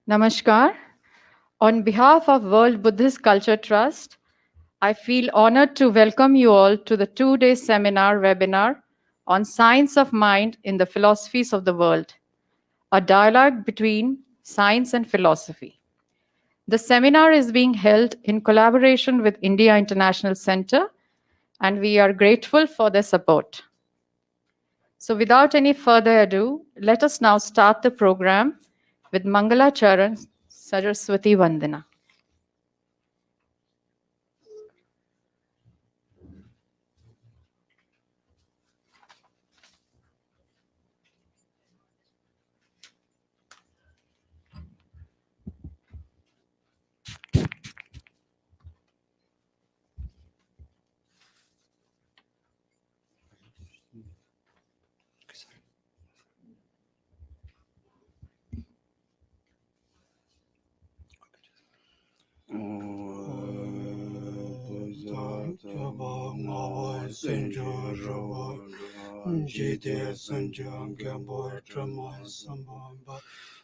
Namaskar. On behalf of World Buddhist Culture Trust, I feel honored to welcome you all to the two-day seminar webinar on Science of Mind in the Philosophies of the World, a dialogue between science and philosophy. The seminar is being held in collaboration with India International Center, and we are grateful for their support. So without any further ado, let us now start the program with Mangala Charan Saraswati Vandana.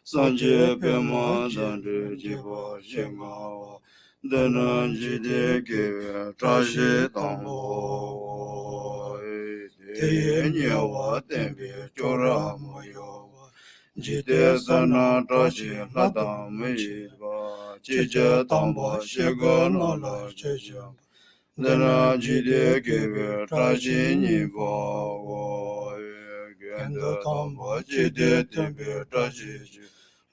Sanje pema dande jiba shengawa dana jide ke traje tambo te nyewa tembe chora moyo jide sana traje lada mejiba cheje tambo shego nola cheje dana jide ke traje nibo genda tambo jide tembe traje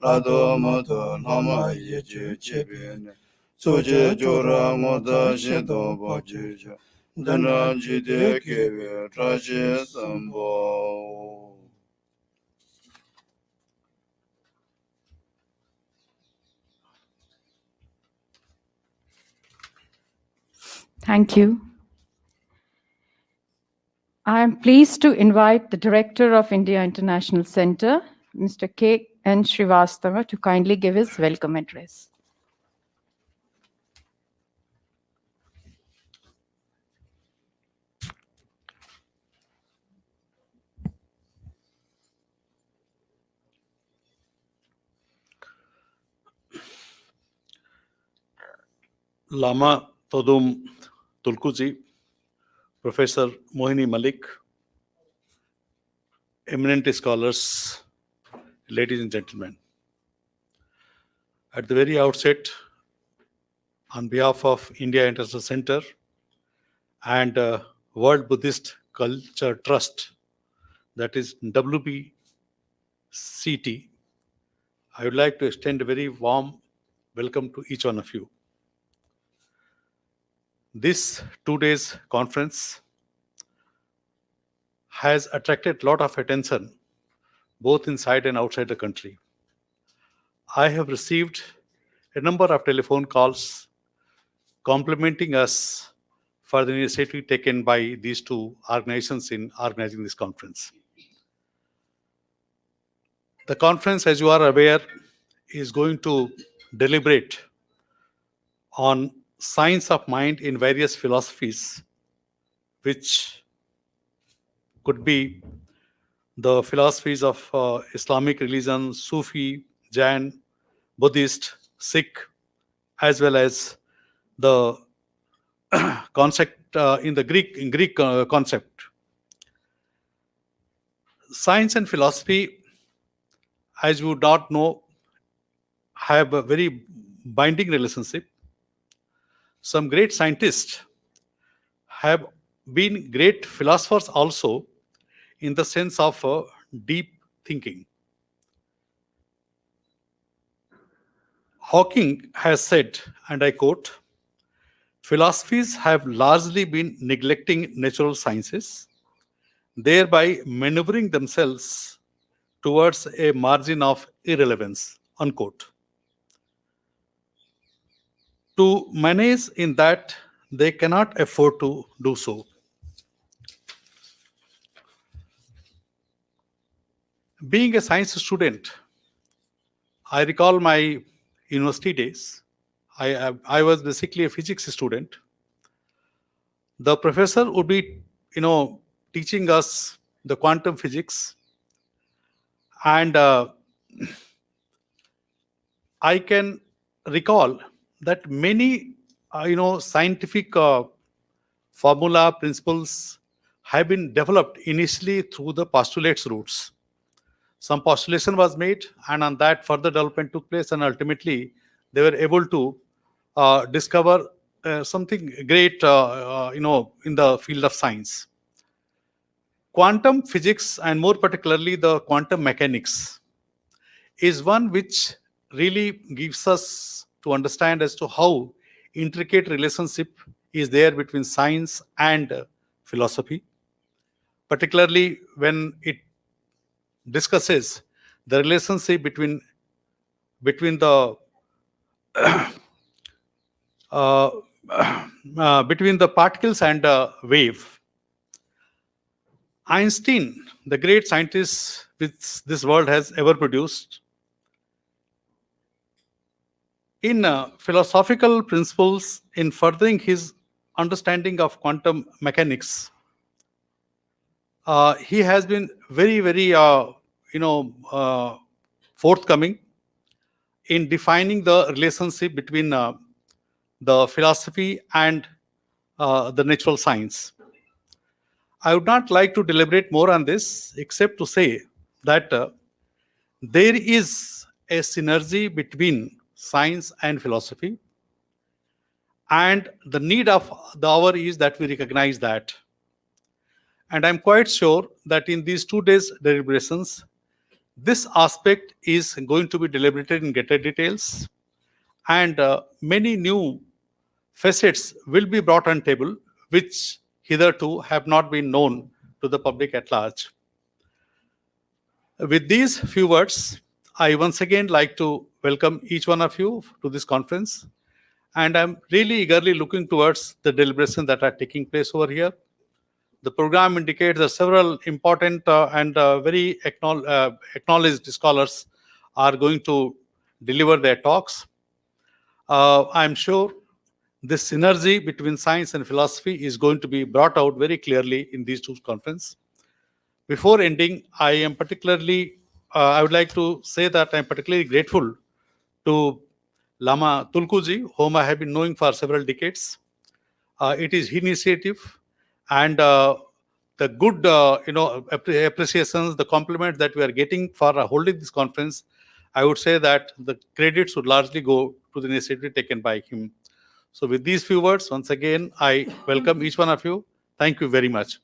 Lado moto nama yeche chebene soje jora ngoda shendo bojeja dana jide kebe traje sambo. Thank you. I am pleased to invite the Director of India International Center, Mr. K. N. Srivastava, to kindly give his welcome address. Lama Todum Tulkuji, Professor Mohini Malik, eminent scholars, ladies and gentlemen. At the very outset, on behalf of India International Center and World Buddhist Culture Trust, that is WBCT, I would like to extend a very warm welcome to each one of you. This 2 days conference has attracted a lot of attention, both inside and outside the country. I have received a number of telephone calls complimenting us for the initiative taken by these two organizations in organizing this conference. The conference, as you are aware, is going to deliberate on science of mind in various philosophies, which could be the philosophies of Islamic religion, Sufi, Jain, Buddhist, Sikh, as well as the concept in Greek concept. Science and philosophy, as you would not know, have a very binding relationship. Some great scientists have been great philosophers also, in the sense of deep thinking. Hawking has said, and I quote, "Philosophies have largely been neglecting natural sciences, thereby maneuvering themselves towards a margin of irrelevance," unquote. To manage in that, they cannot afford to do so. Being a science student, I recall my university days. I was basically a physics student. The professor would be, teaching us the quantum physics, and I can recall that many, scientific formula principles have been developed initially through the postulates routes. Some postulation was made, and on that further development took place, and ultimately they were able to discover something great, in the field of science. Quantum physics, and more particularly the quantum mechanics, is one which really gives us to understand as to how intricate relationship is there between science and philosophy, particularly when it discusses the relationship between the uh, between the particles and wave. Einstein, the great scientist which this world has ever produced, in philosophical principles, in furthering his understanding of quantum mechanics, he has been very, very, forthcoming in defining the relationship between the philosophy and the natural science. I would not like to deliberate more on this, except to say that there is a synergy between science and philosophy, and the need of the hour is that we recognize that. And I'm quite sure that in these 2 days deliberations, this aspect is going to be deliberated in greater details, and many new facets will be brought on table which hitherto have not been known to the public at large. With these few words, I once again like to welcome each one of you to this conference, and I'm really eagerly looking towards the deliberations that are taking place over here. The program indicates that several important and very acknowledged scholars are going to deliver their talks. I'm sure this synergy between science and philosophy is going to be brought out very clearly in these two conferences. Before ending, I would like to say that I'm particularly grateful to Lama Tulkuji, whom I have been knowing for several decades. It is his initiative, and the good, appreciations, the compliments that we are getting for holding this conference. I would say that the credit should largely go to the initiative taken by him. So, with these few words, once again, I welcome each one of you. Thank you very much.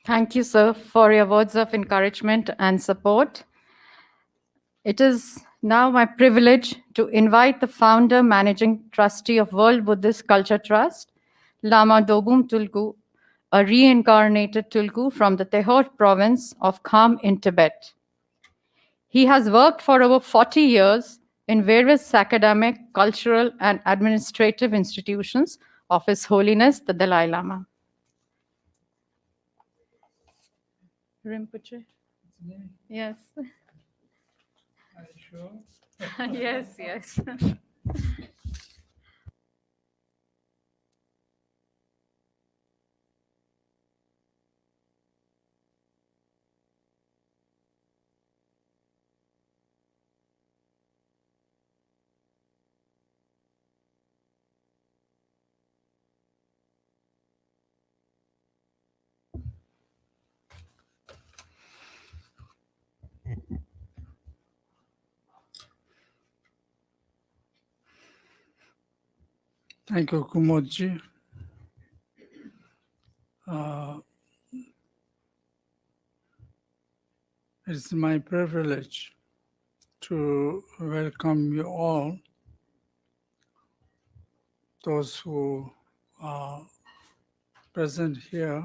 Thank you, sir, for your words of encouragement and support. It is now my privilege to invite the founder, managing trustee of World Buddhist Culture Trust, Lama Dobum Tulku, a reincarnated Tulku from the Tehot province of Kham in Tibet. He has worked for over 40 years in various academic, cultural, and administrative institutions of His Holiness the Dalai Lama. Rinpoche? Yes. Are you sure? Yes, yes. Thank you, Kumodji. It's my privilege to welcome you all, those who are present here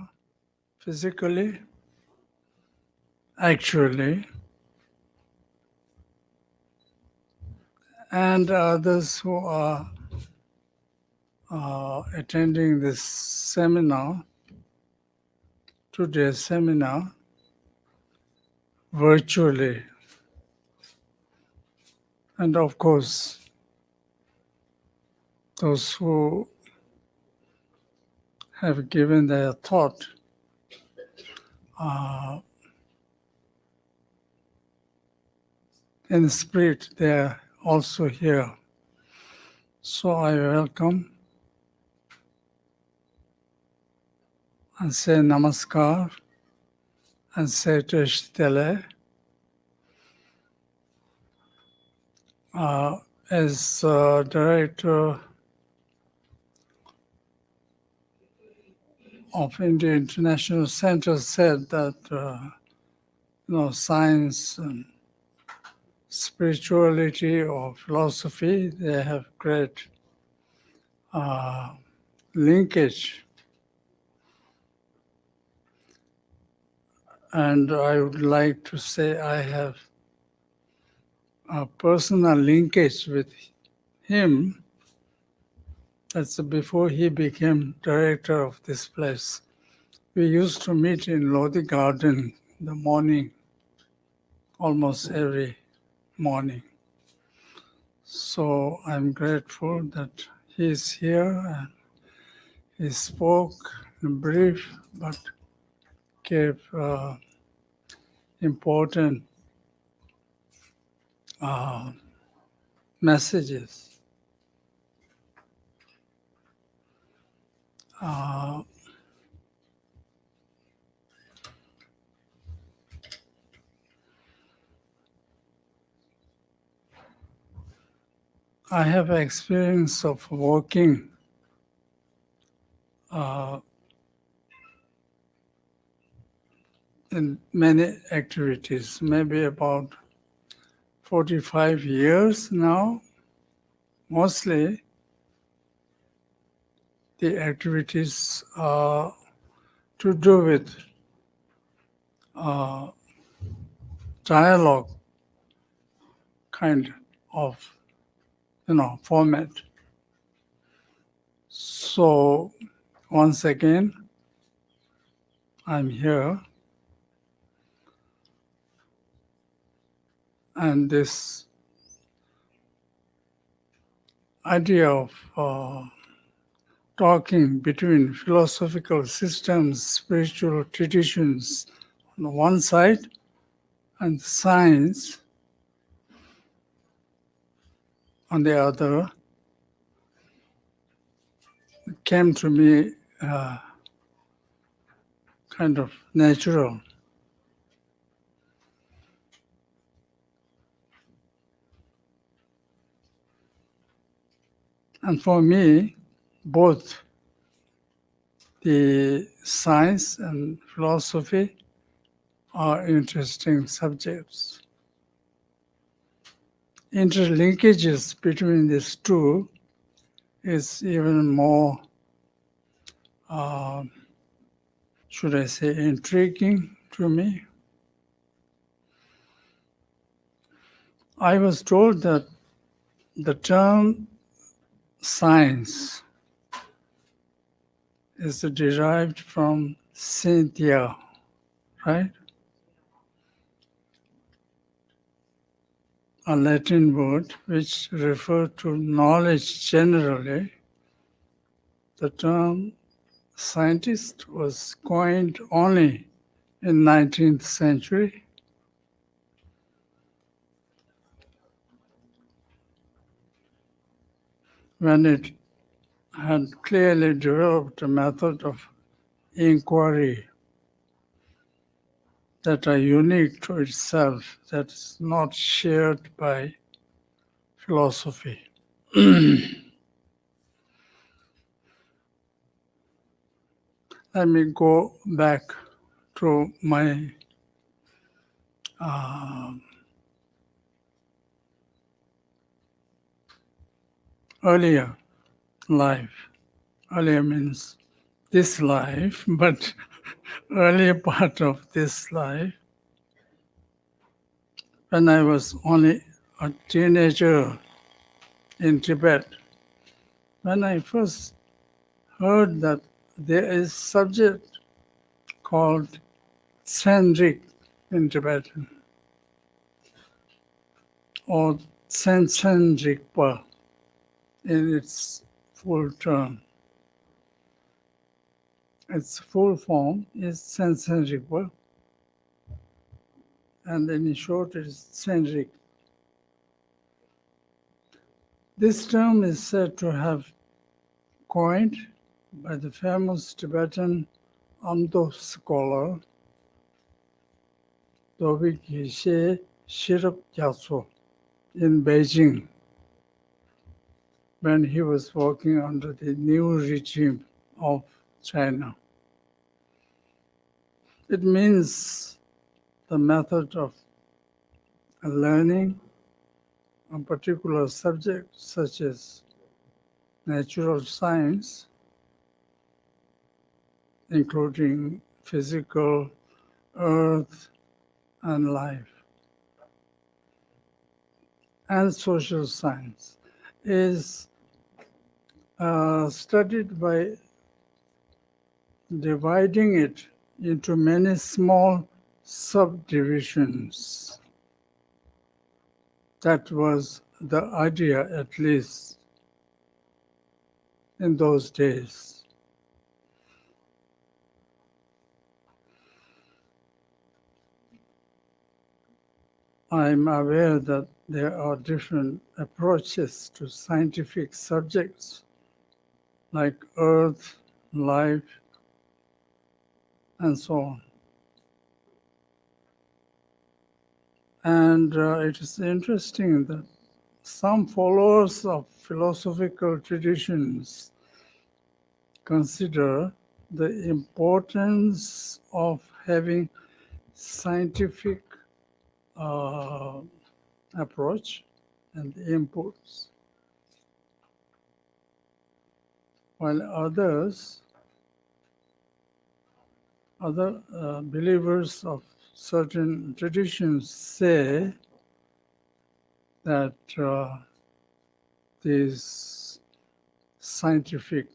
physically, actually, and others who are attending this seminar, today's seminar, virtually. And of course, those who have given their thought in spirit, they are also here. So I welcome and say namaskar and say Teshtele. As director of India International Center said that science and spirituality or philosophy, they have great linkage. And I would like to say I have a personal linkage with him. That's before he became director of this place. We used to meet in Lodi Garden in the morning, almost every morning. So I'm grateful that he's here and he spoke in brief but gave important messages. I have experience of working in many activities, maybe about 45 years now. Mostly the activities are to do with dialogue kind of format. So once again, I'm here, and this idea of talking between philosophical systems, spiritual traditions on the one side, and science on the other came to me kind of natural. And for me, both the science and philosophy are interesting subjects. Interlinkages between these two is even more, should I say, intriguing to me. I was told that the term science is derived from scientia, right? A Latin word which refers to knowledge generally. The term scientist was coined only in 19th century. When it had clearly developed a method of inquiry that are unique to itself, that is not shared by philosophy. Let me go back to my earlier life. Earlier means this life, but earlier part of this life, when I was only a teenager in Tibet. When I first heard that there is subject called Tsenrik in Tibetan, or Tsenrikpa in its full term. Its full form is sensible, and in short, it is centric. This term is said to have coined by the famous Tibetan Amdo scholar Dobi Geshe Shirap Gyatso in Beijing when he was working under the new regime of China. It means the method of learning a particular subject such as natural science, including physical, earth, and life, and social science, is studied by dividing it into many small subdivisions. That was the idea, at least in those days. I'm aware that there are different approaches to scientific subjects like earth, life, and so on. And it is interesting that some followers of philosophical traditions consider the importance of having scientific approach and inputs, while other believers of certain traditions say that these scientific,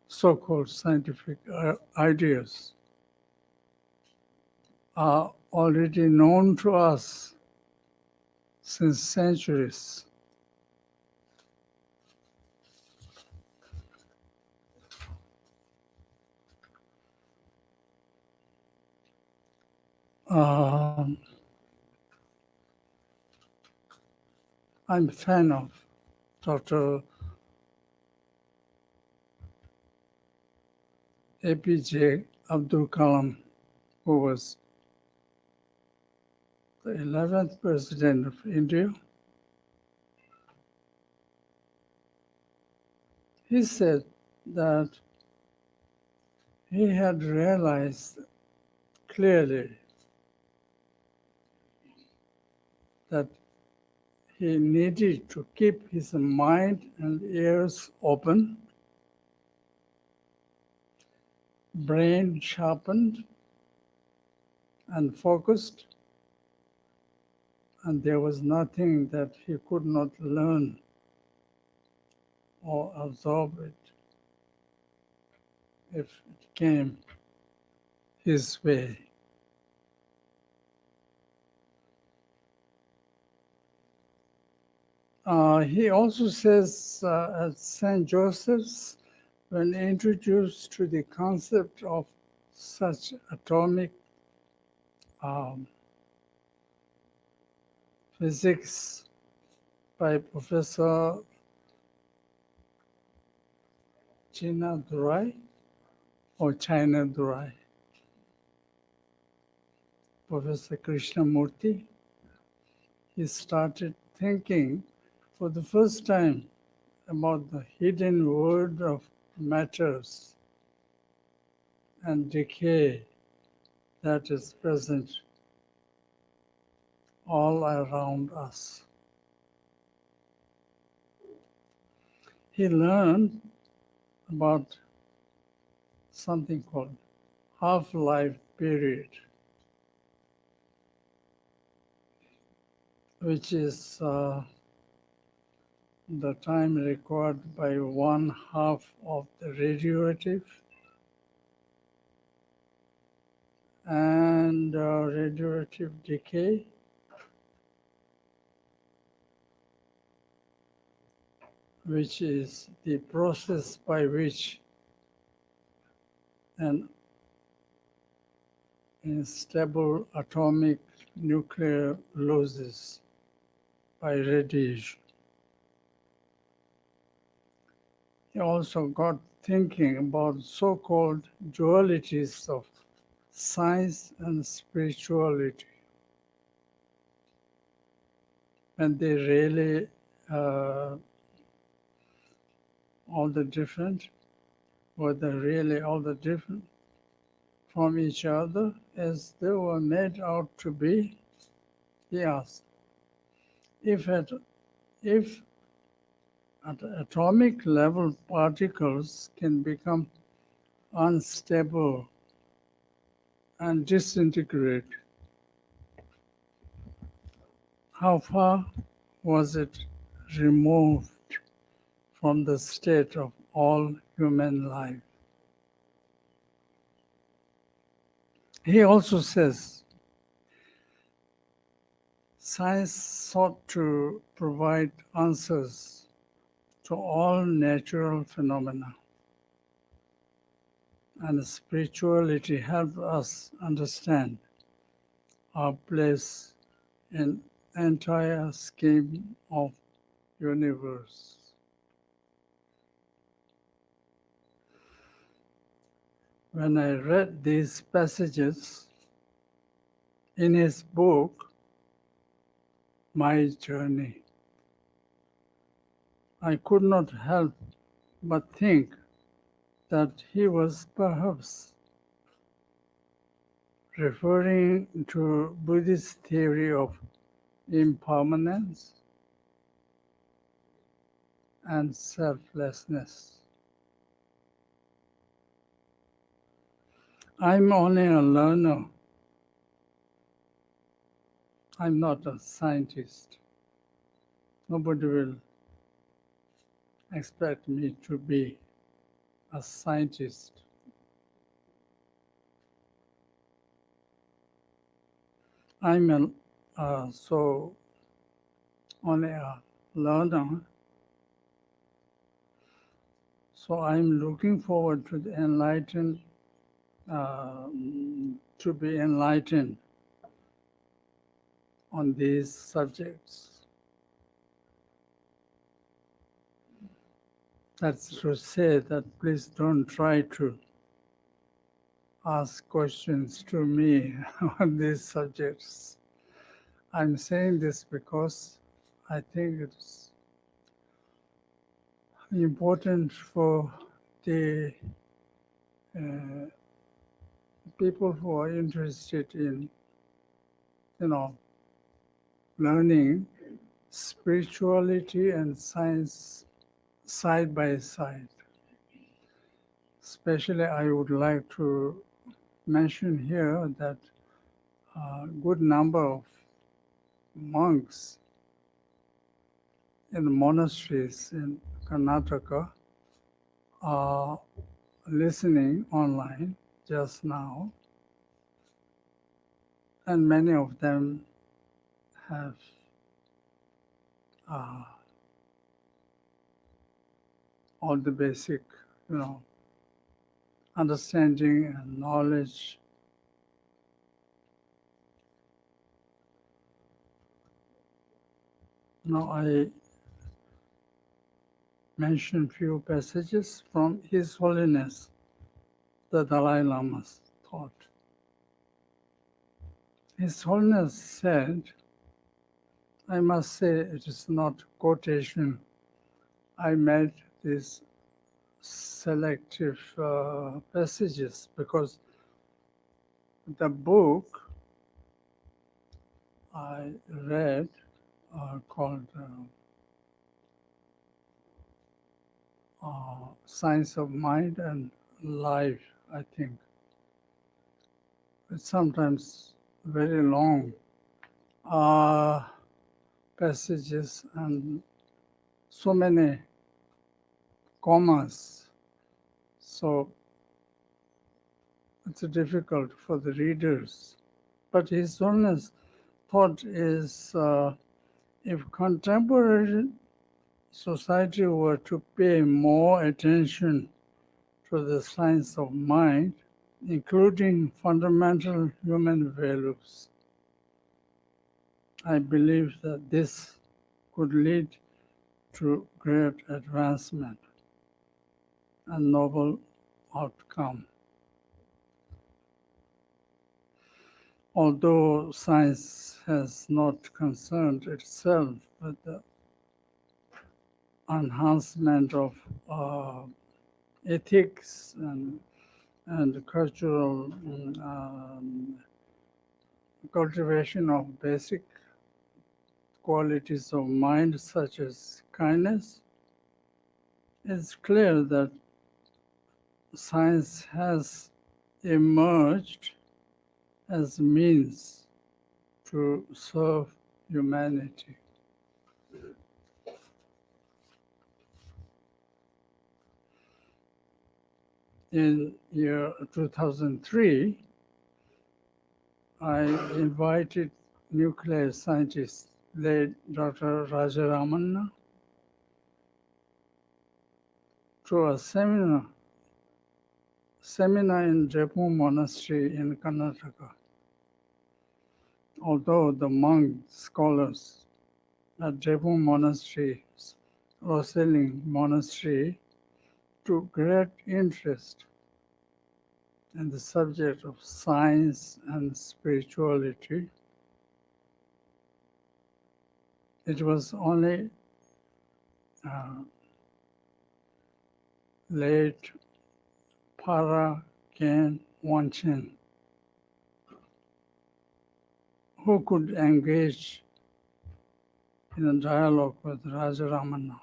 so-called scientific ideas are already known to us since centuries. I'm a fan of Dr. APJ Abdul Kalam, who was the 11th president of India. He said that he had realized clearly that he needed to keep his mind and ears open, brain sharpened and focused, and there was nothing that he could not learn or absorb it if it came his way. He also says at St. Joseph's, when introduced to the concept of such atomic physics by Professor China Durai or China Durai, Professor Krishnamurti, he started thinking for the first time about the hidden world of matters and decay that is present all around us. He learned about something called half-life period, which is the time required by 1/2 of the radioactive and radioactive decay which is the process by which an unstable atomic nuclear loses by radiation. He also got thinking about so-called dualities of science and spirituality, and they really all the different, were they really all the different from each other as they were made out to be? He asked, if at atomic level particles can become unstable and disintegrate, how far was it removed from the state of all human life? He also says, science sought to provide answers to all natural phenomena, and spirituality helped us understand our place in entire scheme of universe. When I read these passages in his book, My Journey, I could not help but think that he was perhaps referring to Buddhist theory of impermanence and selflessness. I'm only a learner. I'm not a scientist. Nobody will expect me to be a scientist. I'm so only a learner. So I'm looking forward to the to be enlightened on these subjects. That's to say that please don't try to ask questions to me on these subjects. I'm saying this because I think it's important for the people who are interested in, learning spirituality and science side by side. Especially, I would like to mention here that a good number of monks in the monasteries in Karnataka are listening online just now, and many of them have all the basic, understanding and knowledge. Now I mention few passages from His Holiness the Dalai Lama's thought. His Holiness said, I must say it is not quotation. I made these selective passages because the book I read called Science of Mind and Life, I think. It's sometimes very long passages and so many commas. So it's difficult for the readers. But His Holiness thought is if contemporary society were to pay more attention to the science of mind, including fundamental human values, I believe that this could lead to great advancement and noble outcome. Although science has not concerned itself with the enhancement of ethics and cultural cultivation of basic qualities of mind such as kindness, it's clear that science has emerged as a means to serve humanity. In year 2003, I invited nuclear scientist late Dr. Rajaramana to a seminar in Jaipur Monastery in Karnataka. Although the monk scholars at Jaipur Monastery, Roselling Monastery, took great interest in the subject of science and spirituality, it was only late Para Ken Wanchen who could engage in a dialogue with Rajaramana.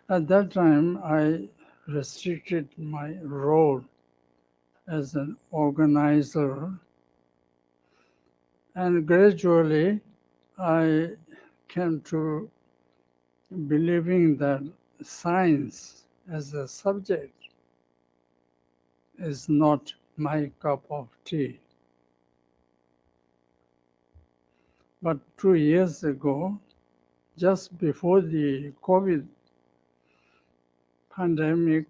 At that time, I restricted my role as an organizer, and gradually I came to believing that science as a subject is not my cup of tea. But 2 years ago, just before the COVID pandemic,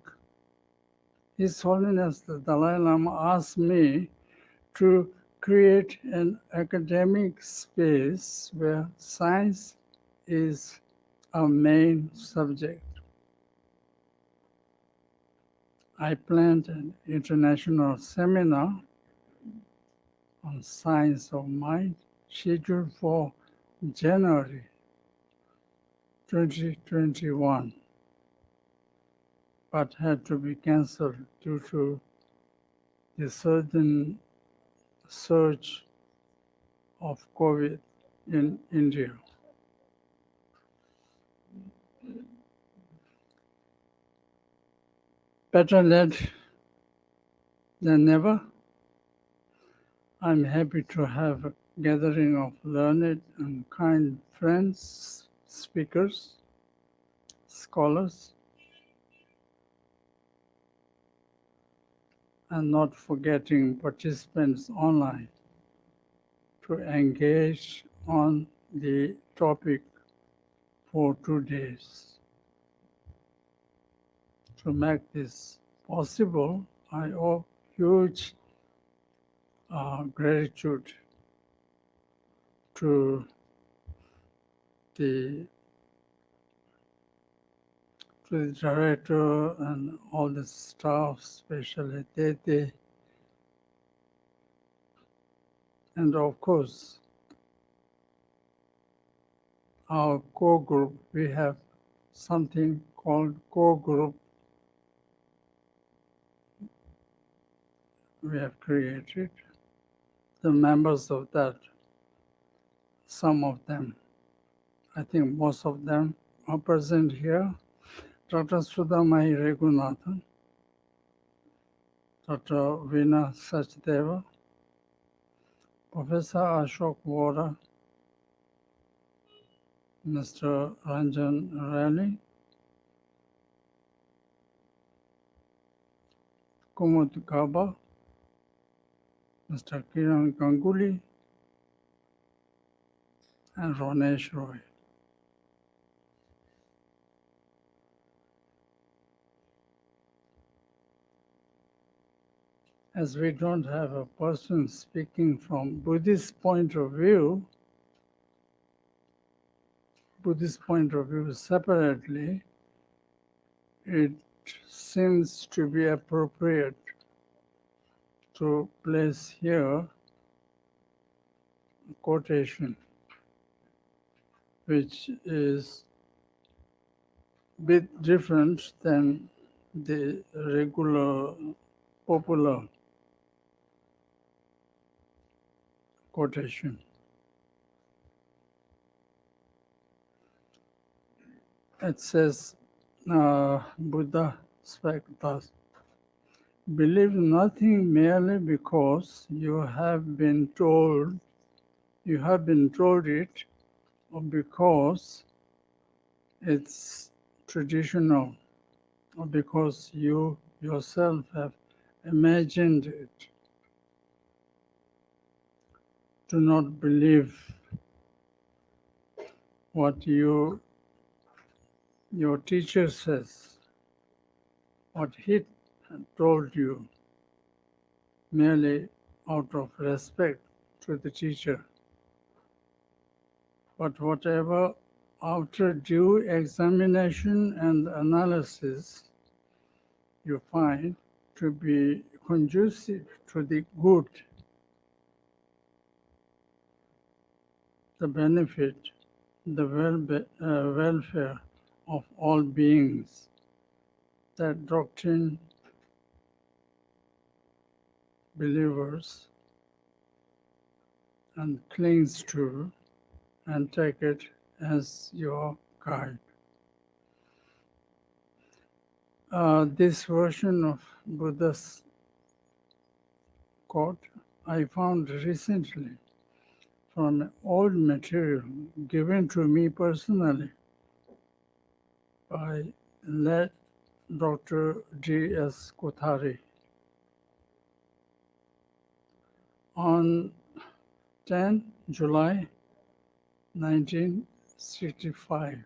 His Holiness the Dalai Lama asked me to create an academic space where science is a main subject. I planned an international seminar on science of mind scheduled for January 2021, but had to be cancelled due to the sudden surge of COVID in India. Better late than never. I'm happy to have a gathering of learned and kind friends, speakers, scholars, and not forgetting participants online to engage on the topic for 2 days. To make this possible, I owe huge gratitude to the director and all the staff, especially Tete, and of course, our core group. We have something called core group we have created. The members of that, some of them, I think most of them are present here. Dr. Sudhamai Regunathan, Dr. Veena Sachdeva, Professor Ashok Vora, Mr. Ranjan Rani, Kumud Gaba, Mr. Kiran Ganguly, and Ronesh Roy. as we don't have a person speaking from Buddhist point of view separately, it seems to be appropriate to place here a quotation which is a bit different than the regular popular quotation. It says, Buddha spake thus, believe nothing merely because you have been told it, or because it's traditional, or because you yourself have imagined it. Do not believe what your teacher says, what he told you, merely out of respect to the teacher. But whatever, after due examination and analysis, you find to be conducive to the good, the benefit, the welfare of all beings, that doctrine believers and clings to and take it as your guide. This version of Buddha's quote I found recently from old material given to me personally by late Dr. D.S. Kothari on 10 July 1965.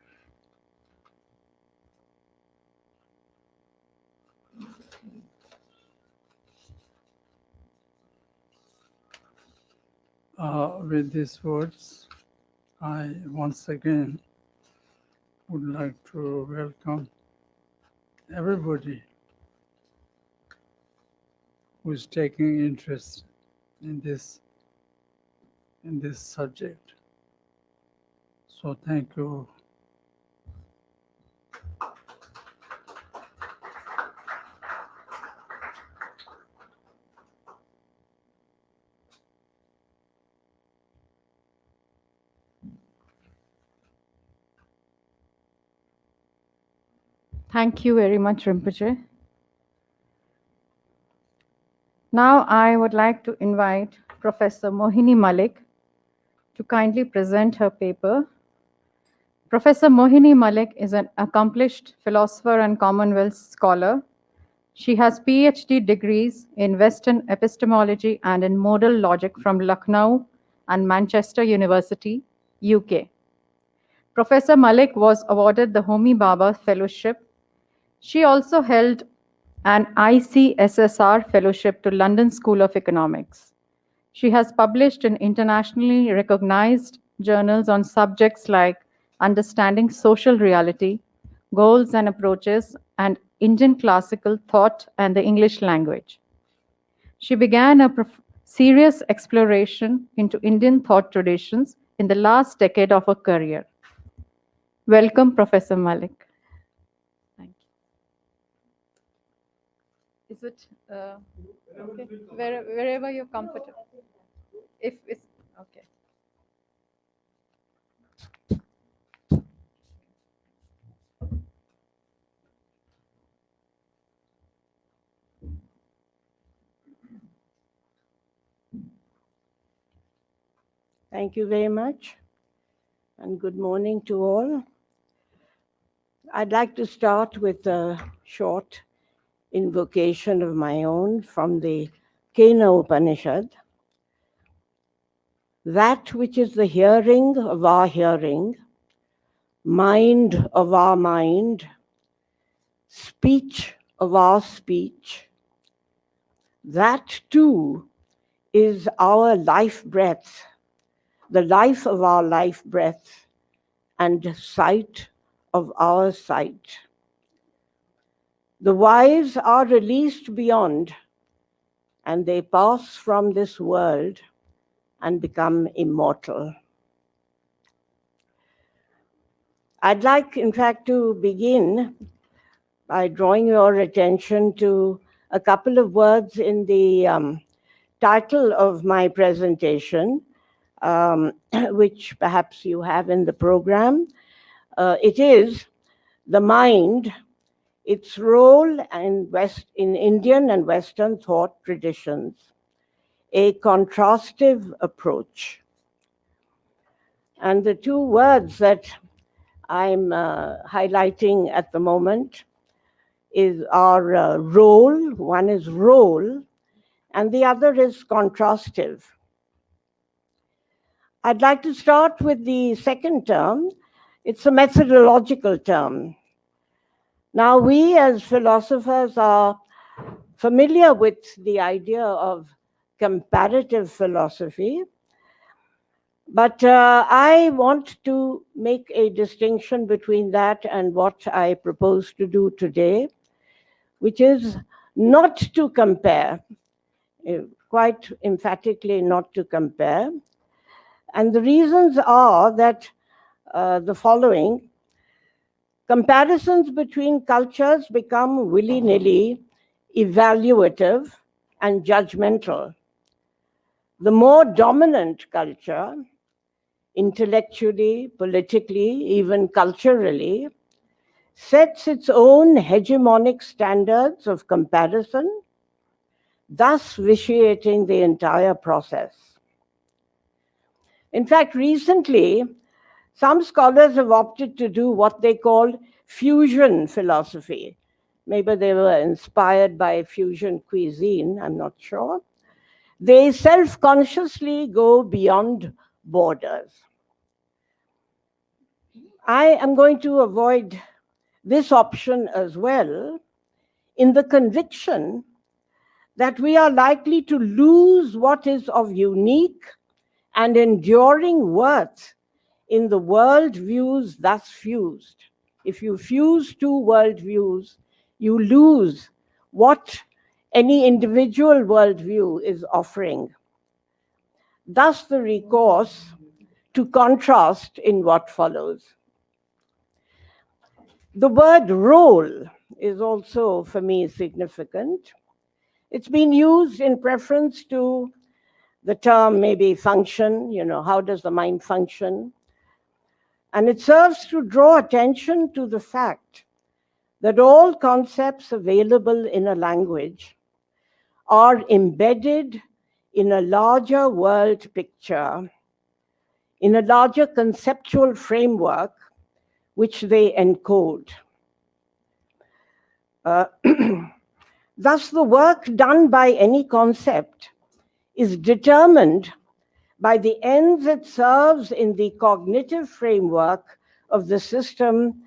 With these words, I once again would like to welcome everybody who is taking interest in this subject. So thank you. Thank you very much, Rinpoche. Now I would like to invite Professor Mohini Malik to kindly present her paper. Professor Mohini Malik is an accomplished philosopher and Commonwealth scholar. She has PhD degrees in Western epistemology and in modal logic from Lucknow and Manchester University, UK. Professor Malik was awarded the Homi Bhabha Fellowship. She also held an ICSSR Fellowship to London School of Economics. She has published in internationally recognized journals on subjects like understanding social reality, goals and approaches, and Indian classical thought and the English language. She began a serious exploration into Indian thought traditions in the last decade of her career. Welcome, Professor Malik. Thank you. Is it okay? Wherever you're comfortable. If it's okay. Thank you very much, and good morning to all. I'd like to start with a short invocation of my own from the Kena Upanishad. That which is the hearing of our hearing, mind of our mind, speech of our speech, That too is our life breath, the life of our life breath, and sight of our sight. The wise are released beyond, and they pass from this world and become immortal. I'd like, in fact, to begin by drawing your attention to a couple of words in the title of my presentation, which perhaps you have in the program. It is the mind, its role in Indian and Western thought traditions, a contrastive approach. And the two words that I'm highlighting at the moment are role. One is role, and the other is contrastive. I'd like to start with the second term. It's a methodological term. Now, we as philosophers are familiar with the idea of comparative philosophy, but I want to make a distinction between that and what I propose to do today, which is not to compare, quite emphatically not to compare. And the reasons are that the following. Comparisons between cultures become willy-nilly evaluative and judgmental. The more dominant culture, intellectually, politically, even culturally, sets its own hegemonic standards of comparison, thus vitiating the entire process. In fact, recently, some scholars have opted to do what they call fusion philosophy. Maybe they were inspired by fusion cuisine, I'm not sure. They self-consciously go beyond borders. I am going to avoid this option as well, in the conviction that we are likely to lose what is of unique and enduring worth in the worldviews thus fused. If you fuse two worldviews, you lose what any individual worldview is offering. Thus, the recourse to contrast in what follows. The word role is also, for me, significant. It's been used in preference to the term maybe function, how does the mind function? And it serves to draw attention to the fact that all concepts available in a language are embedded in a larger world picture, in a larger conceptual framework which they encode. Thus, the work done by any concept is determined by the ends it serves in the cognitive framework of the system,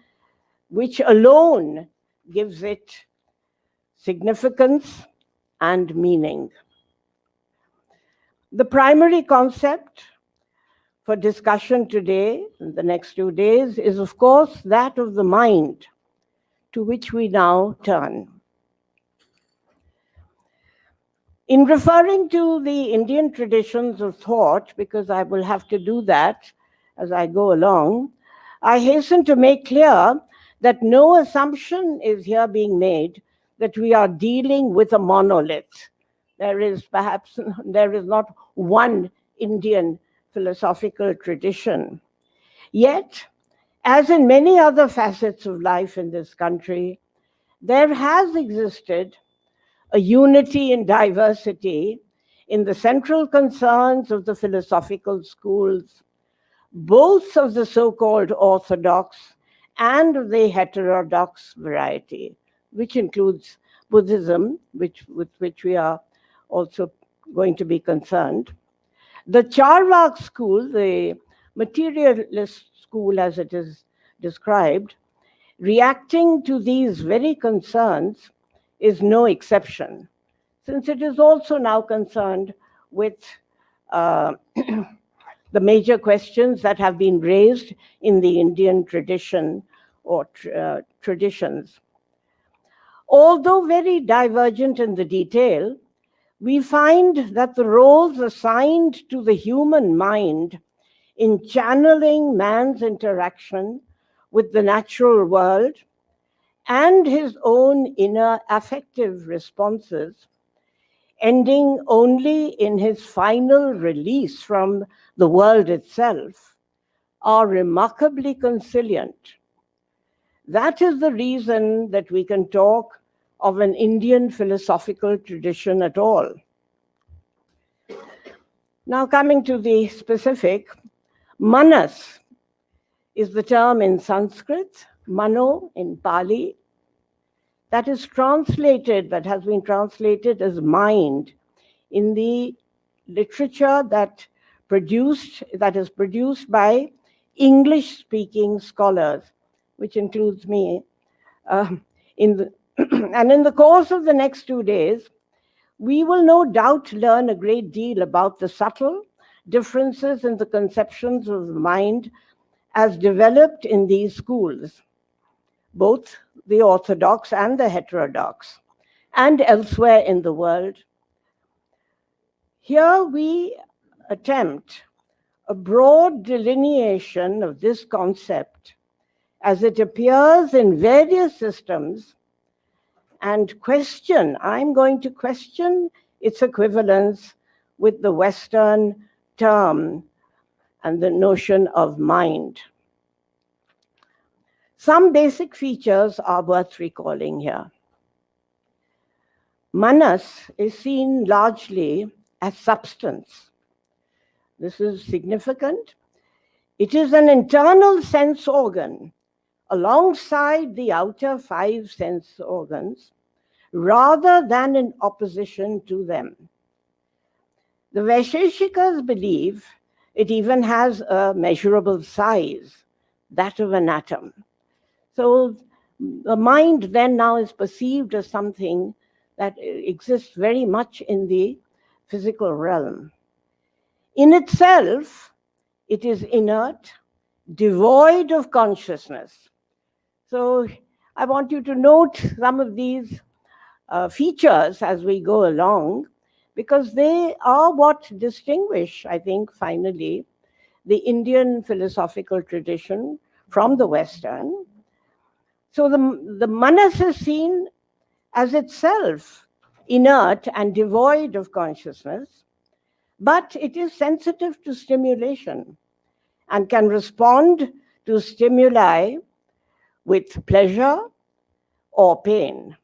which alone gives it significance and meaning. The primary concept for discussion today, in the next 2 days, is of course that of the mind, to which we now turn. In referring to the Indian traditions of thought, because I will have to do that as I go along, I hasten to make clear that no assumption is here being made that we are dealing with a monolith. There is not one Indian philosophical tradition. Yet, as in many other facets of life in this country, there has existed a unity in diversity in the central concerns of the philosophical schools, both of the so-called orthodox and of the heterodox variety, which includes Buddhism, with which we are also going to be concerned. The Charvak school, the materialist school as it is described, reacting to these very concerns, is no exception. since it is also now concerned with the major questions that have been raised in the Indian tradition or traditions. Although very divergent in the detail, we find that the roles assigned to the human mind in channeling man's interaction with the natural world and his own inner affective responses, ending only in his final release from the world itself, are remarkably conciliant. That is the reason that we can talk of an Indian philosophical tradition at all. Now, coming to the specific, manas is the term in Sanskrit, mano in Pali, that has been translated as mind in the literature that is produced by English-speaking scholars, which includes me. And in the course of the next 2 days, we will no doubt learn a great deal about the subtle differences in the conceptions of the mind as developed in these schools, both the orthodox and the heterodox, and elsewhere in the world. Here we attempt a broad delineation of this concept as it appears in various systems and I'm going to question its equivalence with the Western term and the notion of mind. Some basic features are worth recalling here. Manas is seen largely as substance. This is significant. It is an internal sense organ alongside the outer 5 sense organs, rather than in opposition to them. The Vaisheshikas believe it even has a measurable size, that of an atom. So the mind then now is perceived as something that exists very much in the physical realm. In itself, it is inert, devoid of consciousness. So I want you to note some of these features as we go along, because they are what distinguish, I think, finally, the Indian philosophical tradition from the Western. So the manas is seen as itself inert and devoid of consciousness, but it is sensitive to stimulation and can respond to stimuli with pleasure or pain.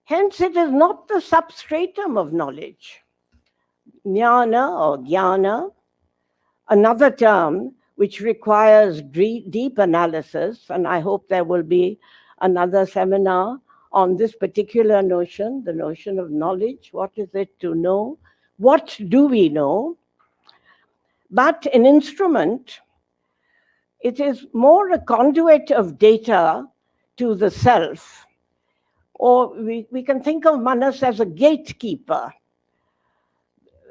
Hence, it is not the substratum of knowledge. Jnana or jnana, another term which requires deep analysis, and I hope there will be another seminar on this particular notion, the notion of knowledge. What is it to know? What do we know? But an instrument, it is more a conduit of data to the self. Or we can think of manas as a gatekeeper.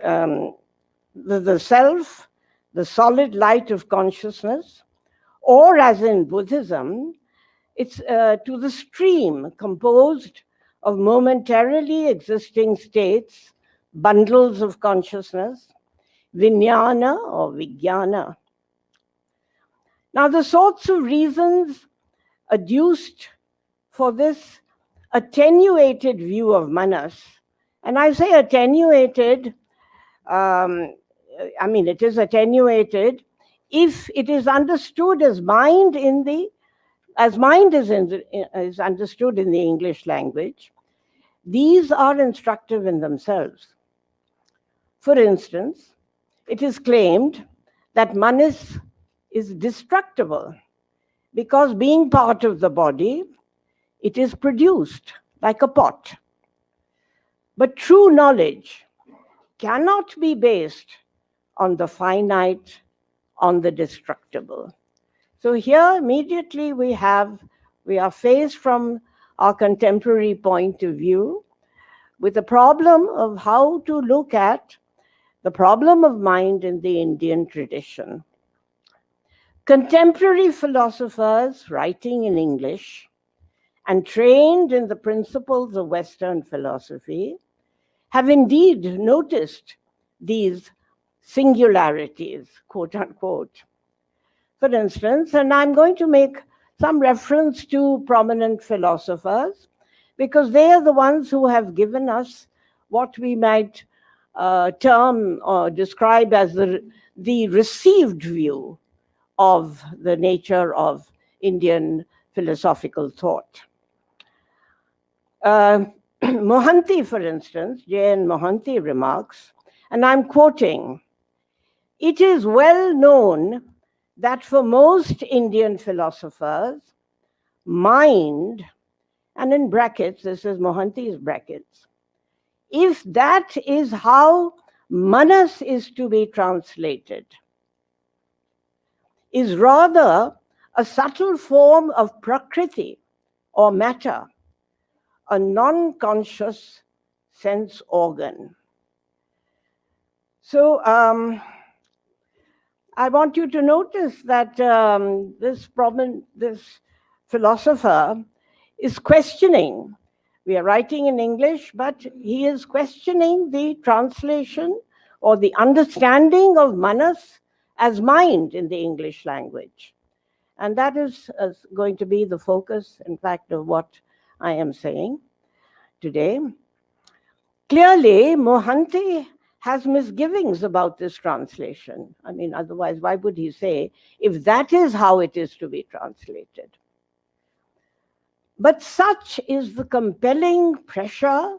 The self, the solid light of consciousness, or as in Buddhism, it's to the stream composed of momentarily existing states, bundles of consciousness, vijnana or vijnana. Now, the sorts of reasons adduced for this attenuated view of manas, and I say attenuated, it is attenuated if it is understood as mind is understood in the English language. These are instructive in themselves. For instance, it is claimed that manas is destructible because, being part of the body, it is produced like a pot. But true knowledge cannot be based on the finite, on the destructible. So here immediately we are faced from our contemporary point of view with the problem of how to look at the problem of mind in the Indian tradition. Contemporary philosophers writing in English and trained in the principles of Western philosophy have indeed noticed these singularities, quote unquote. For instance, and I'm going to make some reference to prominent philosophers because they are the ones who have given us what we might term or describe as the received view of the nature of Indian philosophical thought. Mohanty, for instance, J.N. Mohanty remarks, and I'm quoting, "It is well known that for most Indian philosophers, mind," and in brackets, this is Mohanty's brackets, "if that is how manas is to be translated, is rather a subtle form of prakriti or matter, a non-conscious sense organ." So I want you to notice that this philosopher is questioning. We are writing in English, but he is questioning the translation or the understanding of manas as mind in the English language. And that is going to be the focus, in fact, of what I am saying today. Clearly, Mohanty has misgivings about this translation. I mean, otherwise, why would he say, if that is how it is to be translated? But such is the compelling pressure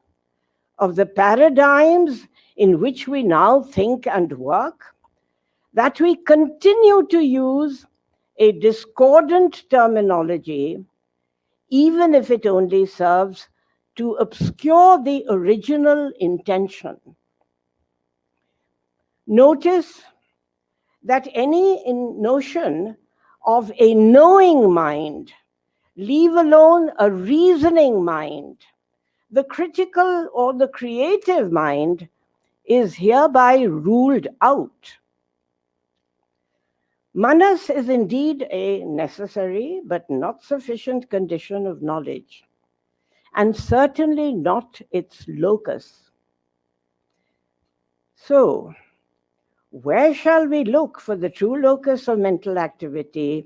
of the paradigms in which we now think and work, that we continue to use a discordant terminology, even if it only serves to obscure the original intention. Notice that any notion of a knowing mind, leave alone a reasoning mind, the critical or the creative mind, is hereby ruled out. Manas is indeed a necessary but not sufficient condition of knowledge, and certainly not its locus. So, where shall we look for the true locus of mental activity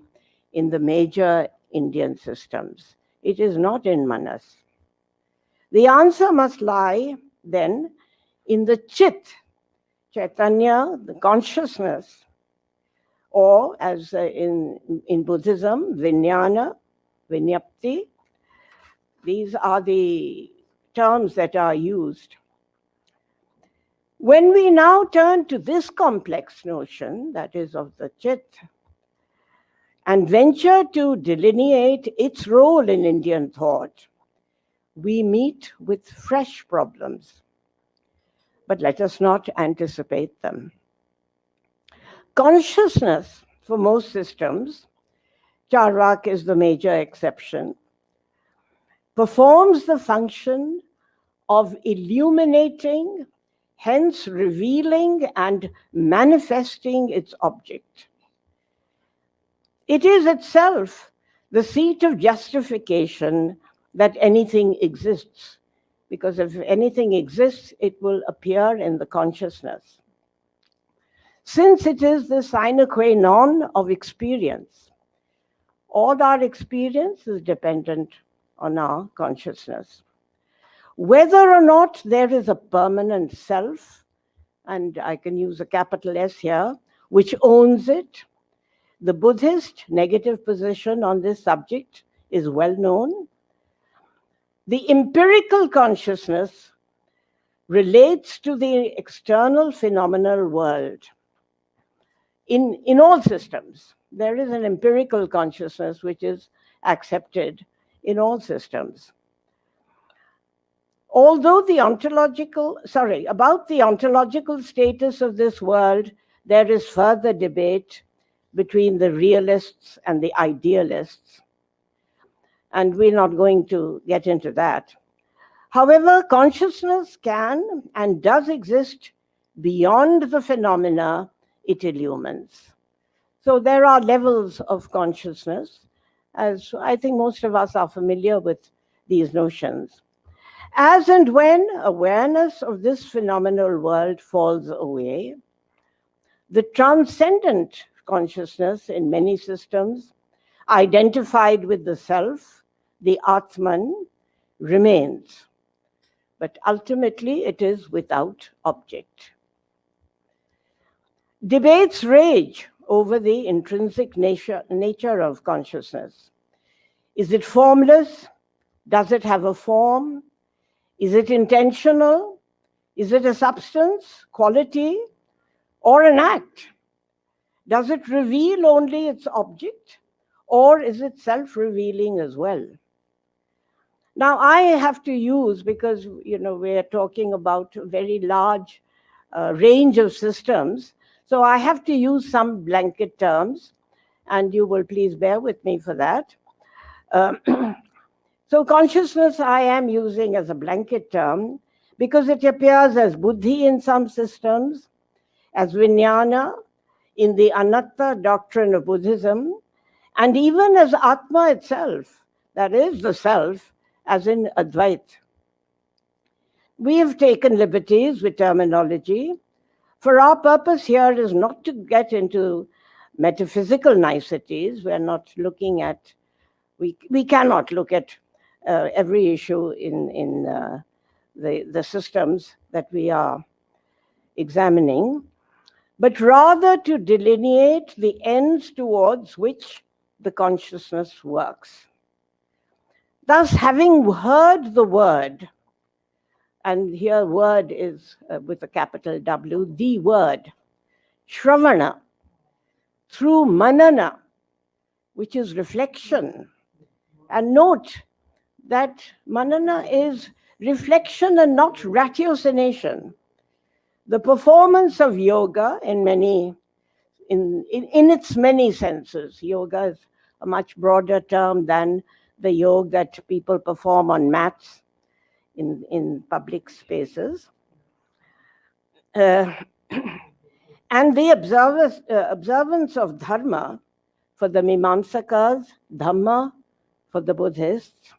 in the major Indian systems? It is not in Manas. The answer must lie then in the Chit, Chaitanya, the consciousness, or as in Buddhism, Vijnana, Vinyapti. These are the terms that are used. When we now turn to this complex notion, that is of the Chit, and venture to delineate its role in Indian thought, we meet with fresh problems. But let us not anticipate them. Consciousness, for most systems, Charvak is the major exception, performs the function of illuminating, hence revealing and manifesting its object. It is itself the seat of justification that anything exists, because if anything exists, it will appear in the consciousness. Since it is the sine qua non of experience, all our experience is dependent on our consciousness. Whether or not there is a permanent self, and I can use a capital S here, which owns it, the Buddhist negative position on this subject is well known. The empirical consciousness relates to the external phenomenal world. In all systems, there is an empirical consciousness which is accepted in all systems. Although about the ontological status of this world, there is further debate between the realists and the idealists. And we're not going to get into that. However, consciousness can and does exist beyond the phenomena it illumines. So there are levels of consciousness, as I think most of us are familiar with these notions. As and when awareness of this phenomenal world falls away, the transcendent consciousness in many systems, identified with the self, the Atman, remains. But ultimately, it is without object. Debates rage over the intrinsic nature of consciousness. Is it formless? Does it have a form? Is it intentional? Is it a substance, quality, or an act? Does it reveal only its object, or is it self-revealing as well? Now, I have to use, because we're talking about a very large range of systems, so I have to use some blanket terms, and you will please bear with me for that. So consciousness I am using as a blanket term because it appears as buddhi in some systems, as vijnana in the anatta doctrine of Buddhism, and even as Atma itself, that is the self, as in Advaita. We have taken liberties with terminology, for our purpose here is not to get into metaphysical niceties. We're not looking at, we cannot look at every issue in the systems that we are examining, but rather to delineate the ends towards which the consciousness works. Thus, having heard the word, and here word is with a capital W, the word, Shravana, through manana, which is reflection. And note that manana is reflection and not ratiocination. The performance of yoga in its many senses, yoga is a much broader term than the yoga that people perform on mats in public spaces. And the observance of dharma for the Mimamsakas, dhamma for the Buddhists.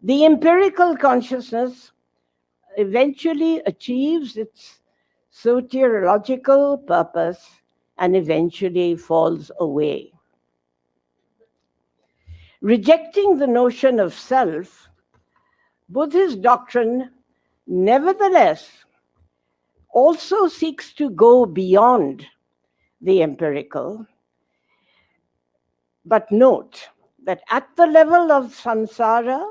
The empirical consciousness eventually achieves its soteriological purpose and eventually falls away. Rejecting the notion of self, Buddhist doctrine nevertheless also seeks to go beyond the empirical. But note that at the level of samsara,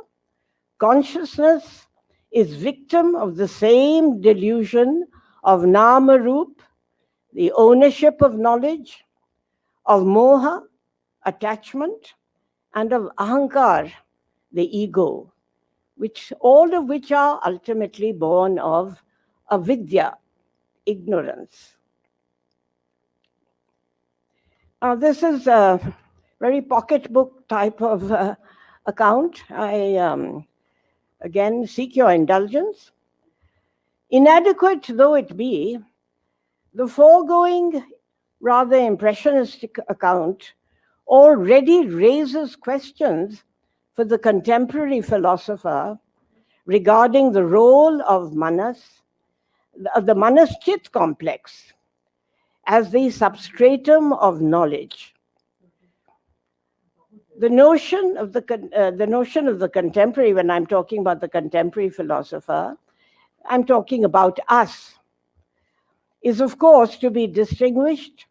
consciousness is victim of the same delusion of nama roop, the ownership of knowledge, of moha, attachment, and of ahankar, the ego, all of which are ultimately born of avidya, ignorance. Now, this is a very pocketbook type of account. I again seek your indulgence. Inadequate though it be, the foregoing rather impressionistic account already raises questions for the contemporary philosopher regarding the role of manas, the manas-chit complex, as the substratum of knowledge. The notion of the contemporary, when I'm talking about the contemporary philosopher, I'm talking about us, is of course to be distinguished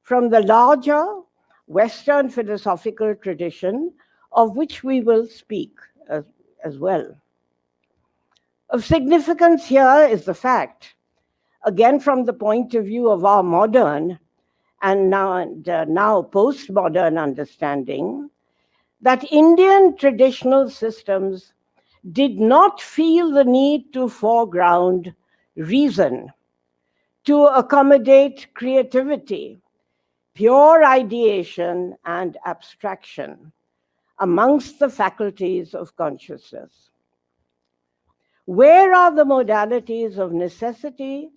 from the larger Western philosophical tradition, of which we will speak as well. Of significance here is the fact, again from the point of view of our modern and now postmodern understanding, that Indian traditional systems did not feel the need to foreground reason, to accommodate creativity, pure ideation, and abstraction amongst the faculties of consciousness. Where are the modalities of necessity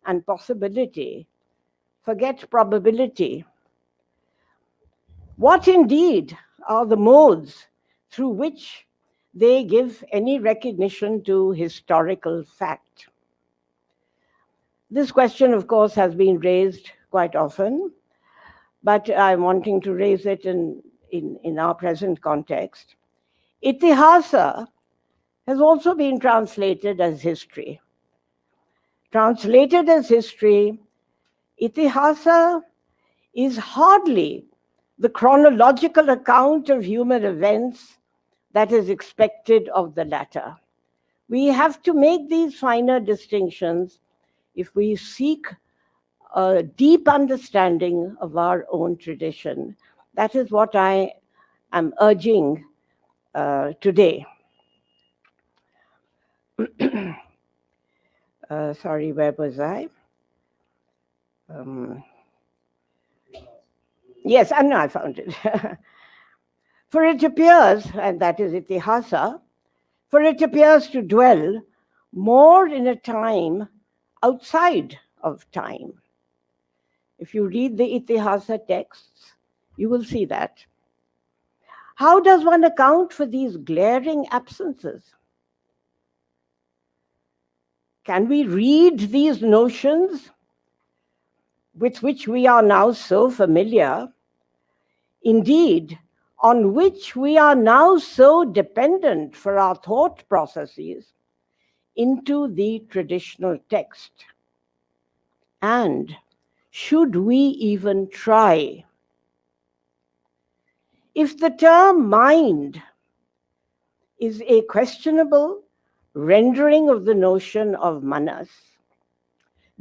and possibility? Forget probability. What indeed are the modes through which they give any recognition to historical fact? This question, of course, has been raised quite often, but I'm wanting to raise it in our present context. Itihasa has also been translated as history. Translated as history, Itihasa is hardly the chronological account of human events that is expected of the latter. We have to make these finer distinctions if we seek a deep understanding of our own tradition. That is what I am urging today. Sorry, where was I? Yes, and I found it. For it appears, and that is Itihasa, for it appears to dwell more in a time outside of time. If you read the Itihasa texts, you will see that. How does one account for these glaring absences? Can we read these notions with which we are now so familiar, indeed, on which we are now so dependent for our thought processes, into the traditional text? And should we even try? If the term mind is a questionable rendering of the notion of manas,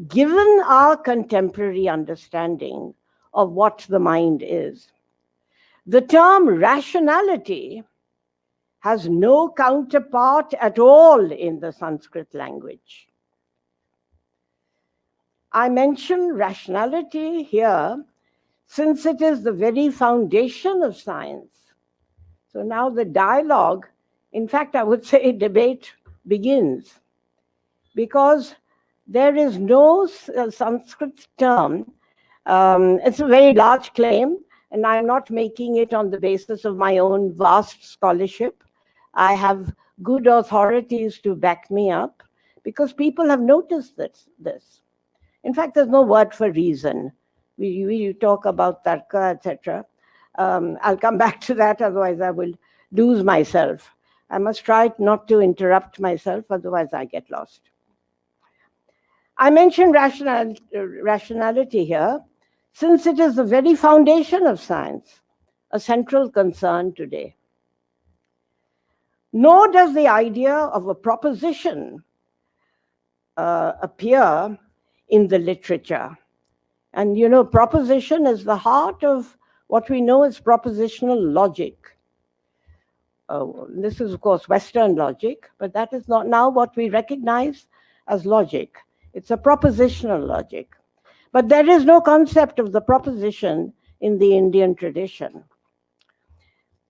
given our contemporary understanding of what the mind is, the term rationality has no counterpart at all in the Sanskrit language. I mention rationality here since it is the very foundation of science. So now the dialogue, in fact, I would say debate begins, because there is no Sanskrit term. It's a very large claim, and I'm not making it on the basis of my own vast scholarship. I have good authorities to back me up, because people have noticed this. In fact, there's no word for reason. We talk about tarka, etc. I'll come back to that, otherwise I will lose myself. I must try not to interrupt myself, otherwise I get lost. I mention rationality here, since it is the very foundation of science, a central concern today. Nor does the idea of a proposition appear in the literature. And you know, proposition is the heart of what we know as propositional logic. This is, of course, Western logic, but that is not now what we recognize as logic. It's a propositional logic. But there is no concept of the proposition in the Indian tradition.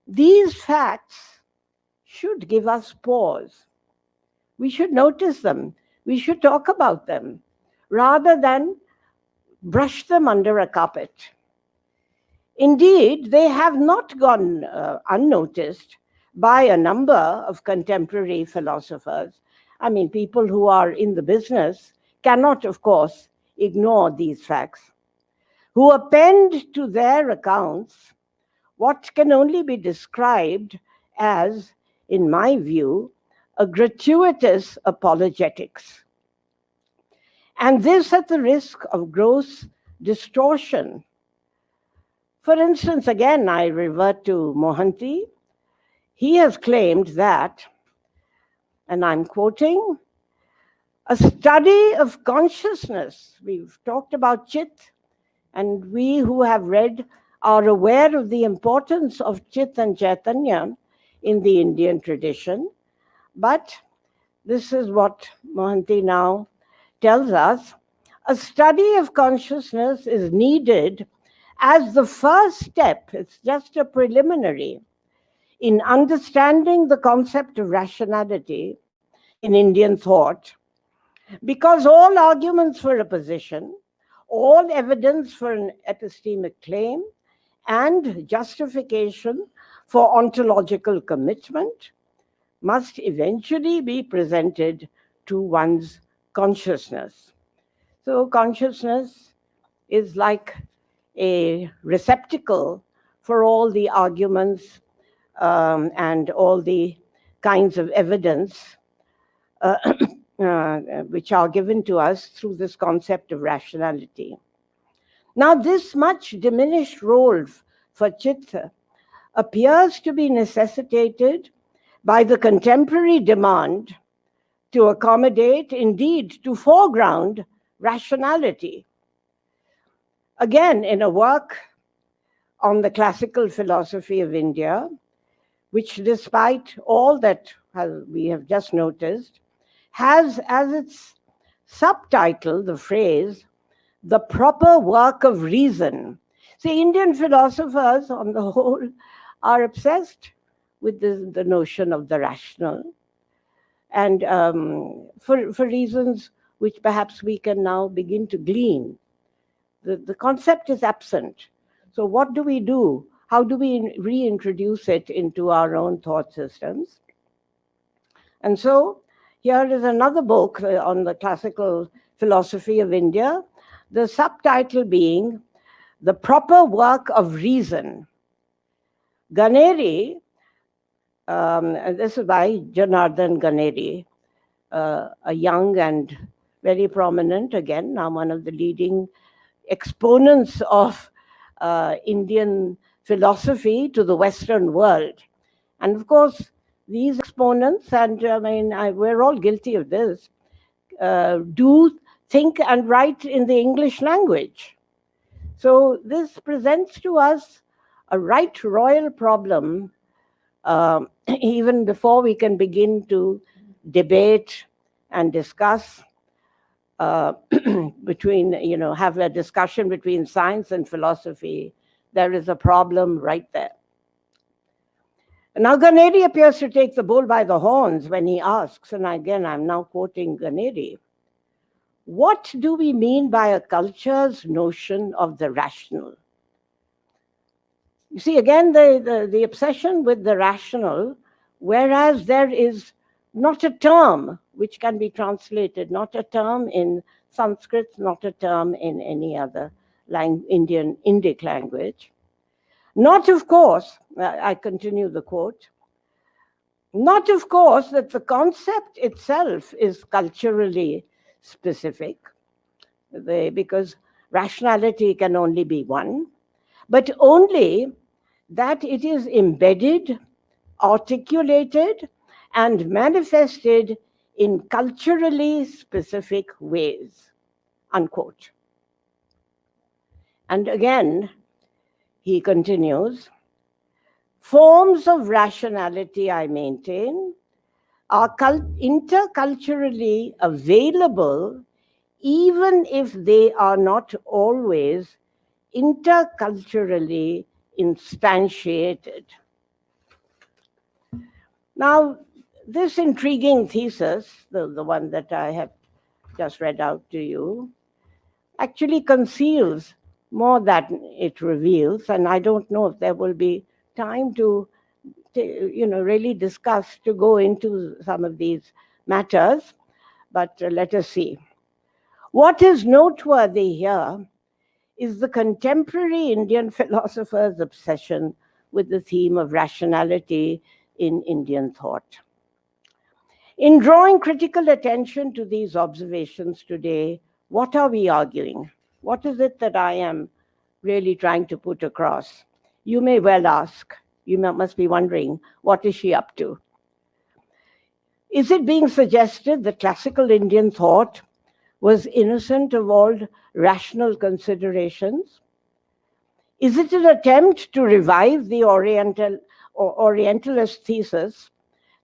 These facts should give us pause. We should notice them. We should talk about them, rather than brush them under a carpet. Indeed, they have not gone unnoticed by a number of contemporary philosophers. I mean, people who are in the business cannot, of course, ignore these facts, who append to their accounts what can only be described as, in my view, a gratuitous apologetics. And this at the risk of gross distortion. For instance, again, I revert to Mohanty. He has claimed that, and I'm quoting, a study of consciousness, we've talked about Chit, and we who have read are aware of the importance of Chit and Chaitanya in the Indian tradition. But this is what Mohanty now tells us: a study of consciousness is needed as the first step, it's just a preliminary, in understanding the concept of rationality in Indian thought, because all arguments for a position, all evidence for an epistemic claim, and justification for ontological commitment must eventually be presented to one's consciousness. So consciousness is like a receptacle for all the arguments and all the kinds of evidence which are given to us through this concept of rationality. Now, this much diminished role for Chitta appears to be necessitated by the contemporary demand to accommodate, indeed, to foreground rationality. Again, in a work on the classical philosophy of India, which, despite all that we have just noticed, has as its subtitle the phrase, the proper work of reason. See, Indian philosophers, on the whole, are obsessed with the notion of the rational, and for reasons which perhaps we can now begin to glean. The concept is absent. So what do we do? How do we reintroduce it into our own thought systems? And so here is another book on the classical philosophy of India, the subtitle being The Proper Work of Reason. Ganeri, and this is by Janardhan Ganeri, a young and very prominent, again, now one of the leading exponents of Indian philosophy to the Western world. And of course, these exponents, and I mean, we're all guilty of this, do think and write in the English language. So this presents to us a right royal problem, even before we can begin to debate and discuss between, have a discussion between science and philosophy. There is a problem right there. Now, Ganeri appears to take the bull by the horns when he asks, and again, I'm now quoting Ganeri, what do we mean by a culture's notion of the rational? You see, again, the obsession with the rational, whereas there is not a term which can be translated, not a term in Sanskrit, not a term in any other Indian Indic language. Not, of course, I continue the quote, not, of course, that the concept itself is culturally specific, because rationality can only be one, but only that it is embedded, articulated, and manifested in culturally specific ways, unquote. And again, he continues, forms of rationality, I maintain, are interculturally available, even if they are not always interculturally instantiated. Now, this intriguing thesis, the one that I have just read out to you, actually conceals more than it reveals, and I don't know if there will be time to really discuss, to go into some of these matters, but let us see. What is noteworthy here is the contemporary Indian philosopher's obsession with the theme of rationality in Indian thought. In drawing critical attention to these observations today, what are we arguing? What is it that I am really trying to put across? You may well ask. You must be wondering, what is she up to? Is it being suggested that classical Indian thought was innocent of all rational considerations? Is it an attempt to revive the Orientalist thesis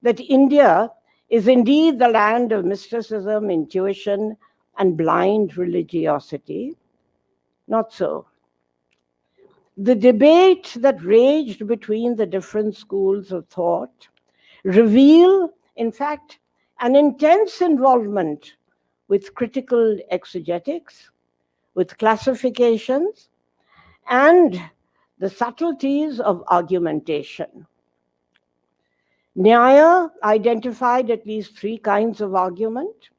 that India is indeed the land of mysticism, intuition, and blind religiosity? Not so. The debate that raged between the different schools of thought reveal, in fact, an intense involvement with critical exegetics, with classifications, and the subtleties of argumentation. Nyaya identified at least three kinds of argument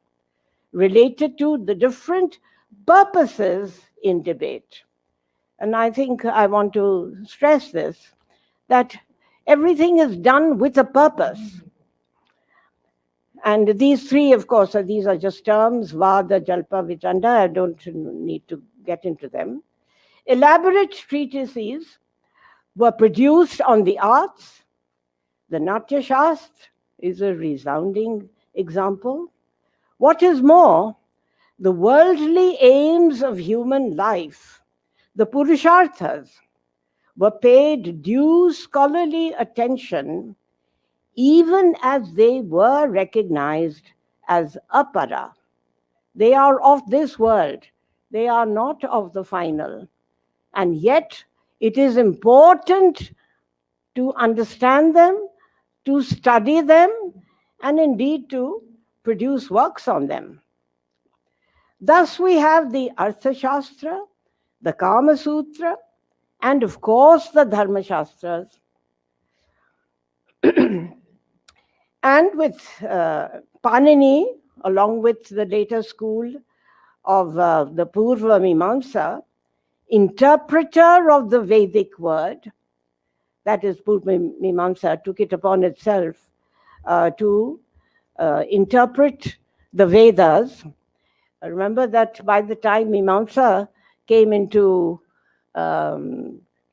related to the different purposes in debate. And I think I want to stress this, that everything is done with a purpose. And these three, of course, these are just terms, Vada, Jalpa, Vichanda. I don't need to get into them. Elaborate treatises were produced on the arts. The Natya Shastra is a resounding example. What is more, the worldly aims of human life, the Purusharthas, were paid due scholarly attention even as they were recognized as apara. They are of this world. They are not of the final. And yet, it is important to understand them, to study them, and indeed to produce works on them. Thus, we have the Arthashastra, the Kama Sutra, and of course, the Dharma Shastras. And with Panini, along with the later school of the Purva Mimamsa, interpreter of the Vedic word, that is, Purva Mimamsa took it upon itself to interpret the Vedas. Remember that by the time Mimamsa came to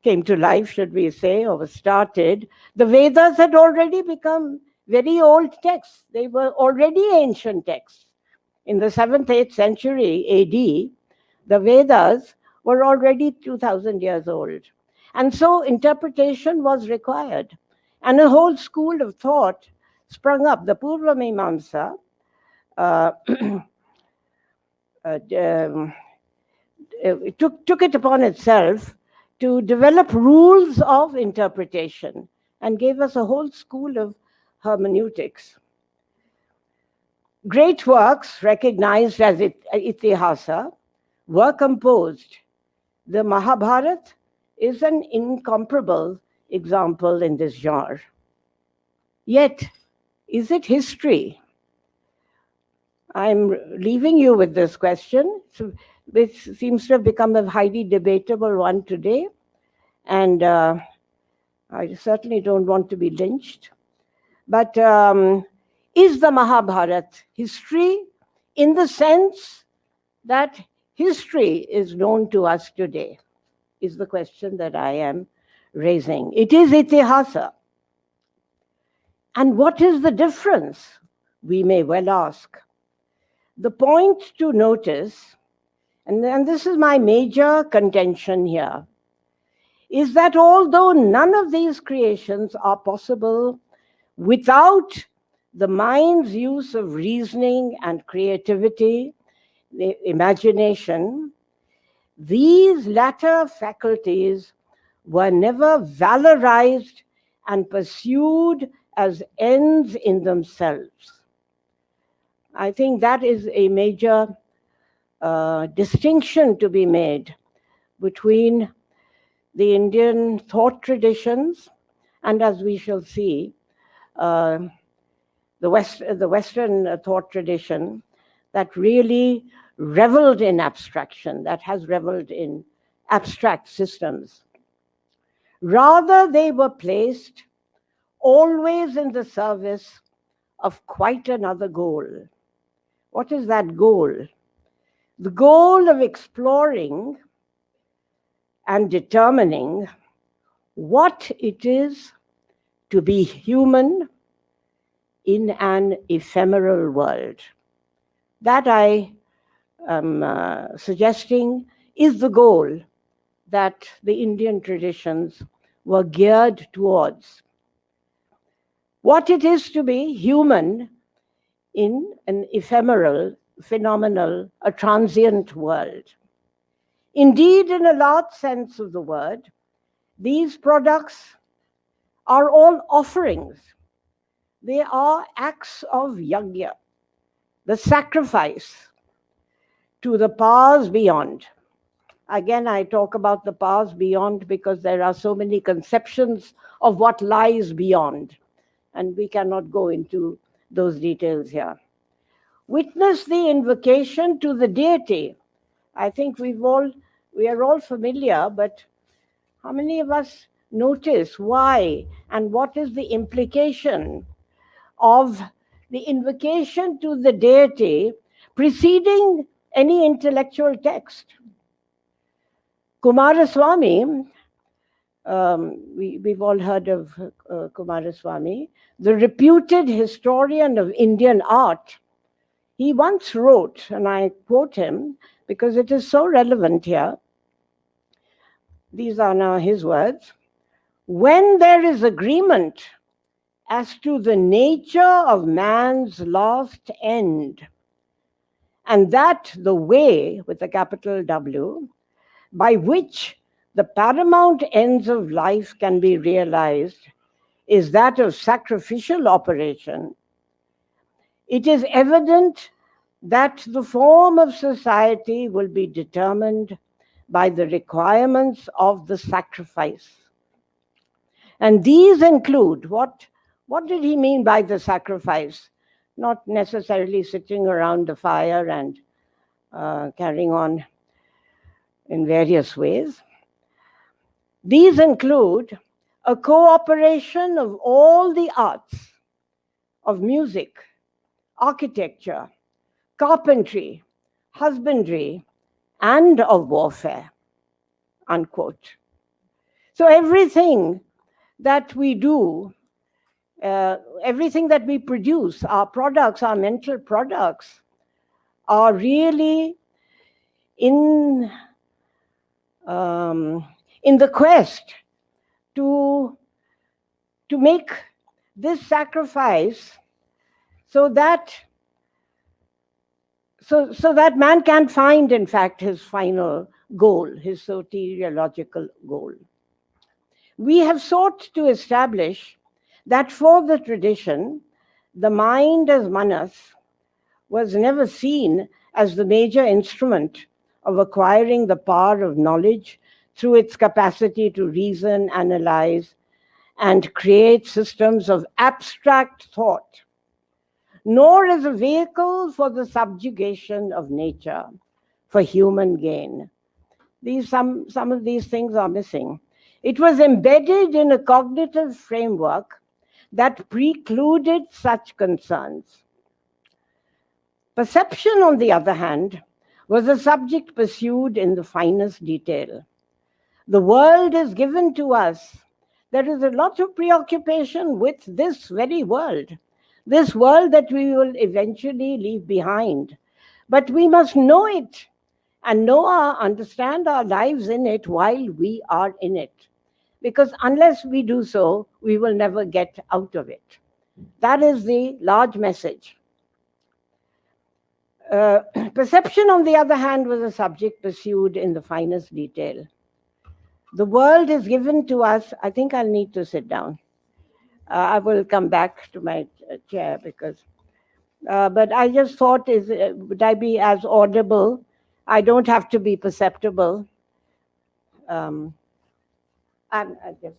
life, should we say, or was started, the Vedas had already become very old texts. They were already ancient texts. In the 7th, 8th century AD, the Vedas were already 2,000 years old. And so interpretation was required. And a whole school of thought sprung up. The Purva Mimamsa took it upon itself to develop rules of interpretation and gave us a whole school of hermeneutics. Great works recognized as itihasa were composed. The Mahabharata is an incomparable example in this genre. Yet, is it history? I'm leaving you with this question, which seems to have become a highly debatable one today. And I certainly don't want to be lynched. But is the Mahabharata history in the sense that history is known to us today? Is the question that I am raising. It is itihasa. And what is the difference? We may well ask. The point to notice, and this is my major contention here, is that although none of these creations are possible without the mind's use of reasoning and creativity, the imagination, these latter faculties were never valorized and pursued as ends in themselves. I think that is a major distinction to be made between the Indian thought traditions and, as we shall see, the Western thought tradition that really reveled in abstraction, that has reveled in abstract systems. Rather, they were placed always in the service of quite another goal. What is that goal? The goal of exploring and determining what it is to be human in an ephemeral world. That I am suggesting is the goal that the Indian traditions were geared towards. What it is to be human in an ephemeral, phenomenal, a transient world. Indeed, in a large sense of the word, these products are all offerings. They are acts of yajna, the sacrifice to the powers beyond. Again, I talk about the powers beyond because there are so many conceptions of what lies beyond, and we cannot go into those details here. Witness the invocation to the deity. I think we are all familiar, but how many of us notice why and what is the implication of the invocation to the deity preceding any intellectual text? Kumaraswamy, we've all heard of Kumaraswamy, the reputed historian of Indian art. He once wrote, and I quote him because it is so relevant here. These are now his words. When there is agreement as to the nature of man's last end, and that the way, with a capital W, by which the paramount ends of life can be realized is that of sacrificial operation, it is evident that the form of society will be determined by the requirements of the sacrifice. And these include, what did he mean by the sacrifice? Not necessarily sitting around the fire and carrying on in various ways. These include a cooperation of all the arts, of music, architecture, carpentry, husbandry, and of warfare, unquote. So everything that we do, everything that we produce, our products, our mental products, are really in the quest to make this sacrifice so that man can find, in fact, his final goal, his soteriological goal. We have sought to establish that for the tradition, the mind as manas was never seen as the major instrument of acquiring the power of knowledge through its capacity to reason, analyze, and create systems of abstract thought, nor as a vehicle for the subjugation of nature for human gain. Some of these things are missing. It was embedded in a cognitive framework that precluded such concerns. Perception, on the other hand, was a subject pursued in the finest detail. The world is given to us. There is a lot of preoccupation with this very world, this world that we will eventually leave behind. But we must know it and understand our lives in it while we are in it. Because unless we do so, we will never get out of it. That is the large message. Perception, on the other hand, was a subject pursued in the finest detail. The world is given to us. I think I'll need to sit down. I will come back to my chair because, but I just thought, would I be as audible? I don't have to be perceptible. I just.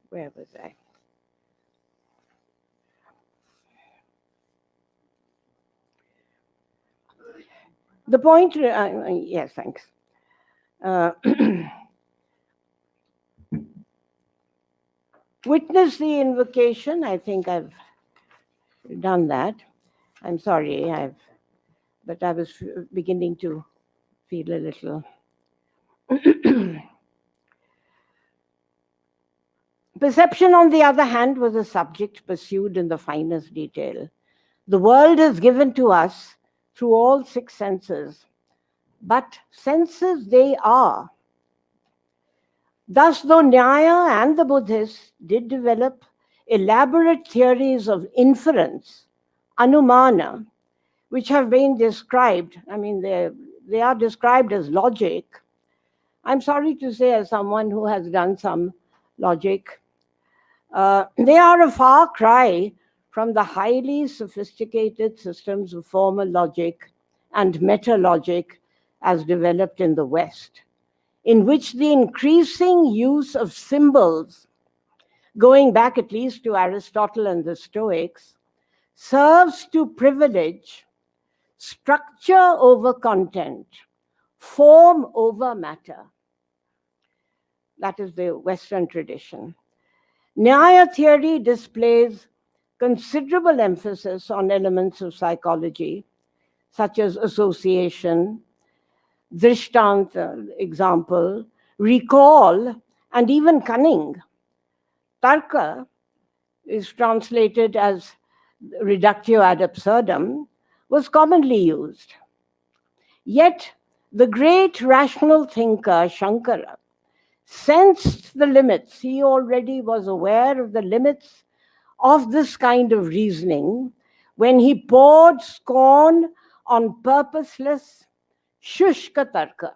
Where was I? The point, yes, thanks. Witness the invocation. I think I've done that. I'm sorry, but I was beginning to feel a little. Perception, on the other hand, was a subject pursued in the finest detail. The world is given to us through all six senses. but senses they are. Thus, though Nyaya and the Buddhists did develop elaborate theories of inference, anumana, which have been described, I mean, they are described as logic. I'm sorry to say, as someone who has done some logic, they are a far cry from the highly sophisticated systems of formal logic and meta-logic as developed in the West, in which the increasing use of symbols, going back at least to Aristotle and the Stoics, serves to privilege structure over content, form over matter. That is the Western tradition. Nyaya theory displays considerable emphasis on elements of psychology, such as association, drishtanta, example, recall, and even cunning. Tarka is translated as reductio ad absurdum, was commonly used. Yet, the great rational thinker Shankara sensed the limits. He already was aware of the limits of this kind of reasoning when he poured scorn on purposeless shushka tarka.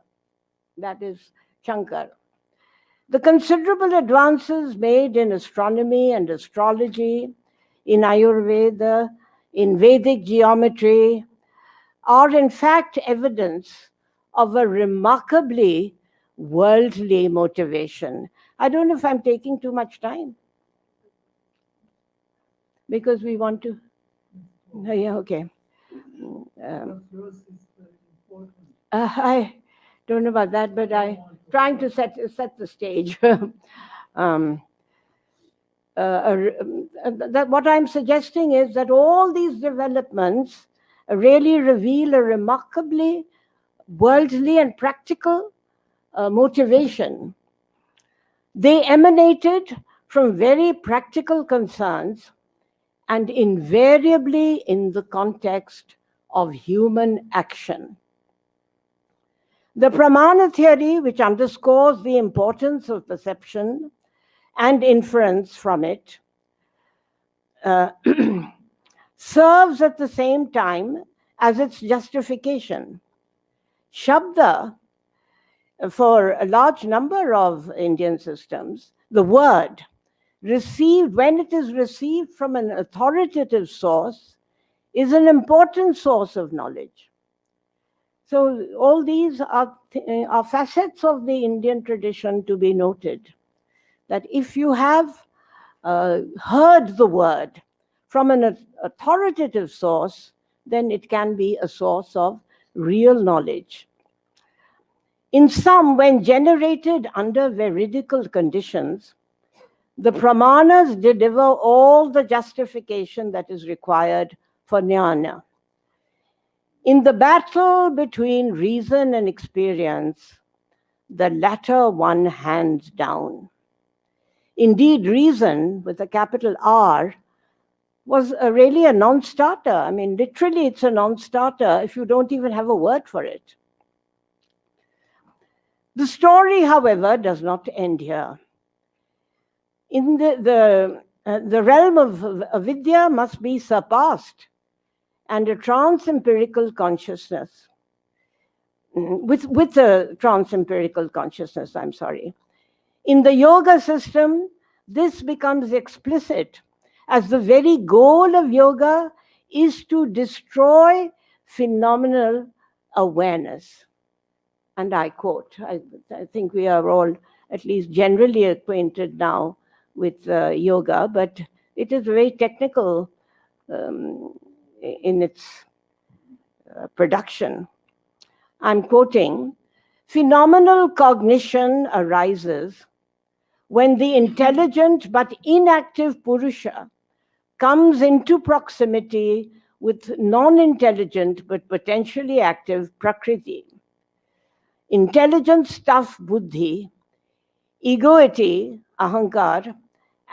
That is Shankara. The considerable advances made in astronomy and astrology, in Ayurveda, in Vedic geometry, are in fact evidence of a remarkably worldly motivation. I don't know if I'm taking too much time, because we want to. Yeah, okay. I don't know about that, but I'm trying to set the stage. What I'm suggesting is that all these developments really reveal a remarkably worldly and practical motivation. They emanated from very practical concerns and invariably in the context of human action. The Pramana theory, which underscores the importance of perception and inference from it, serves at the same time as its justification. Shabda, for a large number of Indian systems, the word received, when it is received from an authoritative source, is an important source of knowledge. So all these are facets of the Indian tradition to be noted, that if you have heard the word from an authoritative source, then it can be a source of real knowledge. In sum, when generated under veridical conditions, the Pramanas deliver all the justification that is required for jnana. In the battle between reason and experience, the latter one hands down. Indeed, reason, with a capital R, was really a non-starter. I mean, literally, it's a non-starter if you don't even have a word for it. The story, however, does not end here. In the realm of avidya must be surpassed, and a trans-empirical consciousness, with a trans-empirical consciousness, I'm sorry. In the yoga system, this becomes explicit, as the very goal of yoga is to destroy phenomenal awareness. And I quote, I think we are all at least generally acquainted now with yoga, but it is very technical in its production. I'm quoting, phenomenal cognition arises when the intelligent but inactive Purusha comes into proximity with non-intelligent but potentially active Prakriti. Intelligent stuff, buddhi, egoity, ahankar,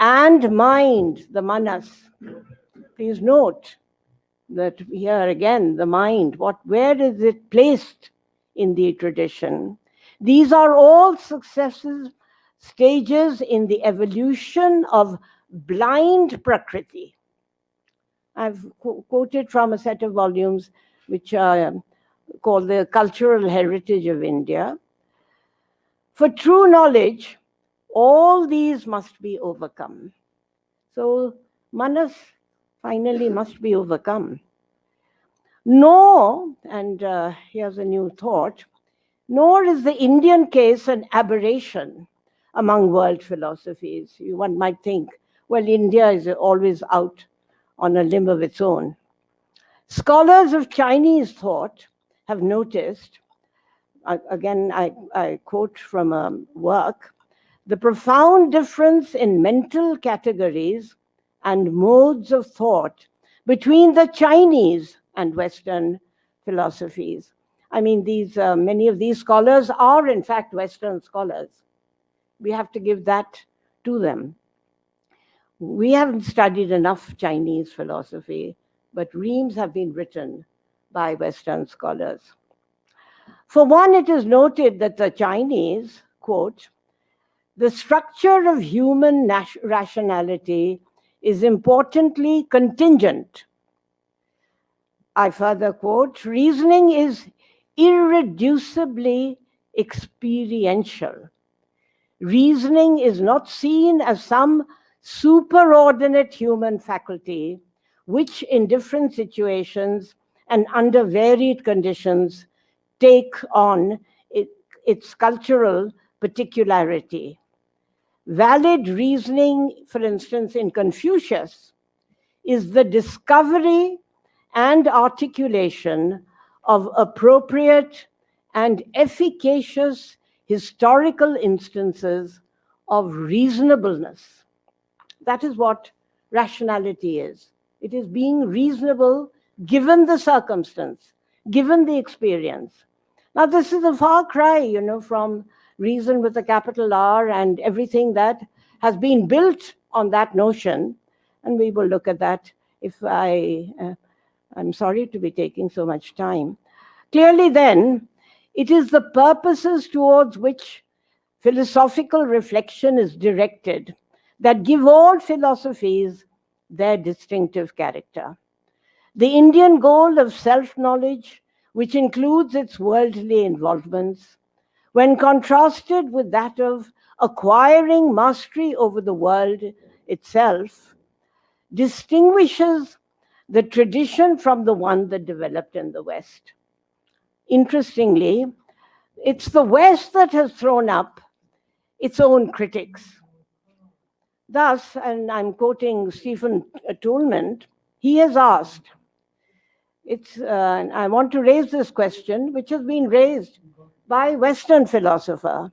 and mind, the manas. Please note that here again, the mind, where is it placed in the tradition. These are all successive stages in the evolution of blind Prakriti. I've quoted from a set of volumes which are called The Cultural Heritage of India. For true knowledge, all these must be overcome. So manas finally must be overcome. Nor, and here's a new thought, nor is the Indian case an aberration among world philosophies. One might think, well, India is always out on a limb of its own. Scholars of Chinese thought have noticed, again, I quote from a work, the profound difference in mental categories and modes of thought between the Chinese and Western philosophies. I mean, many of these scholars are, in fact, Western scholars. We have to give that to them. We haven't studied enough Chinese philosophy, but reams have been written by Western scholars. For one, it is noted that the Chinese, quote, the structure of human rationality is importantly contingent. I further quote, reasoning is irreducibly experiential. Reasoning is not seen as some superordinate human faculty, which in different situations and under varied conditions take on its cultural particularity. Valid reasoning, for instance, in Confucius, is the discovery and articulation of appropriate and efficacious historical instances of reasonableness. That is what rationality is. It is being reasonable given the circumstance, given the experience. Now, this is a far cry, from reason with a capital R and everything that has been built on that notion. And we will look at that if I'm sorry to be taking so much time. Clearly, then, it is the purposes towards which philosophical reflection is directed that give all philosophies their distinctive character. The Indian goal of self-knowledge, which includes its worldly involvements, when contrasted with that of acquiring mastery over the world itself, distinguishes the tradition from the one that developed in the West. Interestingly, it's the West that has thrown up its own critics. Thus, and I'm quoting Stephen Toulmin, he has asked, I want to raise this question, which has been raised by Western philosopher.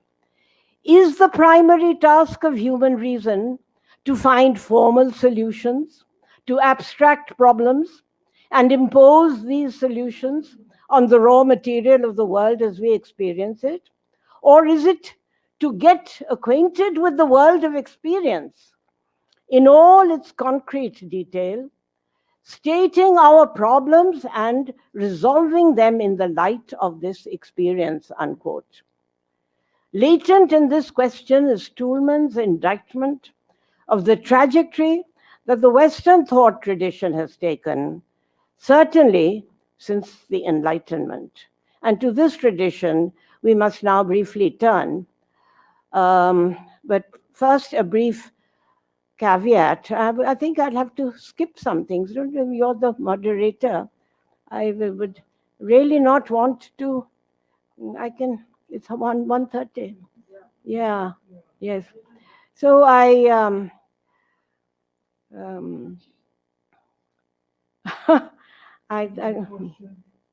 Is the primary task of human reason to find formal solutions to abstract problems and impose these solutions on the raw material of the world as we experience it? Or is it to get acquainted with the world of experience in all its concrete detail, stating our problems and resolving them in the light of this experience, unquote. Latent in this question is Toulmin's indictment of the trajectory that the Western thought tradition has taken, certainly since the Enlightenment. And to this tradition, we must now briefly turn. But first, a brief caveat. I think I'll have to skip some things. You're the moderator. I would really not want to. It's 1:30. Yeah, yes. So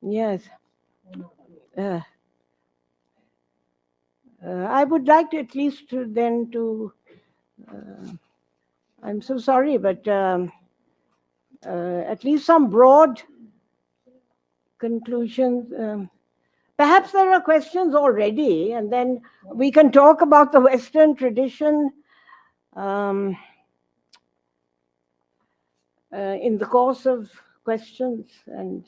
yes. I would like to at least I'm so sorry, but at least some broad conclusions. Perhaps there are questions already, and then we can talk about the Western tradition in the course of questions and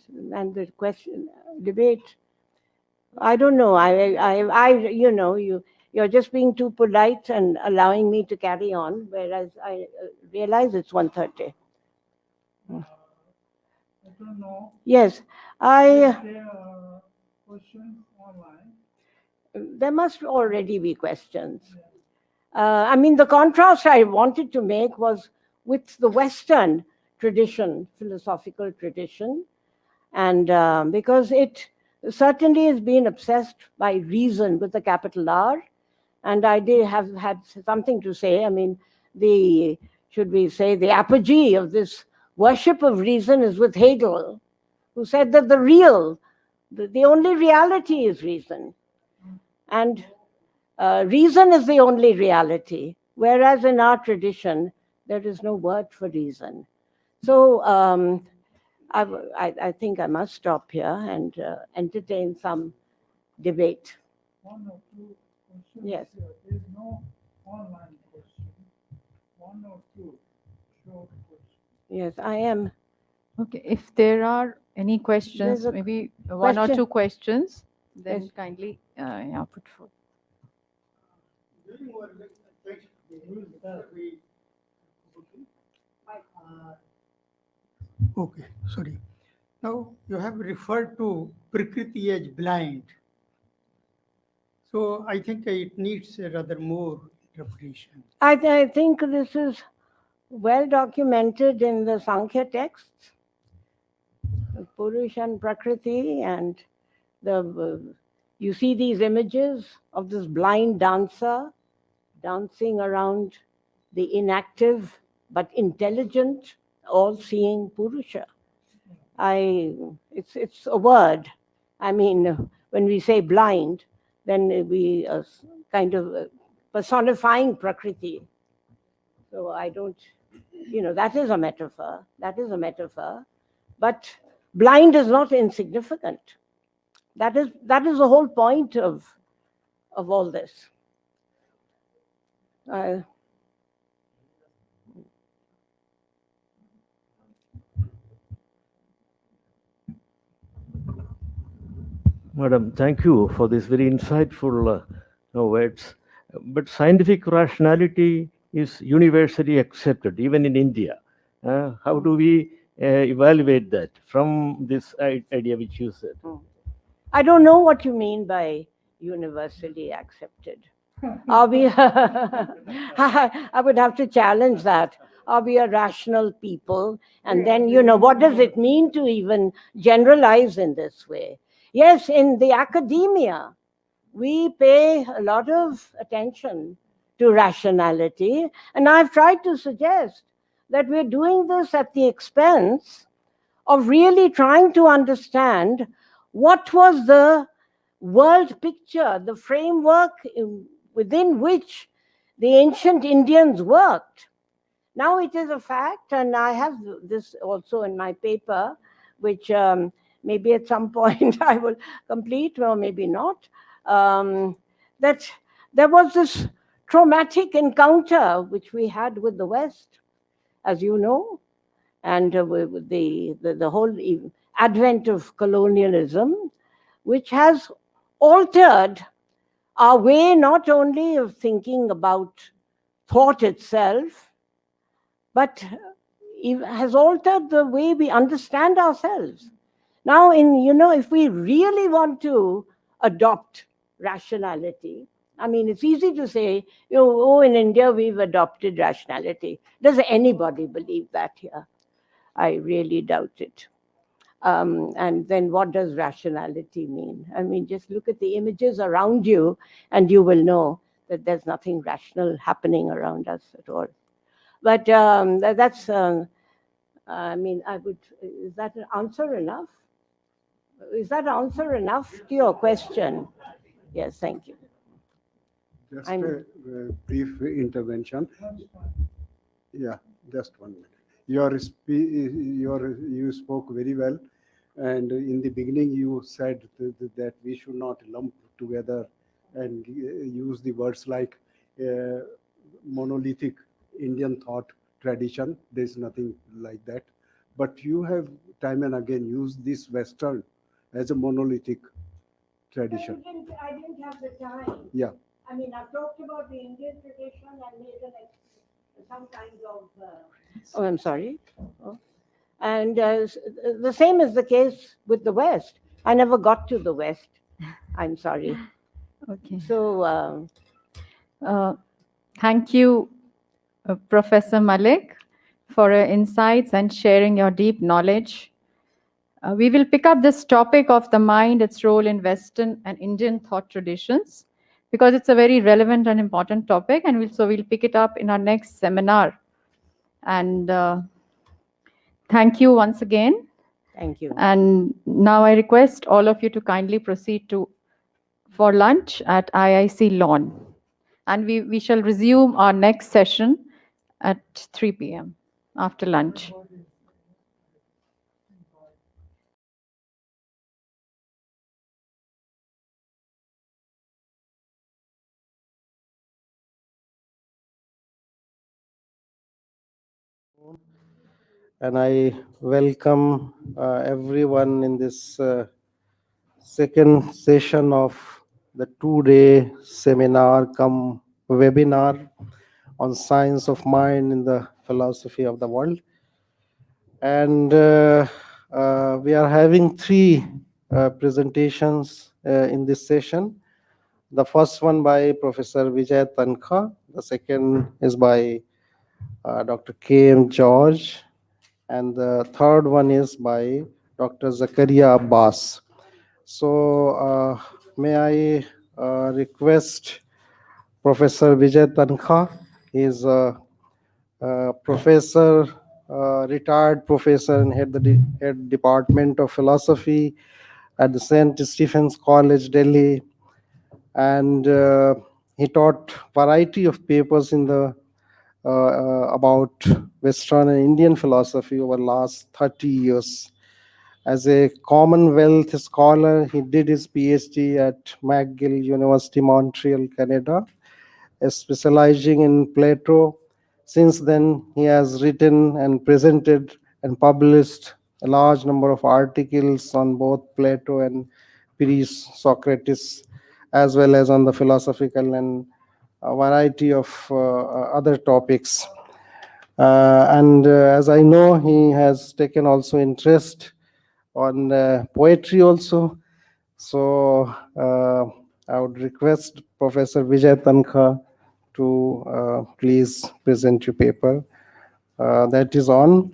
the question debate. I don't know. You're just being too polite and allowing me to carry on, whereas I realize it's 1:30. I don't know Yes, if there are questions online. there must already be questions. I mean, the contrast I wanted to make was with the Western tradition, philosophical tradition, and because it certainly has been obsessed by reason with a capital R, and I did have had something to say. I mean, the should we say the apogee of this worship of reason is with Hegel, who said that the only reality is reason, and reason is the only reality, whereas in our tradition there is no word for reason. So I think I must stop here and entertain some debate. One or two questions. Yes. There is no online question. One or two short questions. Yes, I am. Okay, if there are any questions, There's a maybe one or question. two questions, then Yes. kindly put forth. Okay, sorry. Now you have referred to Prakriti as blind. So I think it needs a rather more interpretation. I think this is well documented in the Sankhya texts, Purush and Prakriti, and you see these images of this blind dancer dancing around the inactive but intelligent, all-seeing Purusha. It's a word. I mean, when we say blind, then we kind of personifying Prakriti. So I don't, that is a metaphor. That is a metaphor. But blind is not insignificant. That is the whole point of all this. Madam, thank you for this very insightful words. But scientific rationality is universally accepted, even in India. How do we evaluate that from this idea which you said? I don't know what you mean by universally accepted. Are we? I would have to challenge that. Are we a rational people? And then, what does it mean to even generalize in this way? Yes, in the academia, we pay a lot of attention to rationality. And I've tried to suggest that we're doing this at the expense of really trying to understand what was the world picture, the framework within which the ancient Indians worked. Now it is a fact, and I have this also in my paper, which maybe at some point I will complete, or maybe not, that there was this traumatic encounter which we had with the West, as you know, and with the whole advent of colonialism, which has altered our way not only of thinking about thought itself, but has altered the way we understand ourselves. Now, if we really want to adopt rationality, I mean, it's easy to say, in India we've adopted rationality. Does anybody believe that here? I really doubt it. And then what does rationality mean? I mean, just look at the images around you and you will know that there's nothing rational happening around us at all. But that's, I mean, is that an answer enough? Is that answer enough to your question? Yes, thank you. Just a brief intervention. Yeah, just 1 minute. You spoke very well, and in the beginning you said that we should not lump together and use the words like monolithic Indian thought tradition. There's nothing like that. But you have time and again used this Western as a monolithic tradition. I didn't have the time. Yeah. I mean, I've talked about the Indian tradition and made some kind of. Oh, I'm sorry. Oh. And the same is the case with the West. I never got to the West. I'm sorry. Okay. So, Thank you, Professor Malik, for your insights and sharing your deep knowledge. We will pick up this topic of the mind, its role in Western and Indian thought traditions, because it's a very relevant and important topic, and we'll pick it up in our next seminar. And thank you once again. thank you. And now I request all of you to kindly proceed for lunch at IIC Lawn. And we shall resume our next session at 3 p.m. after lunch. And I welcome everyone in this second session of the two-day seminar come webinar on science of mind in the philosophy of the world. And we are having three presentations in this session. The first one by Professor Vijay Tankha. The second is by Dr. K.M. George. And the third one is by Dr. Zakaria Abbas. So may I request Professor Vijay Tankha. He is a professor, retired professor and head department of philosophy at the St. Stephen's College, Delhi. And he taught variety of papers in the about Western and Indian philosophy over the last 30 years. As a Commonwealth scholar, he did his PhD at McGill University, Montreal, Canada, specializing in Plato. Since then, he has written and presented and published a large number of articles on both Plato and pre-Socrates, as well as on the philosophical and a variety of other topics. And as I know, he has taken also interest on poetry also. So I would request Professor Vijay Tankha to please present your paper. That is on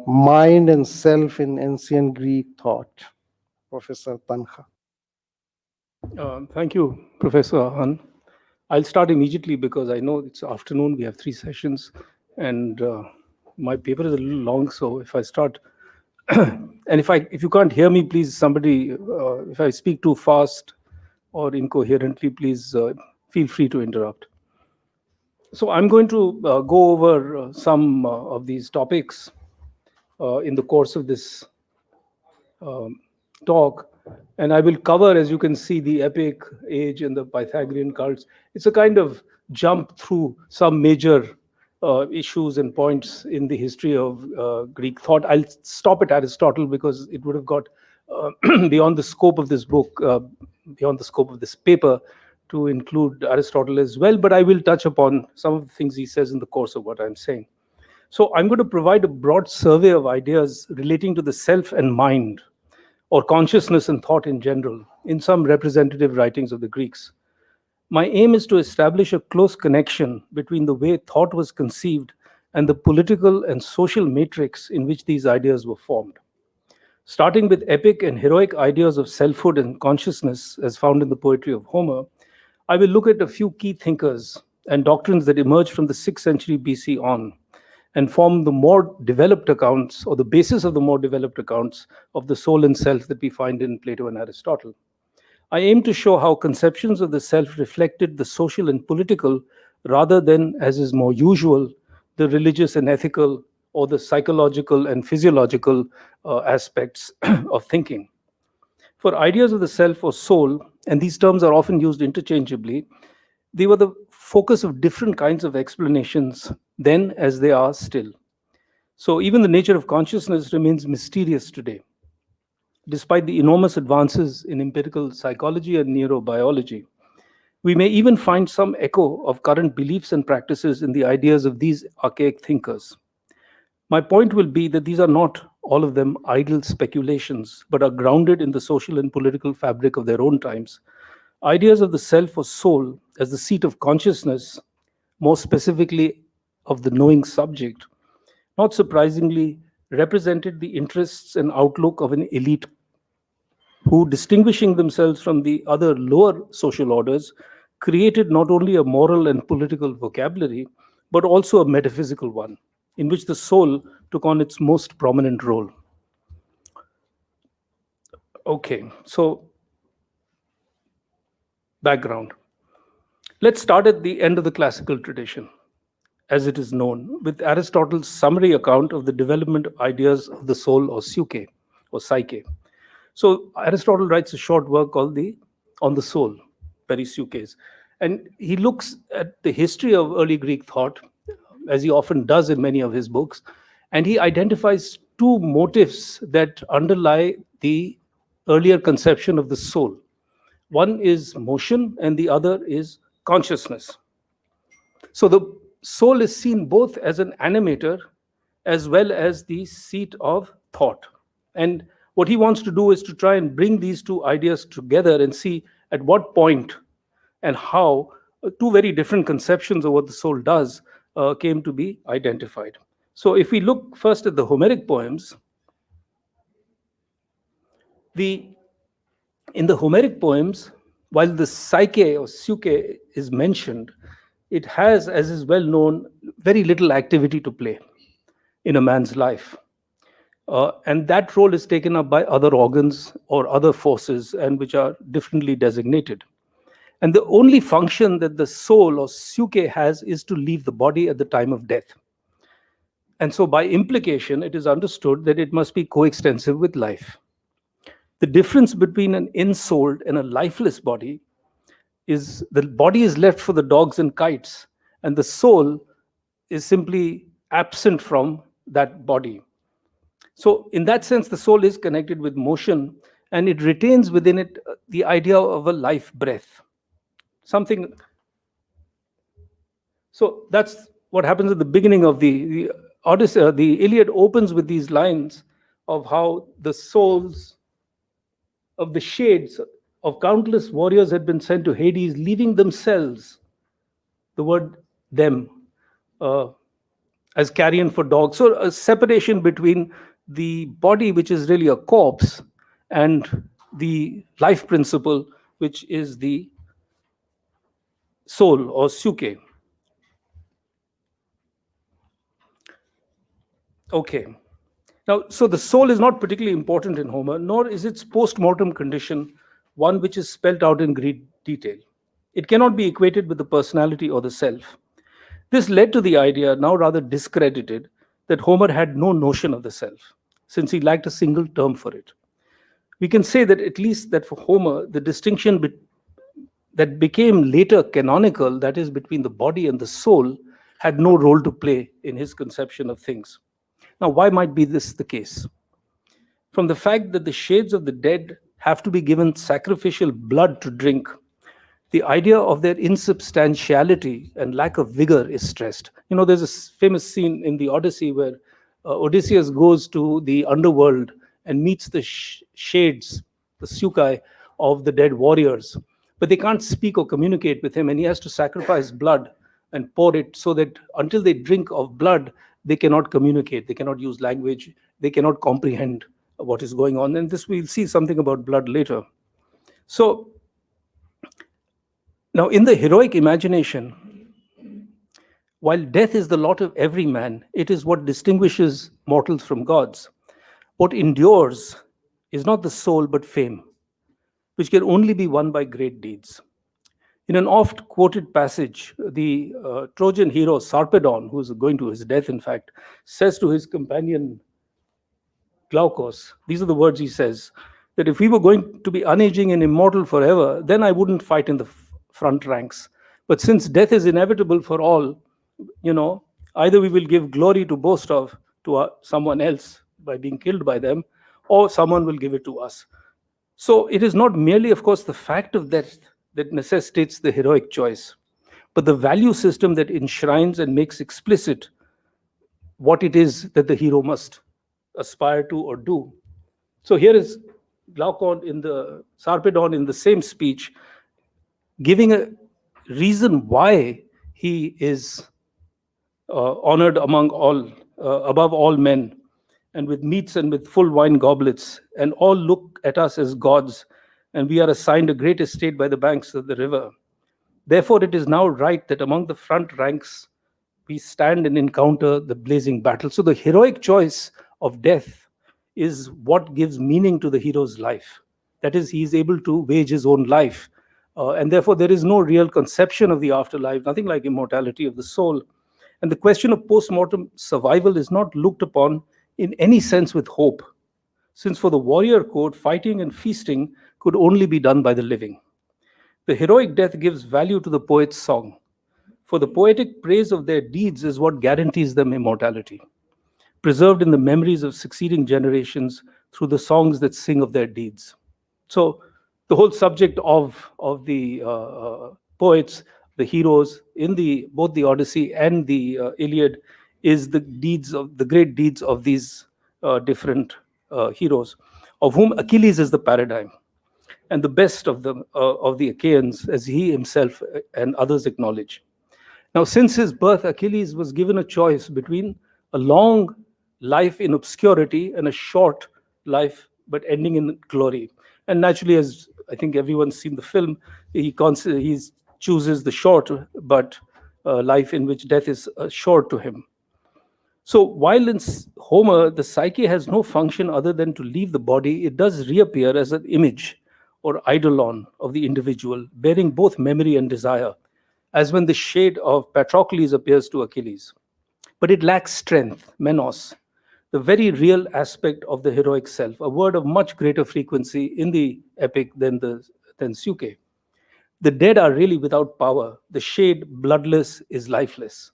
mind and self in ancient Greek thought. Professor Tankha. Thank you, Professor Han. I'll start immediately because I know it's afternoon. We have three sessions, and my paper is a little long. So if I start, and if you can't hear me, please somebody. If I speak too fast or incoherently, please feel free to interrupt. So I'm going to go over some of these topics in the course of this talk, and I will cover, as you can see, the epic age and the Pythagorean cults. It's a kind of jump through some major issues and points in the history of Greek thought. I'll stop at Aristotle because it would have got beyond the scope of this book, beyond the scope of this paper, to include Aristotle as well, but I will touch upon some of the things he says in the course of what I'm saying. So I'm going to provide a broad survey of ideas relating to the self and mind, or consciousness and thought in general, in some representative writings of the Greeks. My aim is to establish a close connection between the way thought was conceived and the political and social matrix in which these ideas were formed. Starting with epic and heroic ideas of selfhood and consciousness as found in the poetry of Homer, I will look at a few key thinkers and doctrines that emerged from the 6th century BC on, and form the more developed accounts, or the basis of the more developed accounts of the soul and self that we find in Plato and Aristotle. I aim to show how conceptions of the self reflected the social and political, rather than, as is more usual, the religious and ethical, or the psychological and physiological aspects of thinking. For ideas of the self or soul, and these terms are often used interchangeably, they were the focus of different kinds of explanations then as they are still. So even the nature of consciousness remains mysterious today. despite the enormous advances in empirical psychology and neurobiology. We may even find some echo of current beliefs and practices in the ideas of these archaic thinkers. My point will be that these are not all of them idle speculations, but are grounded in the social and political fabric of their own times. Ideas of the self or soul as the seat of consciousness, more specifically of the knowing subject, not surprisingly, represented the interests and outlook of an elite who, distinguishing themselves from the other lower social orders, created not only a moral and political vocabulary, but also a metaphysical one, in which the soul took on its most prominent role. Okay, so background. Let's start at the end of the classical tradition, as it is known, with Aristotle's summary account of the development of ideas of the soul or psyche. So Aristotle writes a short work called On the Soul, Peripsyches, and he looks at the history of early Greek thought, as he often does in many of his books, and he identifies two motives that underlie the earlier conception of the soul. One is motion, and the other is consciousness. So the soul is seen both as an animator as well as the seat of thought. And what he wants to do is to try and bring these two ideas together and see at what point and how two very different conceptions of what the soul does came to be identified. So if we look first at the Homeric poems, in the Homeric poems, while the psyche or psyche is mentioned, it has, as is well known, very little activity to play in a man's life. And that role is taken up by other organs or other forces, and which are differently designated. And the only function that the soul or psyche has is to leave the body at the time of death. And so by implication, it is understood that it must be coextensive with life. The difference between an ensouled and a lifeless body is the body is left for the dogs and kites, and the soul is simply absent from that body. So in that sense, the soul is connected with motion, and it retains within it the idea of a life breath. Something. So that's what happens at the beginning of the Odyssey. The Iliad opens with these lines of how the souls of the shades of countless warriors had been sent to Hades, leaving themselves, the word them, as carrion for dogs. So a separation between the body, which is really a corpse, and the life principle, which is the soul or psyche. Okay. Now, so the soul is not particularly important in Homer, nor is its post-mortem condition one which is spelled out in great detail. It cannot be equated with the personality or the self. This led to the idea, now rather discredited, that Homer had no notion of the self, since he lacked a single term for it. We can say that at least that for Homer, the distinction that became later canonical, that is between the body and the soul, had no role to play in his conception of things. Now, why might be this the case? From the fact that the shades of the dead have to be given sacrificial blood to drink, the idea of their insubstantiality and lack of vigor is stressed. You know, there's a famous scene in the Odyssey where Odysseus goes to the underworld and meets the shades, the psyche of the dead warriors, but they can't speak or communicate with him, and he has to sacrifice blood and pour it so that until they drink of blood, they cannot communicate, they cannot use language, they cannot comprehend what is going on. And this, we'll see something about blood later. So now in the heroic imagination, while death is the lot of every man, it is what distinguishes mortals from gods. What endures is not the soul but fame, which can only be won by great deeds. In an oft-quoted passage, the Trojan hero Sarpedon, who is going to his death, in fact, says to his companion Glaucus, these are the words he says, that if we were going to be unaging and immortal forever, then I wouldn't fight in the front ranks. But since death is inevitable for all, you know, either we will give glory to boast of to someone else by being killed by them, or someone will give it to us. So it is not merely, of course, the fact of death that necessitates the heroic choice, but the value system that enshrines and makes explicit what it is that the hero must aspire to or do. So here is Glaucon in the Sarpedon in the same speech, giving a reason why he is honored among all, above all men, and with meats and with full wine goblets, and all look at us as gods, and we are assigned a great estate by the banks of the river. Therefore, it is now right that among the front ranks we stand and encounter the blazing battle. So the heroic choice of death is what gives meaning to the hero's life. That is, he is able to wage his own life. And therefore, there is no real conception of the afterlife, nothing like immortality of the soul. And the question of post-mortem survival is not looked upon in any sense with hope, since for the warrior code, fighting and feasting could only be done by the living. The heroic death gives value to the poet's song, for the poetic praise of their deeds is what guarantees them immortality, preserved in the memories of succeeding generations through the songs that sing of their deeds. So the whole subject of the poets, the heroes in both the Odyssey and the Iliad, is the great deeds of these different heroes, of whom Achilles is the paradigm, and the best of the Achaeans, as he himself and others acknowledge. Now, since his birth, Achilles was given a choice between a long life in obscurity and a short life but ending in glory. And naturally, as I think everyone's seen the film, he chooses the short but life in which death is short to him. So while in Homer, the psyche has no function other than to leave the body, it does reappear as an image or eidolon of the individual, bearing both memory and desire, as when the shade of Patroclus appears to Achilles. But it lacks strength, menos, the very real aspect of the heroic self, a word of much greater frequency in the epic than Psyche. The dead are really without power. The shade, bloodless, is lifeless.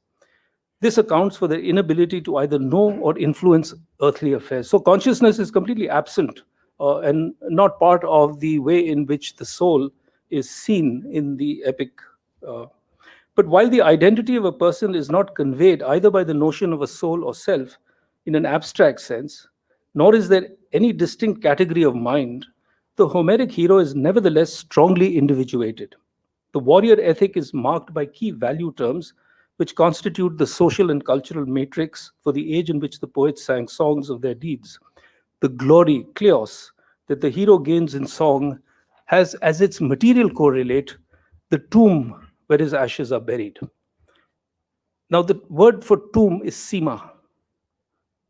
This accounts for their inability to either know or influence earthly affairs. So consciousness is completely absent and not part of the way in which the soul is seen in the epic. But while the identity of a person is not conveyed either by the notion of a soul or self in an abstract sense, nor is there any distinct category of mind, the Homeric hero is nevertheless strongly individuated. The warrior ethic is marked by key value terms which constitute the social and cultural matrix for the age in which the poets sang songs of their deeds. The glory, kleos, that the hero gains in song has as its material correlate the tomb where his ashes are buried. Now, the word for tomb is sima,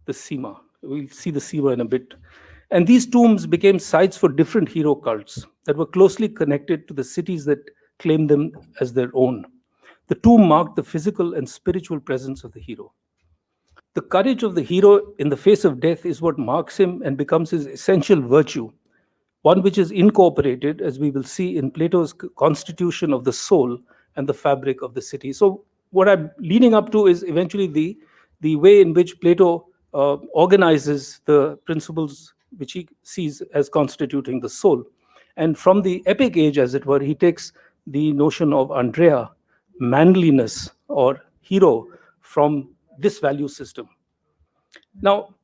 the sima. We'll see the sima in a bit. And these tombs became sites for different hero cults that were closely connected to the cities that claimed them as their own. The tomb marked the physical and spiritual presence of the hero. The courage of the hero in the face of death is what marks him and becomes his essential virtue, one which is incorporated, as we will see, in Plato's constitution of the soul and the fabric of the city. So what I'm leading up to is eventually the way in which Plato organizes the principles which he sees as constituting the soul. And from the epic age, as it were, he takes the notion of Andrea, manliness or hero, from this value system. Now,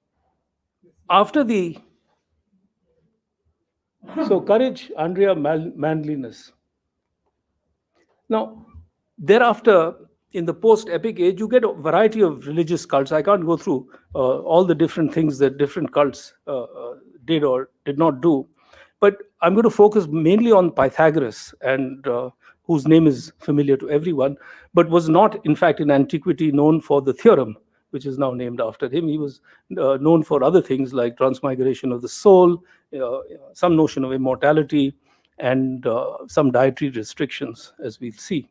after so courage, Andrea, manliness. Now, thereafter, in the post-epic age, you get a variety of religious cults. I can't go through all the different things that different cults did or did not do, but I'm going to focus mainly on Pythagoras, and whose name is familiar to everyone, but was not, in fact, in antiquity known for the theorem, which is now named after him. He was known for other things like transmigration of the soul, some notion of immortality, and some dietary restrictions, as we'll see.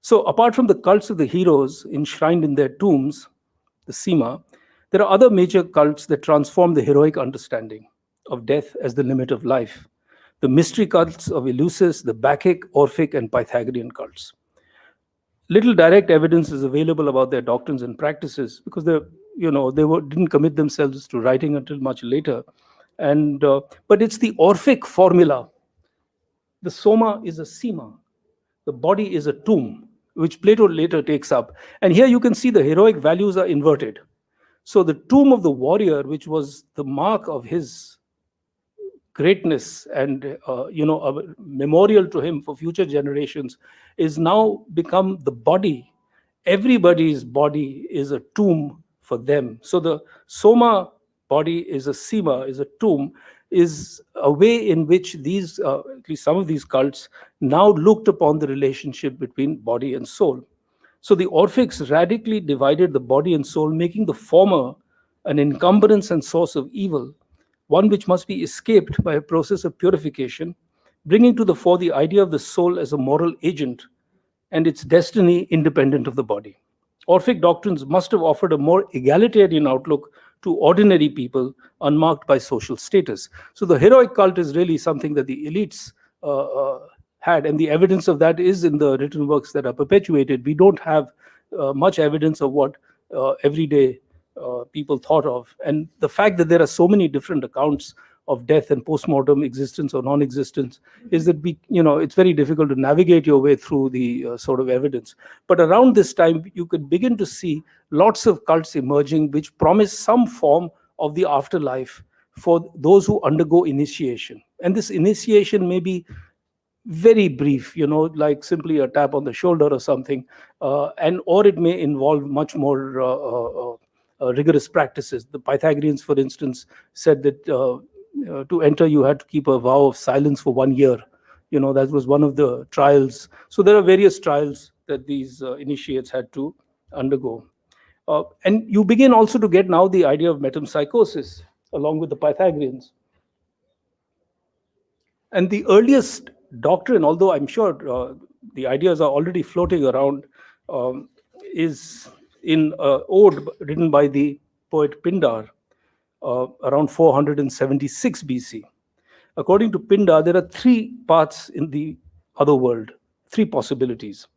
So apart from the cults of the heroes enshrined in their tombs, the Sima, there are other major cults that transform the heroic understanding of death as the limit of life. The mystery cults of Eleusis, the Bacchic, Orphic, and Pythagorean cults. Little direct evidence is available about their doctrines and practices because didn't commit themselves to writing until much later. And but it's the Orphic formula. The soma is a sema, the body is a tomb, which Plato later takes up. And here you can see the heroic values are inverted. So the tomb of the warrior, which was the mark of his greatness and a memorial to him for future generations, is now become the body. Everybody's body is a tomb for them. So the soma body is a sema, is a tomb, is a way in which these at least some of these cults now looked upon the relationship between body and soul. So the Orphics radically divided the body and soul, making the former an encumbrance and source of evil, one which must be escaped by a process of purification, bringing to the fore the idea of the soul as a moral agent and its destiny independent of the body. Orphic doctrines must have offered a more egalitarian outlook to ordinary people unmarked by social status. So the heroic cult is really something that the elites had, and the evidence of that is in the written works that are perpetuated. We don't have much evidence of what everyday people thought of. And the fact that there are so many different accounts of death and post-mortem existence or non-existence is that it's very difficult to navigate your way through the sort of evidence. But around this time, you could begin to see lots of cults emerging which promise some form of the afterlife for those who undergo initiation. And this initiation may be very brief, like simply a tap on the shoulder or something, or it may involve much more rigorous practices. The Pythagoreans, for instance, said that to enter you had to keep a vow of silence for 1 year. That was one of the trials. So there are various trials that these initiates had to undergo. And you begin also to get now the idea of metempsychosis along with the Pythagoreans. And the earliest doctrine, although I'm sure the ideas are already floating around, is in an ode written by the poet Pindar around 476 BC. According to Pindar, there are 3 paths in the other world, 3 possibilities.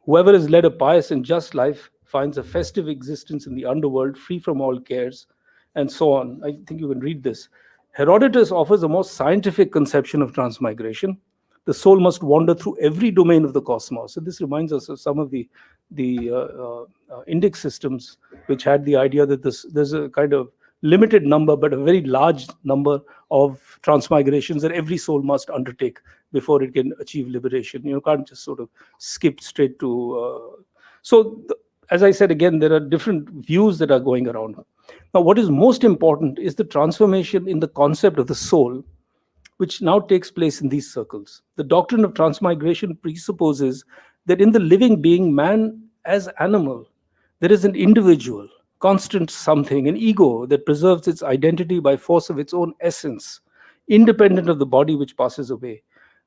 Whoever has led a pious and just life finds a festive existence in the underworld, free from all cares, and so on. I think you can read this. Herodotus offers a more scientific conception of transmigration. The soul must wander through every domain of the cosmos. And this reminds us of some of the Indic systems, which had the idea that there's a kind of limited number, but a very large number of transmigrations that every soul must undertake before it can achieve liberation. You can't just sort of skip straight to... as I said, again, there are different views that are going around. Now, what is most important is the transformation in the concept of the soul, which now takes place in these circles. The doctrine of transmigration presupposes that in the living being, man as animal, there is an individual, constant something, an ego that preserves its identity by force of its own essence, independent of the body which passes away.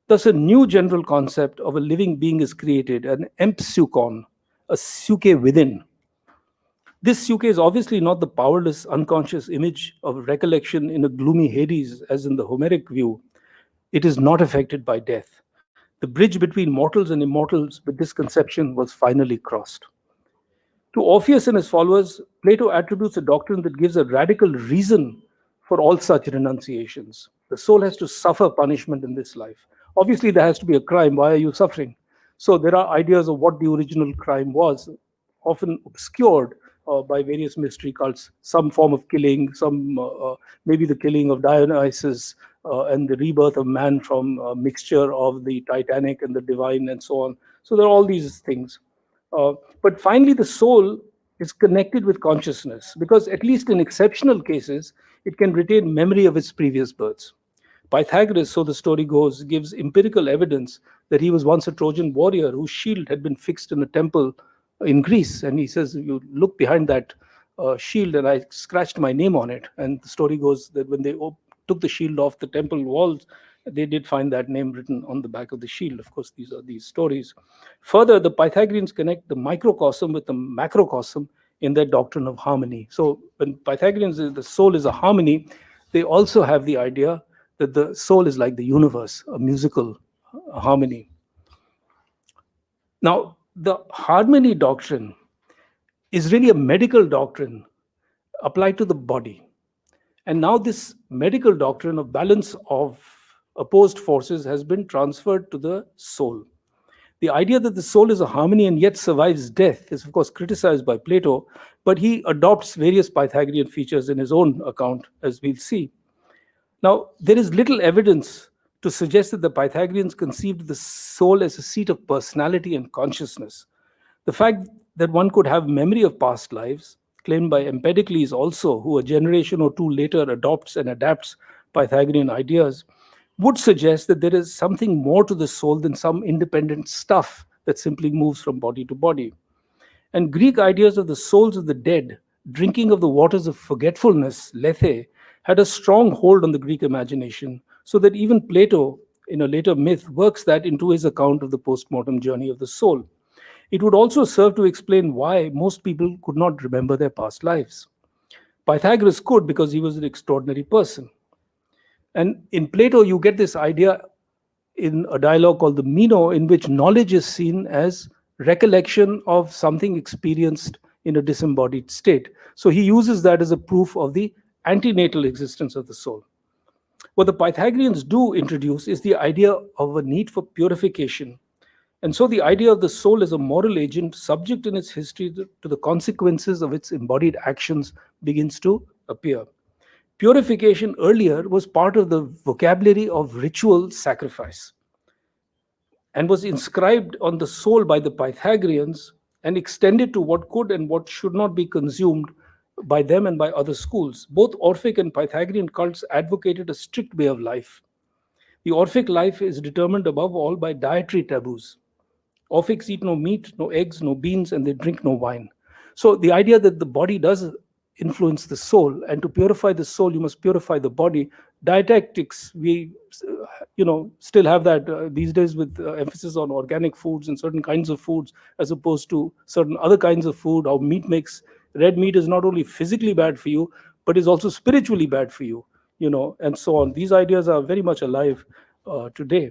Thus, a new general concept of a living being is created, an empsukon, a suke within. This suke is obviously not the powerless, unconscious image of recollection in a gloomy Hades, as in the Homeric view. It is not affected by death. The bridge between mortals and immortals with this conception was finally crossed. To Orpheus and his followers, Plato attributes a doctrine that gives a radical reason for all such renunciations. The soul has to suffer punishment in this life. Obviously, there has to be a crime. Why are you suffering? So there are ideas of what the original crime was, often obscured by various mystery cults, some form of killing, maybe the killing of Dionysus and the rebirth of man from a mixture of the Titanic and the divine and so on. So there are all these things. But finally, the soul is connected with consciousness because, at least in exceptional cases, it can retain memory of its previous births. Pythagoras, so the story goes, gives empirical evidence that he was once a Trojan warrior whose shield had been fixed in a temple in Greece. And he says, you look behind that shield, and I scratched my name on it. And the story goes that when they took the shield off the temple walls, they did find that name written on the back of the shield. Of course, these are these stories. Further, the Pythagoreans connect the microcosm with the macrocosm in their doctrine of harmony. So when Pythagoreans say the soul is a harmony, they also have the idea that the soul is like the universe, a musical harmony. Now, the harmony doctrine is really a medical doctrine applied to the body. And now this medical doctrine of balance of opposed forces has been transferred to the soul. The idea that the soul is a harmony and yet survives death is, of course, criticized by Plato, but he adopts various Pythagorean features in his own account, as we'll see. Now, there is little evidence to suggest that the Pythagoreans conceived the soul as a seat of personality and consciousness. The fact that one could have memory of past lives, claimed by Empedocles also, who a generation or two later adopts and adapts Pythagorean ideas, would suggest that there is something more to the soul than some independent stuff that simply moves from body to body. And Greek ideas of the souls of the dead, drinking of the waters of forgetfulness, lethe, had a strong hold on the Greek imagination, so that even Plato, in a later myth, works that into his account of the post-mortem journey of the soul. It would also serve to explain why most people could not remember their past lives. Pythagoras could, because he was an extraordinary person. And in Plato, you get this idea in a dialogue called the Meno, in which knowledge is seen as recollection of something experienced in a disembodied state. So he uses that as a proof of the antenatal existence of the soul. What the Pythagoreans do introduce is the idea of a need for purification. And so the idea of the soul as a moral agent, subject in its history to the consequences of its embodied actions, begins to appear. Purification earlier was part of the vocabulary of ritual sacrifice and was inscribed on the soul by the Pythagoreans and extended to what could and what should not be consumed by them and by other schools. Both Orphic and Pythagorean cults advocated a strict way of life. The Orphic life is determined above all by dietary taboos. Orphics eat no meat, no eggs, no beans, and they drink no wine. So the idea that the body does influence the soul, and to purify the soul, you must purify the body. Dietetics, we still have that these days with emphasis on organic foods and certain kinds of foods as opposed to certain other kinds of food. How meat makes red meat is not only physically bad for you, but is also spiritually bad for you, and so on. These ideas are very much alive today.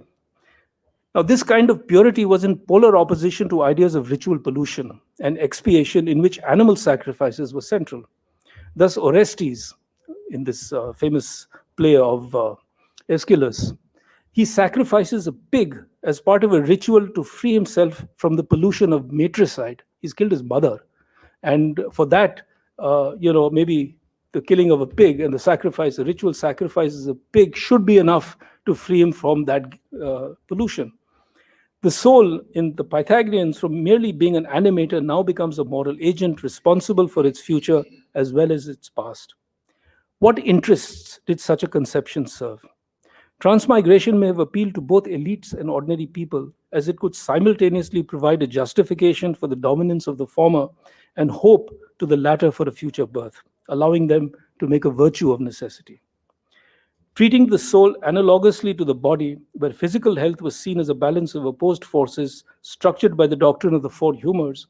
Now, this kind of purity was in polar opposition to ideas of ritual pollution and expiation, in which animal sacrifices were central. Thus, Orestes, in this famous play of Aeschylus, he sacrifices a pig as part of a ritual to free himself from the pollution of matricide. He's killed his mother. And for that, maybe the killing of a pig and the sacrifice, the ritual sacrifices a pig should be enough to free him from that pollution. The soul in the Pythagoreans, from merely being an animator, now becomes a moral agent responsible for its future as well as its past. What interests did such a conception serve? Transmigration may have appealed to both elites and ordinary people, as it could simultaneously provide a justification for the dominance of the former and hope to the latter for a future birth, allowing them to make a virtue of necessity. Treating the soul analogously to the body, where physical health was seen as a balance of opposed forces structured by the doctrine of the four humors,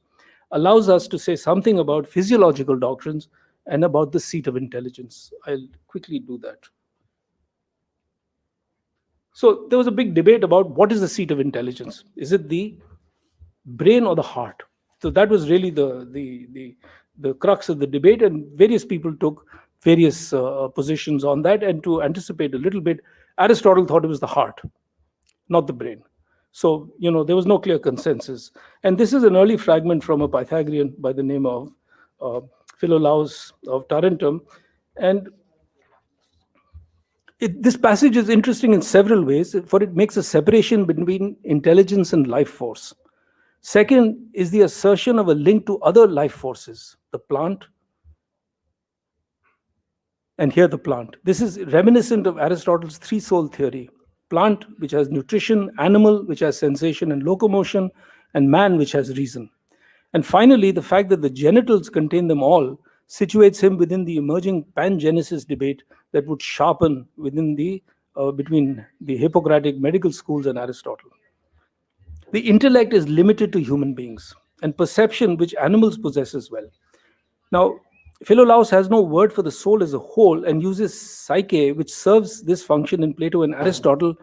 allows us to say something about physiological doctrines and about the seat of intelligence. I'll quickly do that. So there was a big debate about what is the seat of intelligence. Is it the brain or the heart? So that was really the crux of the debate, and various people took various positions on that. And to anticipate a little bit, Aristotle thought it was the heart, not the brain. So, there was no clear consensus. And this is an early fragment from a Pythagorean by the name of Philolaus of Tarentum. And this passage is interesting in several ways, for it makes a separation between intelligence and life force. Second is the assertion of a link to other life forces, the plant, and here the plant. This is reminiscent of Aristotle's three-soul theory. Plant, which has nutrition; animal, which has sensation and locomotion; and man, which has reason. And finally, the fact that the genitals contain them all situates him within the emerging pangenesis debate that would sharpen within between the Hippocratic medical schools and Aristotle. The intellect is limited to human beings, and perception, which animals possess as well. Now, Philolaus has no word for the soul as a whole and uses psyche, which serves this function in Plato and Aristotle,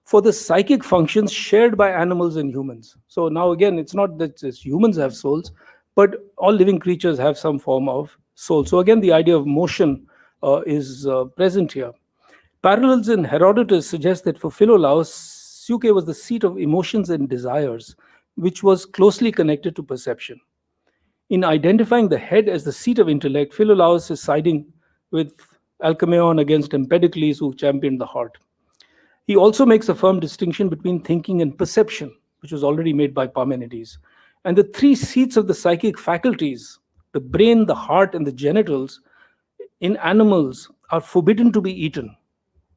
for the psychic functions shared by animals and humans. So now again, it's not that just humans have souls, but all living creatures have some form of soul. So again, the idea of motion is present here. Parallels in Herodotus suggest that for Philolaus, Psyche was the seat of emotions and desires, which was closely connected to perception. In identifying the head as the seat of intellect, Philolaus is siding with Alcmaeon against Empedocles, who championed the heart. He also makes a firm distinction between thinking and perception, which was already made by Parmenides. And the three seats of the psychic faculties, the brain, the heart, and the genitals, in animals are forbidden to be eaten.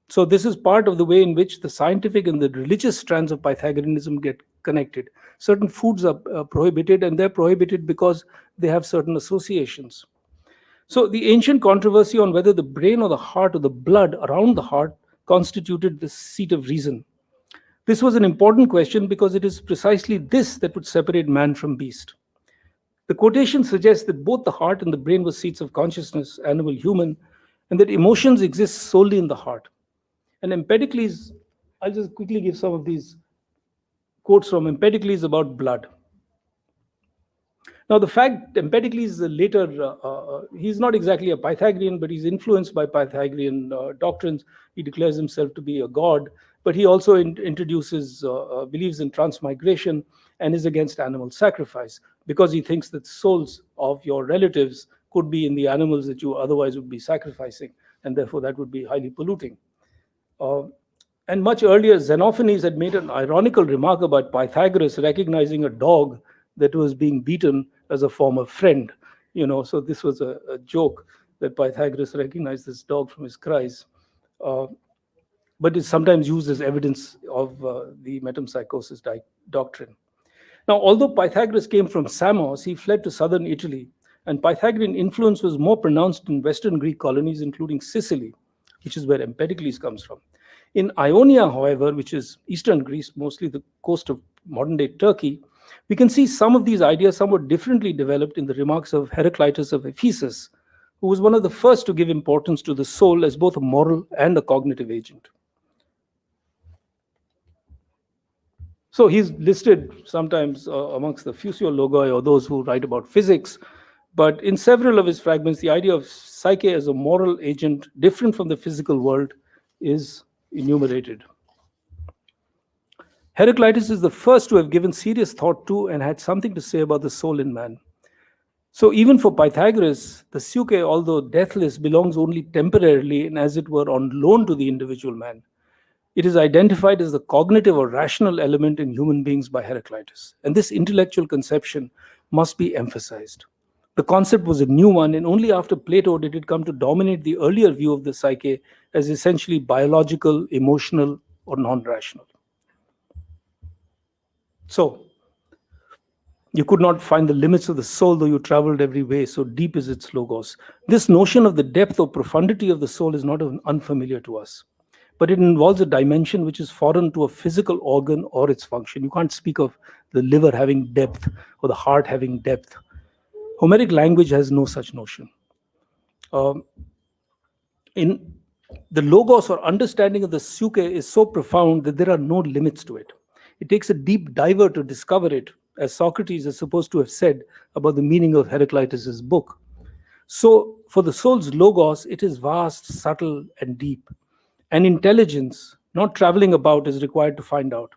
So this is part of the way in which the scientific and the religious strands of Pythagoreanism get connected. Certain foods are prohibited, and they're prohibited because they have certain associations. So the ancient controversy on whether the brain or the heart or the blood around the heart constituted the seat of reason. This was an important question because it is precisely this that would separate man from beast. The quotation suggests that both the heart and the brain were seats of consciousness, animal, human, and that emotions exist solely in the heart. And Empedocles, I'll just quickly give some of these quotes from Empedocles about blood. Now, the fact Empedocles is later, he's not exactly a Pythagorean, but he's influenced by Pythagorean doctrines. He declares himself to be a god, but he also introduces, believes in transmigration and is against animal sacrifice because he thinks that souls of your relatives could be in the animals that you otherwise would be sacrificing, and therefore that would be highly polluting. And much earlier, Xenophanes had made an ironical remark about Pythagoras recognizing a dog that was being beaten as a former friend. So this was a joke that Pythagoras recognized this dog from his cries. But it's sometimes used as evidence of the metempsychosis doctrine. Now, although Pythagoras came from Samos, he fled to southern Italy, and Pythagorean influence was more pronounced in Western Greek colonies, including Sicily, which is where Empedocles comes from. In Ionia, however, which is eastern Greece, mostly the coast of modern-day Turkey, we can see some of these ideas somewhat differently developed in the remarks of Heraclitus of Ephesus, who was one of the first to give importance to the soul as both a moral and a cognitive agent. So he's listed sometimes amongst the physiologoi, or those who write about physics, but in several of his fragments, the idea of psyche as a moral agent different from the physical world is enumerated. Heraclitus is the first to have given serious thought to and had something to say about the soul in man. So even for Pythagoras, the psyche, although deathless, belongs only temporarily and as it were on loan to the individual man. It is identified as the cognitive or rational element in human beings by Heraclitus. And this intellectual conception must be emphasized. The concept was a new one, and only after Plato did it come to dominate the earlier view of the psyche as essentially biological, emotional, or non-rational. So, you could not find the limits of the soul, though you traveled every way, so deep is its logos. This notion of the depth or profundity of the soul is not unfamiliar to us, but it involves a dimension which is foreign to a physical organ or its function. You can't speak of the liver having depth or the heart having depth. Homeric language has no such notion. In the logos or understanding of the psyche is so profound that there are no limits to it. It takes a deep diver to discover it, as Socrates is supposed to have said about the meaning of Heraclitus's book. So for the soul's logos, it is vast, subtle, and deep. And intelligence, not traveling about, is required to find out.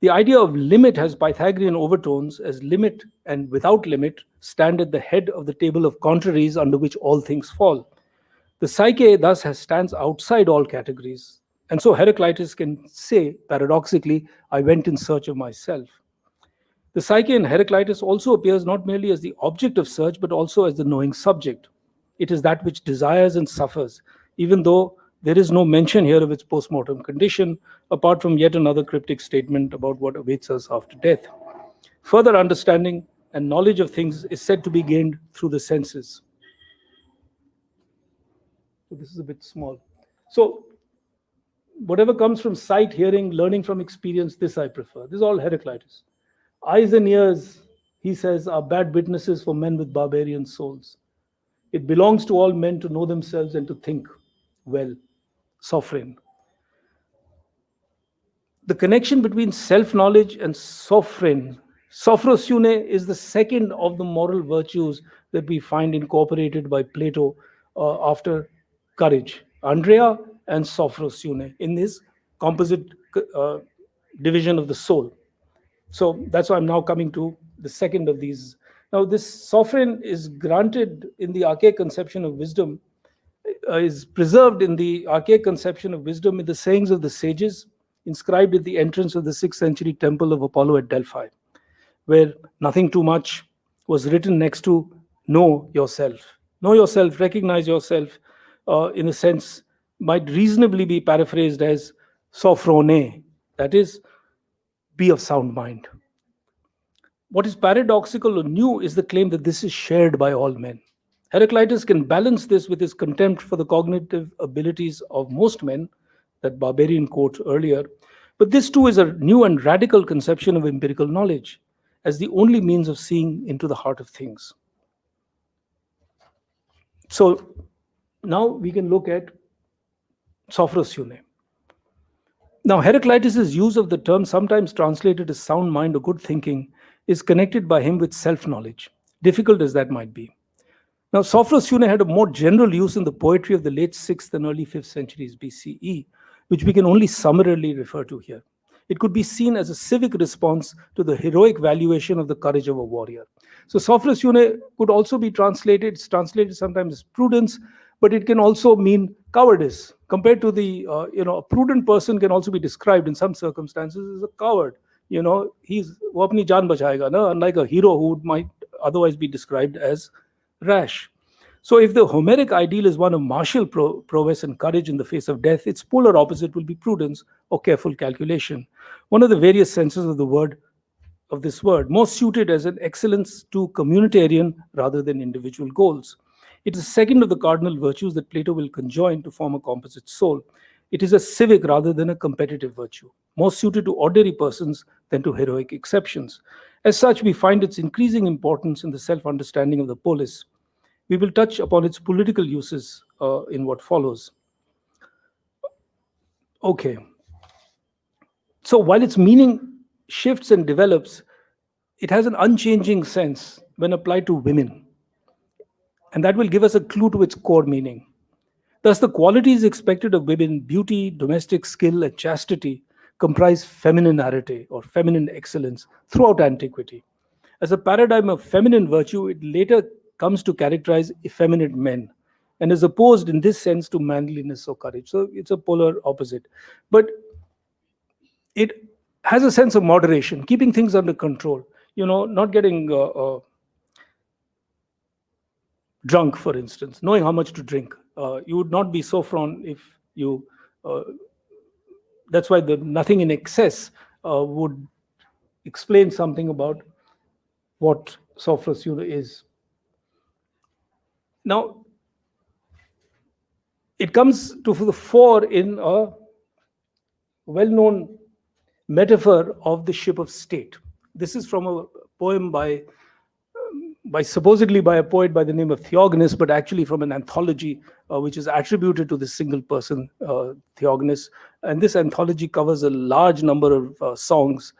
The idea of limit has Pythagorean overtones, as limit and without limit stand at the head of the table of contraries under which all things fall. The psyche thus stands outside all categories. And so Heraclitus can say, paradoxically, I went in search of myself. The psyche in Heraclitus also appears not merely as the object of search, but also as the knowing subject. It is that which desires and suffers, even though there is no mention here of its post-mortem condition, apart from yet another cryptic statement about what awaits us after death. Further understanding and knowledge of things is said to be gained through the senses. So this is a bit small. So whatever comes from sight, hearing, learning from experience, this I prefer. This is all Heraclitus. Eyes and ears, he says, are bad witnesses for men with barbarian souls. It belongs to all men to know themselves and to think well. Sophrein. The connection between self-knowledge and sophrein, sophrosune, is the second of the moral virtues that we find incorporated by Plato after courage, Andrea and Sophrosune, in his composite uh, division of the soul. So that's why I'm now coming to the second of these. Now, this sovereign is granted in the archaic conception of wisdom, is preserved in the archaic conception of wisdom in the sayings of the sages, inscribed at the entrance of the 6th century temple of Apollo at Delphi, where nothing too much was written next to know yourself. Know yourself, recognize yourself, in a sense, might reasonably be paraphrased as sophrone, that is, be of sound mind. What is paradoxical or new is the claim that this is shared by all men. Heraclitus can balance this with his contempt for the cognitive abilities of most men, that barbarian quote earlier. But this too is a new and radical conception of empirical knowledge as the only means of seeing into the heart of things. So now we can look at Sophrosune. Now, Heraclitus' use of the term, sometimes translated as sound mind or good thinking, is connected by him with self-knowledge, difficult as that might be. Now, Sophrosune had a more general use in the poetry of the late 6th and early 5th centuries BCE, which we can only summarily refer to here. It could be seen as a civic response to the heroic valuation of the courage of a warrior. So Sophrosune could also be translated, it's translated sometimes as prudence, but it can also mean cowardice. Compared to the, a prudent person can also be described in some circumstances as a coward. He's wo apni jaan bachayega, na? Unlike a hero who might otherwise be described as rash. So if the Homeric ideal is one of martial prowess and courage in the face of death, its polar opposite will be prudence or careful calculation. One of the various senses of this word, more suited as an excellence to communitarian rather than individual goals. It is the second of the cardinal virtues that Plato will conjoin to form a composite soul. It is a civic rather than a competitive virtue, more suited to ordinary persons than to heroic exceptions. As such, we find its increasing importance in the self-understanding of the polis. We will touch upon its political uses in what follows. Okay. So while its meaning shifts and develops, it has an unchanging sense when applied to women. And that will give us a clue to its core meaning. Thus, the qualities expected of women, beauty, domestic skill, and chastity, comprise femininarity or feminine excellence throughout antiquity. As a paradigm of feminine virtue, it later comes to characterize effeminate men and is opposed in this sense to manliness or courage. So it's a polar opposite. But it has a sense of moderation, keeping things under control, not getting drunk, for instance, knowing how much to drink. You would not be sophron if you, that's why the nothing in excess would explain something about what Sophrosune is. Now, it comes to the fore in a well-known metaphor of the ship of state. This is from a poem supposedly by a poet by the name of Theognis, but actually from an anthology which is attributed to this single person, Theognis. And this anthology covers a large number of songs,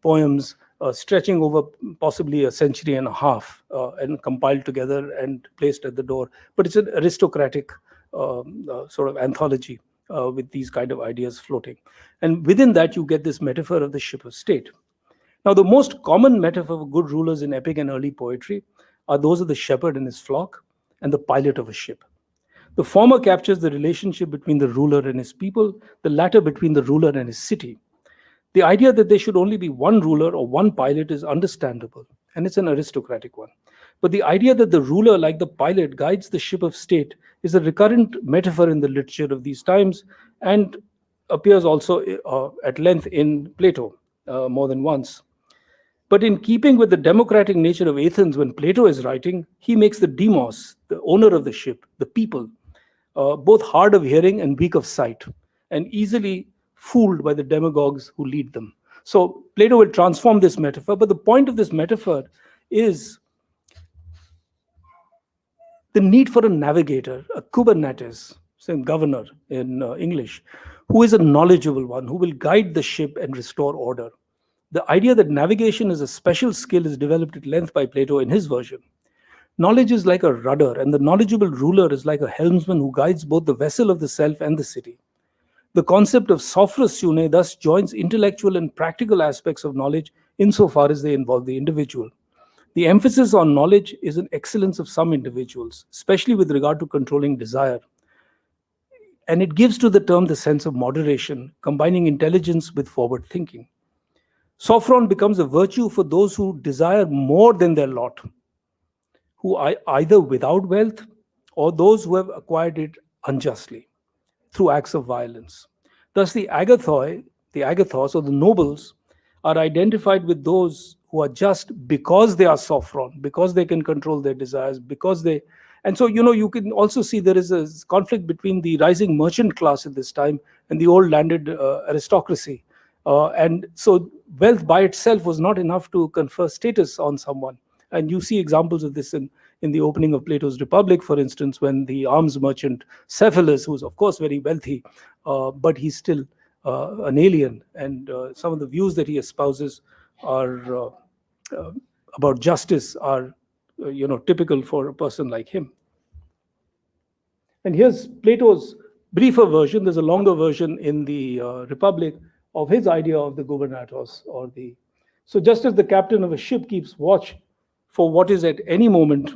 poems, stretching over possibly a century and a half, and compiled together and placed at the door. But it's an aristocratic sort of anthology with these kind of ideas floating. And within that, you get this metaphor of the ship of state. Now, the most common metaphor for good rulers in epic and early poetry are those of the shepherd and his flock and the pilot of a ship. The former captures the relationship between the ruler and his people, the latter between the ruler and his city. The idea that there should only be one ruler or one pilot is understandable, and it's an aristocratic one. But the idea that the ruler, like the pilot, guides the ship of state is a recurrent metaphor in the literature of these times and appears also at length in Plato more than once. But in keeping with the democratic nature of Athens, when Plato is writing, he makes the demos, the owner of the ship, the people, both hard of hearing and weak of sight, and easily fooled by the demagogues who lead them. So Plato will transform this metaphor, but the point of this metaphor is the need for a navigator, a kubernetes, same governor in English, who is a knowledgeable one, who will guide the ship and restore order. The idea that navigation is a special skill is developed at length by Plato in his version. Knowledge is like a rudder, and the knowledgeable ruler is like a helmsman who guides both the vessel of the self and the city. The concept of sophros sune thus joins intellectual and practical aspects of knowledge insofar as they involve the individual. The emphasis on knowledge is an excellence of some individuals, especially with regard to controlling desire. And it gives to the term the sense of moderation, combining intelligence with forward thinking. Sophron becomes a virtue for those who desire more than their lot, who are either without wealth or those who have acquired it unjustly through acts of violence. Thus, the agathos or the nobles are identified with those who are just because they are sophron, because they can control their desires, because they. And so, you can also see there is a conflict between the rising merchant class at this time and the old landed aristocracy. And so, wealth by itself was not enough to confer status on someone. And you see examples of this in the opening of Plato's Republic, for instance, when the arms merchant Cephalus, who's of course very wealthy, but he's still an alien, and some of the views that he espouses are about justice are typical for a person like him. And here's Plato's briefer version. There's a longer version in the Republic of his idea of the gubernatos, or the. So just as the captain of a ship keeps watch for what is at any moment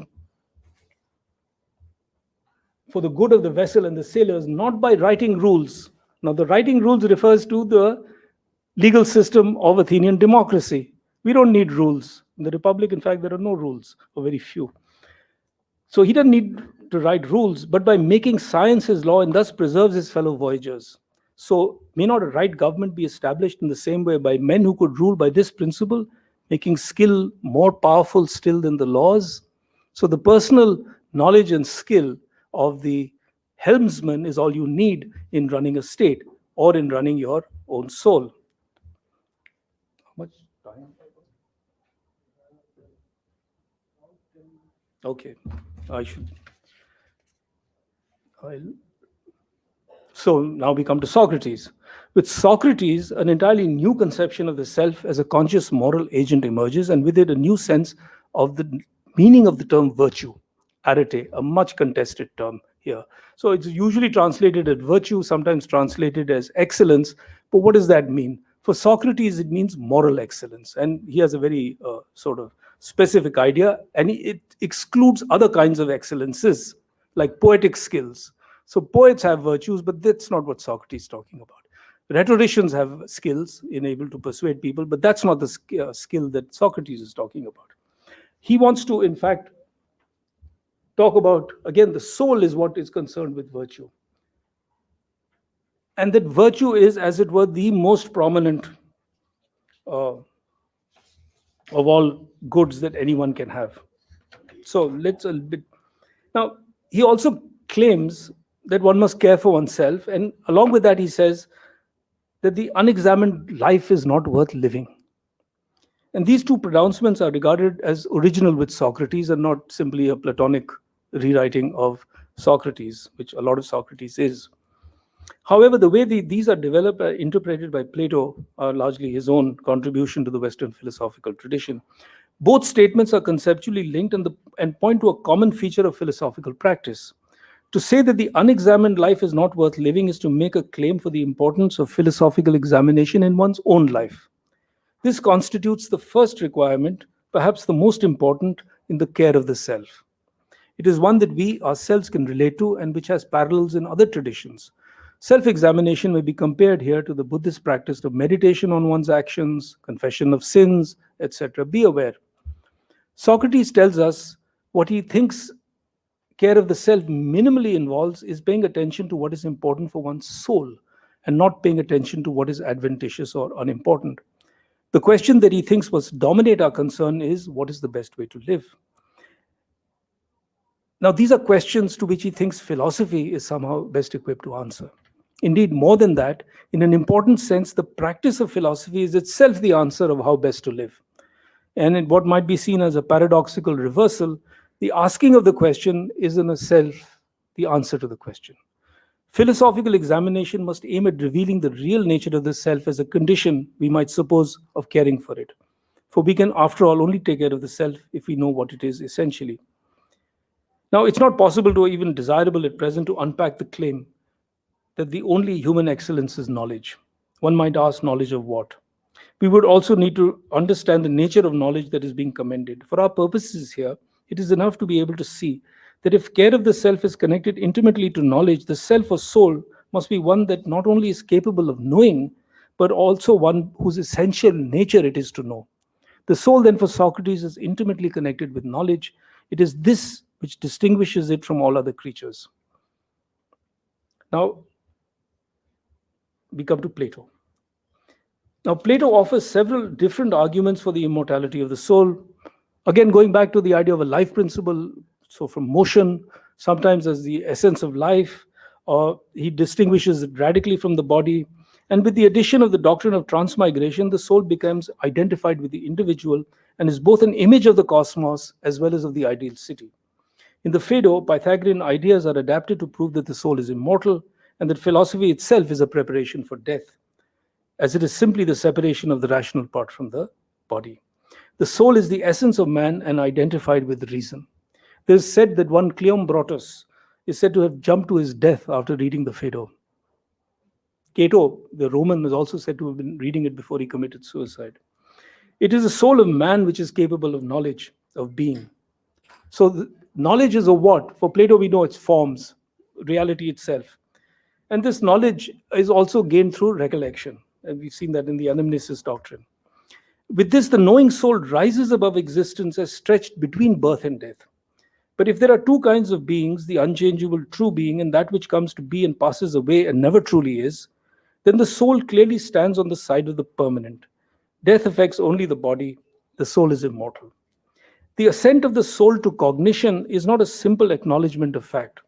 for the good of the vessel and the sailors, not by writing rules. Now, the writing rules refers to the legal system of Athenian democracy. We don't need rules. In the Republic, in fact, there are no rules, or very few. So he doesn't need to write rules, but by making science his law, and thus preserves his fellow voyagers. So may not a right government be established in the same way by men who could rule by this principle, making skill more powerful still than the laws? So the personal knowledge and skill of the helmsman is all you need in running a state or in running your own soul. How much time? Okay, So now we come to Socrates. With Socrates, an entirely new conception of the self as a conscious moral agent emerges, and with it a new sense of the meaning of the term virtue, arete, a much contested term here. So it's usually translated as virtue, sometimes translated as excellence. But what does that mean? For Socrates, it means moral excellence. And he has a very sort of specific idea, and it excludes other kinds of excellences, like poetic skills. So poets have virtues, but that's not what Socrates is talking about. Rhetoricians have skills in able to persuade people, but that's not the skill that Socrates is talking about. He wants to, in fact, talk about, again, the soul is what is concerned with virtue. And that virtue is, as it were, the most prominent of all goods that anyone can have. So let's a bit. Now, he also claims that one must care for oneself, and along with that, he says that the unexamined life is not worth living. And these two pronouncements are regarded as original with Socrates and not simply a Platonic rewriting of Socrates, which a lot of Socrates is. However, the way these are developed, interpreted by Plato, are largely his own contribution to the Western philosophical tradition. Both statements are conceptually linked and point to a common feature of philosophical practice. To say that the unexamined life is not worth living is to make a claim for the importance of philosophical examination in one's own life. This constitutes the first requirement, perhaps the most important, in the care of the self. It is one that we ourselves can relate to and which has parallels in other traditions. Self-examination may be compared here to the Buddhist practice of meditation on one's actions, confession of sins, etc. Be aware. Socrates tells us what he thinks care of the self minimally involves is paying attention to what is important for one's soul and not paying attention to what is adventitious or unimportant. The question that he thinks must dominate our concern is, what is the best way to live? Now, these are questions to which he thinks philosophy is somehow best equipped to answer. Indeed, more than that, in an important sense, the practice of philosophy is itself the answer of how best to live. And in what might be seen as a paradoxical reversal, the asking of the question is in itself the answer to the question. Philosophical examination must aim at revealing the real nature of the self as a condition, we might suppose, of caring for it. For we can, after all, only take care of the self if we know what it is essentially. Now, it's not possible or even desirable at present to unpack the claim that the only human excellence is knowledge. One might ask, knowledge of what? We would also need to understand the nature of knowledge that is being commended. For our purposes here, it is enough to be able to see that if care of the self is connected intimately to knowledge, the self or soul must be one that not only is capable of knowing, but also one whose essential nature it is to know. The soul, then, for Socrates is intimately connected with knowledge. It is this which distinguishes it from all other creatures. Now, we come to Plato. Now, Plato offers several different arguments for the immortality of the soul. Again, going back to the idea of a life principle, so from motion, sometimes as the essence of life, he distinguishes it radically from the body. And with the addition of the doctrine of transmigration, the soul becomes identified with the individual and is both an image of the cosmos as well as of the ideal city. In the Phaedo, Pythagorean ideas are adapted to prove that the soul is immortal and that philosophy itself is a preparation for death, as it is simply the separation of the rational part from the body. The soul is the essence of man and identified with reason. There is said that one Cleombrotus is said to have jumped to his death after reading the Phaedo. Cato, the Roman, is also said to have been reading it before he committed suicide. It is the soul of man which is capable of knowledge, of being. So knowledge is a what? For Plato, we know it's forms, reality itself. And this knowledge is also gained through recollection. And we've seen that in the anamnesis doctrine. With this, the knowing soul rises above existence as stretched between birth and death. But if there are two kinds of beings, the unchangeable true being and that which comes to be and passes away and never truly is, then the soul clearly stands on the side of the permanent. Death affects only the body, the soul is immortal. The ascent of the soul to cognition is not a simple acknowledgement of fact.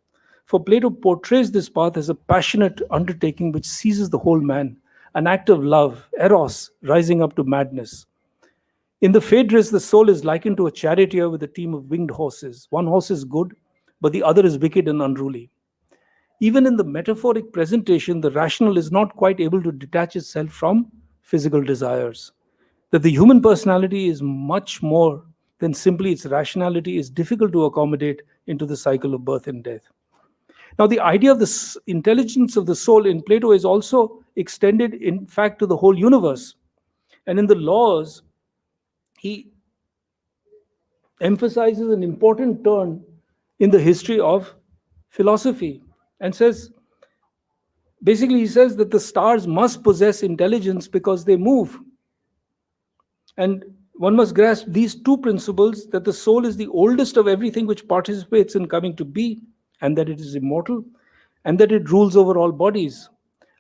For Plato portrays this path as a passionate undertaking which seizes the whole man, an act of love, eros, rising up to madness. In the Phaedrus, the soul is likened to a charioteer with a team of winged horses. One horse is good, but the other is wicked and unruly. Even in the metaphoric presentation, the rational is not quite able to detach itself from physical desires. That the human personality is much more than simply its rationality is difficult to accommodate into the cycle of birth and death. Now, the idea of the intelligence of the soul in Plato is also extended, in fact, to the whole universe. And in the Laws, he emphasizes an important turn in the history of philosophy and says, basically, he says that the stars must possess intelligence because they move. And one must grasp these two principles, that the soul is the oldest of everything which participates in coming to be, and that it is immortal, and that it rules over all bodies.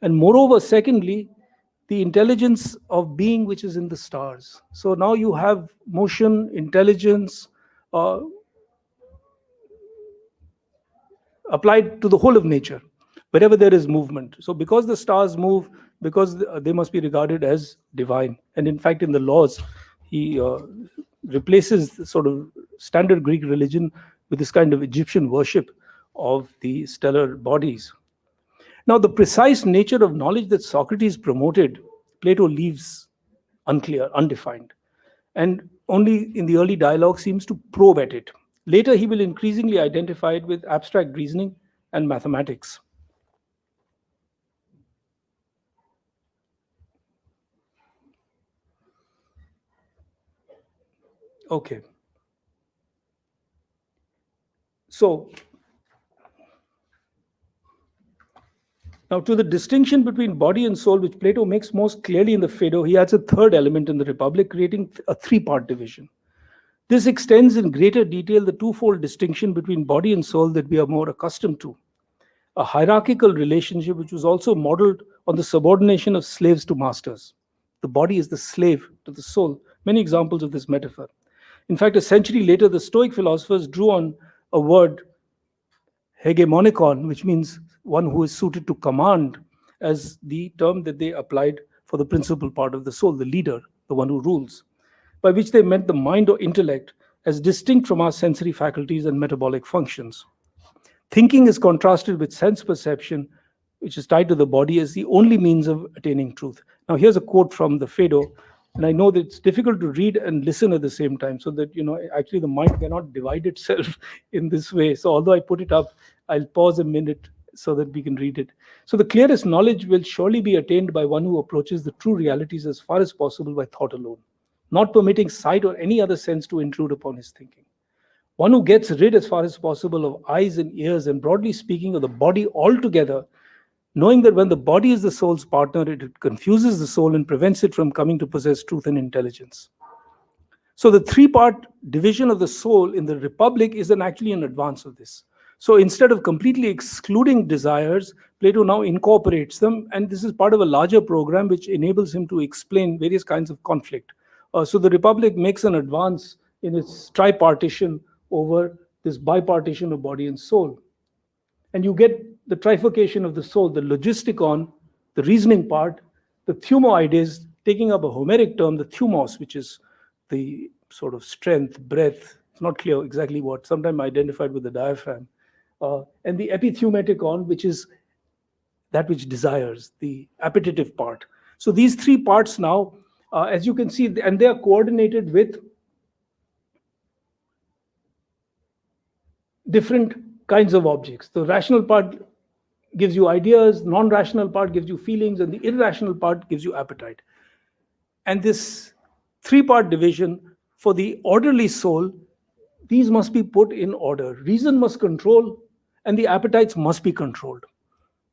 And moreover, secondly, the intelligence of being which is in the stars. So now you have motion, intelligence, applied to the whole of nature, wherever there is movement. So because the stars move, because they must be regarded as divine. And in fact, in the Laws, he replaces the sort of standard Greek religion with this kind of Egyptian worship of the stellar bodies. Now, the precise nature of knowledge that Socrates promoted, Plato leaves unclear, undefined, and only in the early dialogue seems to probe at it. Later, he will increasingly identify it with abstract reasoning and mathematics. Okay. So, now to the distinction between body and soul, which Plato makes most clearly in the Phaedo, he adds a third element in the Republic, creating a three-part division. This extends in greater detail the twofold distinction between body and soul that we are more accustomed to. A hierarchical relationship which was also modeled on the subordination of slaves to masters. The body is the slave to the soul. Many examples of this metaphor. In fact, a century later, the Stoic philosophers drew on a word, hegemonikon, which means one who is suited to command, as the term that they applied for the principal part of the soul, the leader, the one who rules, by which they meant the mind or intellect as distinct from our sensory faculties and metabolic functions. Thinking is contrasted with sense perception, which is tied to the body as the only means of attaining truth. Now, here's a quote from the Phaedo, And I know that it's difficult to read and listen at the same time, so that, actually the mind cannot divide itself in this way. So although I put it up, I'll pause a minute so that we can read it. So the clearest knowledge will surely be attained by one who approaches the true realities as far as possible by thought alone, not permitting sight or any other sense to intrude upon his thinking. One who gets rid as far as possible of eyes and ears, and broadly speaking, of the body altogether, knowing that when the body is the soul's partner, it confuses the soul and prevents it from coming to possess truth and intelligence. So the three-part division of the soul in the Republic is actually an advance of this. So instead of completely excluding desires, Plato now incorporates them, and this is part of a larger program which enables him to explain various kinds of conflict. So the Republic makes an advance in its tripartition over this bipartition of body and soul. And you get the trifurcation of the soul, the logistikon, the reasoning part, the thumoides, taking up a Homeric term, the thumos, which is the sort of strength, breadth, it's not clear exactly what, sometimes identified with the diaphragm, and the epithumeticon, which is that which desires, the appetitive part. So these three parts now, as you can see, and they are coordinated with different kinds of objects. The rational part gives you ideas, non-rational part gives you feelings, and the irrational part gives you appetite. And this three-part division for the orderly soul, these must be put in order. Reason must control, and the appetites must be controlled.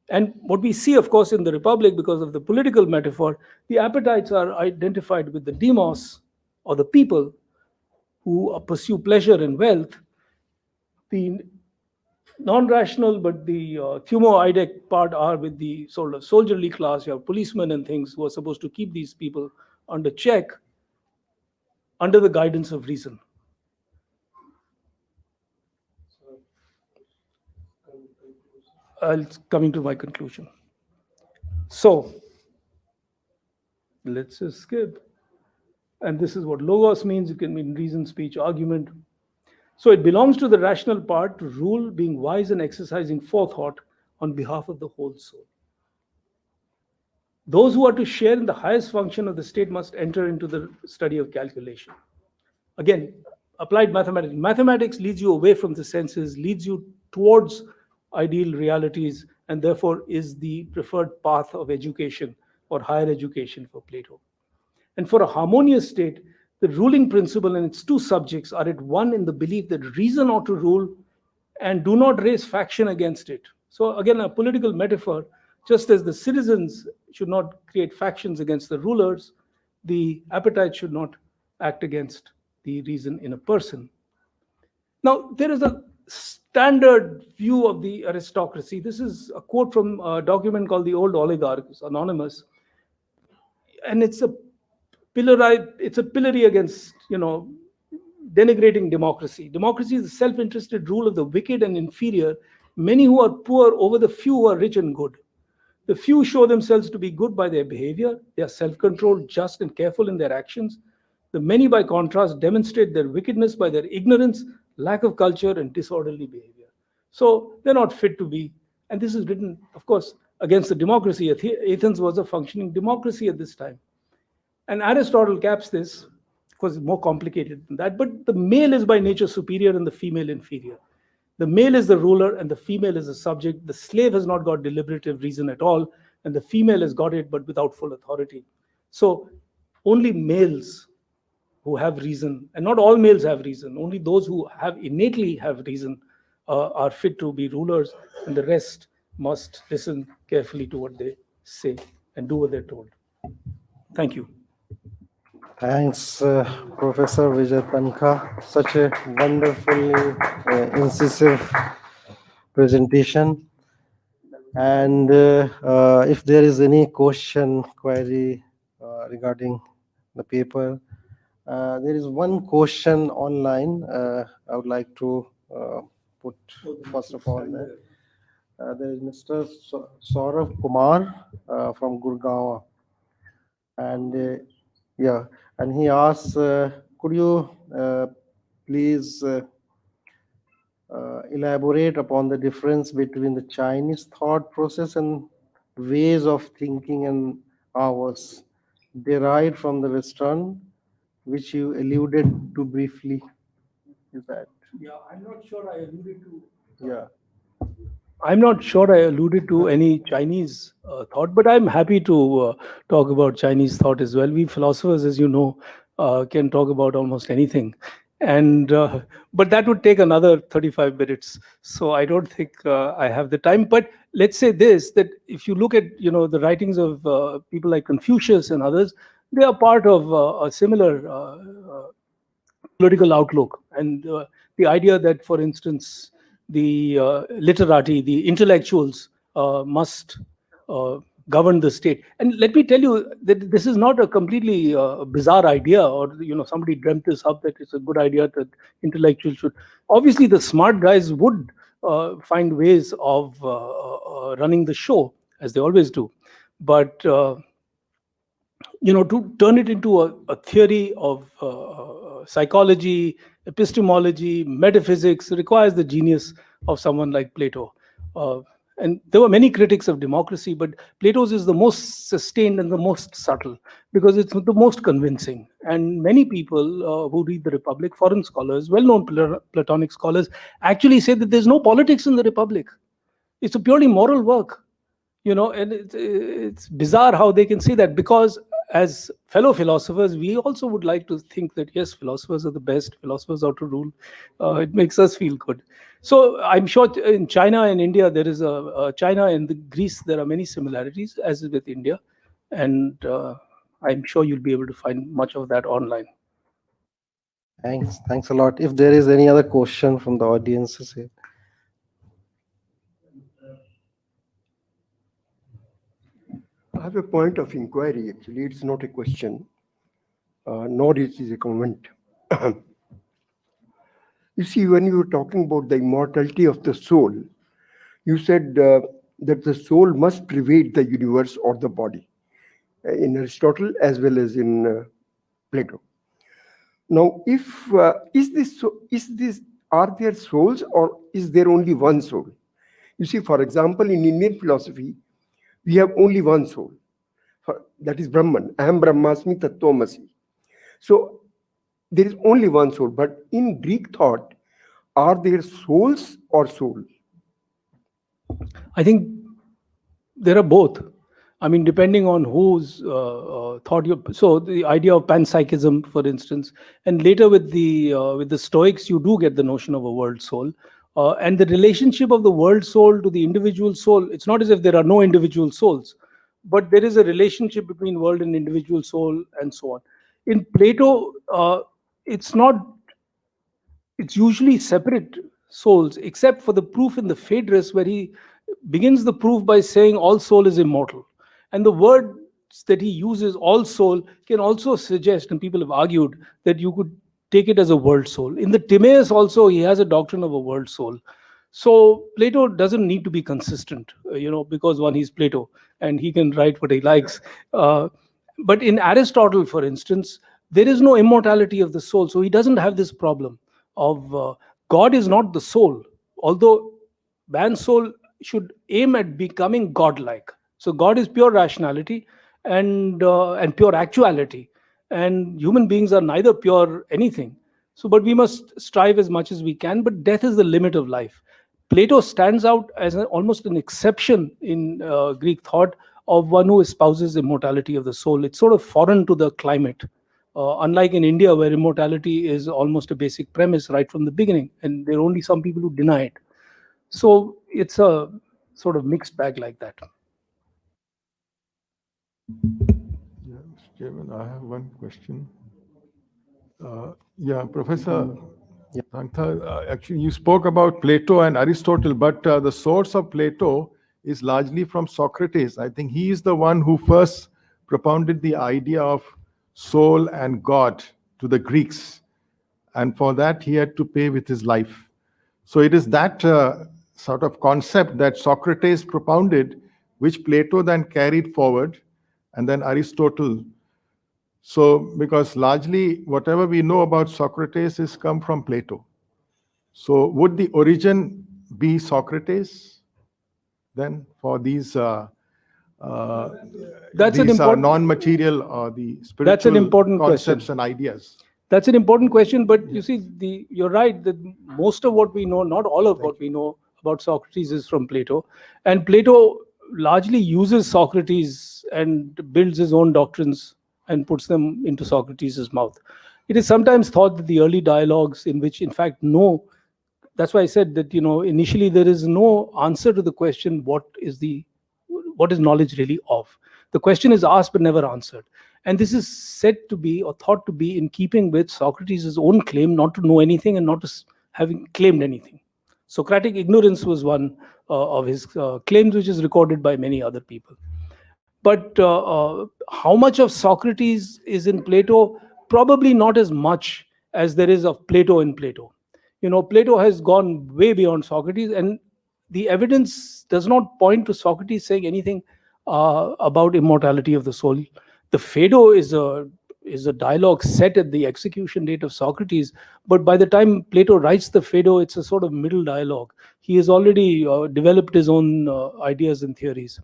And what we see, of course, in the Republic, because of the political metaphor, the appetites are identified with the demos, or the people who pursue pleasure and wealth. The non-rational, but the thumoidic part are with the sort of soldierly class. You have policemen and things who are supposed to keep these people under check, under the guidance of reason. Coming to my conclusion. So let's just skip. And this is what logos means. It can mean reason, speech, argument. So it belongs to the rational part to rule, being wise and exercising forethought on behalf of the whole soul. Those who are to share in the highest function of the state must enter into the study of calculation. Again, applied mathematics. Mathematics leads you away from the senses, leads you towards ideal realities, and therefore is the preferred path of education or higher education for Plato. And for a harmonious state, the ruling principle and its two subjects are at one in the belief that reason ought to rule and do not raise faction against it. So again, a political metaphor, just as the citizens should not create factions against the rulers, the appetite should not act against the reason in a person. Now, there is a standard view of the aristocracy. This is a quote from a document called The Old Oligarch. It's anonymous. And it's a pillory against, denigrating democracy. Democracy is the self-interested rule of the wicked and inferior, many who are poor over the few who are rich and good. The few show themselves to be good by their behavior. They are self-controlled, just, and careful in their actions. The many, by contrast, demonstrate their wickedness by their ignorance, lack of culture, and disorderly behavior. So they're not fit to be. And this is written, of course, against the democracy. Athens was a functioning democracy at this time. And Aristotle caps this, of course, it's more complicated than that, but the male is by nature superior and the female inferior. The male is the ruler and the female is the subject. The slave has not got deliberative reason at all, and the female has got it, but without full authority. So only males who have reason, and not all males have reason, only those who innately have reason are fit to be rulers, and the rest must listen carefully to what they say and do what they're told. Thank you. Thanks, Professor Vijay Tankha. Such a wonderfully incisive presentation. And if there is any query regarding the paper, there is one question online I would like to put first of all. There is Mr. Saurav Kumar from Gurgaon. And and he asks, could you please elaborate upon the difference between the Chinese thought process and ways of thinking and ours? derived from the Western, which you alluded to briefly. Is that? Yeah, I'm not sure I alluded to. Yeah. I'm not sure I alluded to any Chinese thought, but I'm happy to talk about Chinese thought as well. We philosophers, as you know, can talk about almost anything, and but that would take another 35 minutes. So I don't think I have the time. But let's say this: that if you look at the writings of people like Confucius and others, they are part of a similar political outlook, and the idea that, for instance, the literati, the intellectuals, must govern the state. And let me tell you that this is not a completely bizarre idea, or somebody dreamt this up, that it's a good idea that intellectuals should. Obviously, the smart guys would find ways of running the show, as they always do, but to turn it into a theory of psychology, epistemology, metaphysics requires the genius of someone like Plato. And there were many critics of democracy, but Plato's is the most sustained and the most subtle, because it's the most convincing. And many people who read the Republic, foreign scholars, well-known Platonic scholars, actually say that there's no politics in the Republic. It's a purely moral work. And it's bizarre how they can say that, because as fellow philosophers, we also would like to think that, yes, philosophers are the best, philosophers are to rule. It makes us feel good. So I'm sure in China and India, there is China and Greece, there are many similarities, as is with India. And I'm sure you'll be able to find much of that online. Thanks a lot. If there is any other question from the audiences here. I have a point of inquiry, actually. It's not a question, nor it is a comment. You see, when you were talking about the immortality of the soul, you said that the soul must pervade the universe or the body, in Aristotle as well as in Plato. Now, if are there souls, or is there only one soul? You see, for example, in Indian philosophy, we have only one soul. That is Brahman. Aham Brahmasmi Tattvamasi. So there is only one soul. But in Greek thought, are there souls or souls? I think there are both. I mean, depending on whose thought you. So the idea of panpsychism, for instance, and later with the Stoics, you do get the notion of a world soul, and the relationship of the world soul to the individual soul. It's not as if there are no individual souls, but there is a relationship between world and individual soul, and so on. In Plato, it's not. It's usually separate souls, except for the proof in the Phaedrus, where he begins the proof by saying all soul is immortal. And the words that he uses, all soul, can also suggest, and people have argued, that you could take it as a world soul. In the Timaeus also, he has a doctrine of a world soul. So Plato doesn't need to be consistent, because one, he's Plato, and he can write what he likes. But in Aristotle, for instance, there is no immortality of the soul. So he doesn't have this problem of God is not the soul, although man's soul should aim at becoming godlike. So God is pure rationality and pure actuality, and human beings are neither pure anything. So, but we must strive as much as we can. But death is the limit of life. Plato stands out as almost an exception in Greek thought of one who espouses immortality of the soul. It's sort of foreign to the climate. Unlike in India, where immortality is almost a basic premise right from the beginning, and there are only some people who deny it. So it's a sort of mixed bag like that. Yeah, Mr. Chairman, I have one question. Professor Sankta, actually you spoke about Plato and Aristotle, but the source of Plato is largely from Socrates. I think he is the one who first propounded the idea of soul and God to the Greeks. And for that, he had to pay with his life. So it is that sort of concept that Socrates propounded, which Plato then carried forward, and then Aristotle. So, because largely whatever we know about Socrates is come from Plato. So would the origin be Socrates then for these That's an these important- non-material, the spiritual That's an important concepts question. and ideas? That's an important question, but you see, you're right that most of what we know, not all of what we know about Socrates is from Plato. And Plato largely uses Socrates and builds his own doctrines and puts them into Socrates' mouth. It is sometimes thought that the early dialogues in which, in fact, that's why I said that, initially there is no answer to the question, what is knowledge really of? The question is asked but never answered. And this is said to be or thought to be in keeping with Socrates' own claim not to know anything and not to having claimed anything. Socratic ignorance was one of his claims, which is recorded by many other people. But how much of Socrates is in Plato? Probably not as much as there is of Plato in Plato. Plato has gone way beyond Socrates, and the evidence does not point to Socrates saying anything about immortality of the soul. The Phaedo is a dialogue set at the execution date of Socrates, but by the time Plato writes the Phaedo, it's a sort of middle dialogue. He has already developed his own ideas and theories.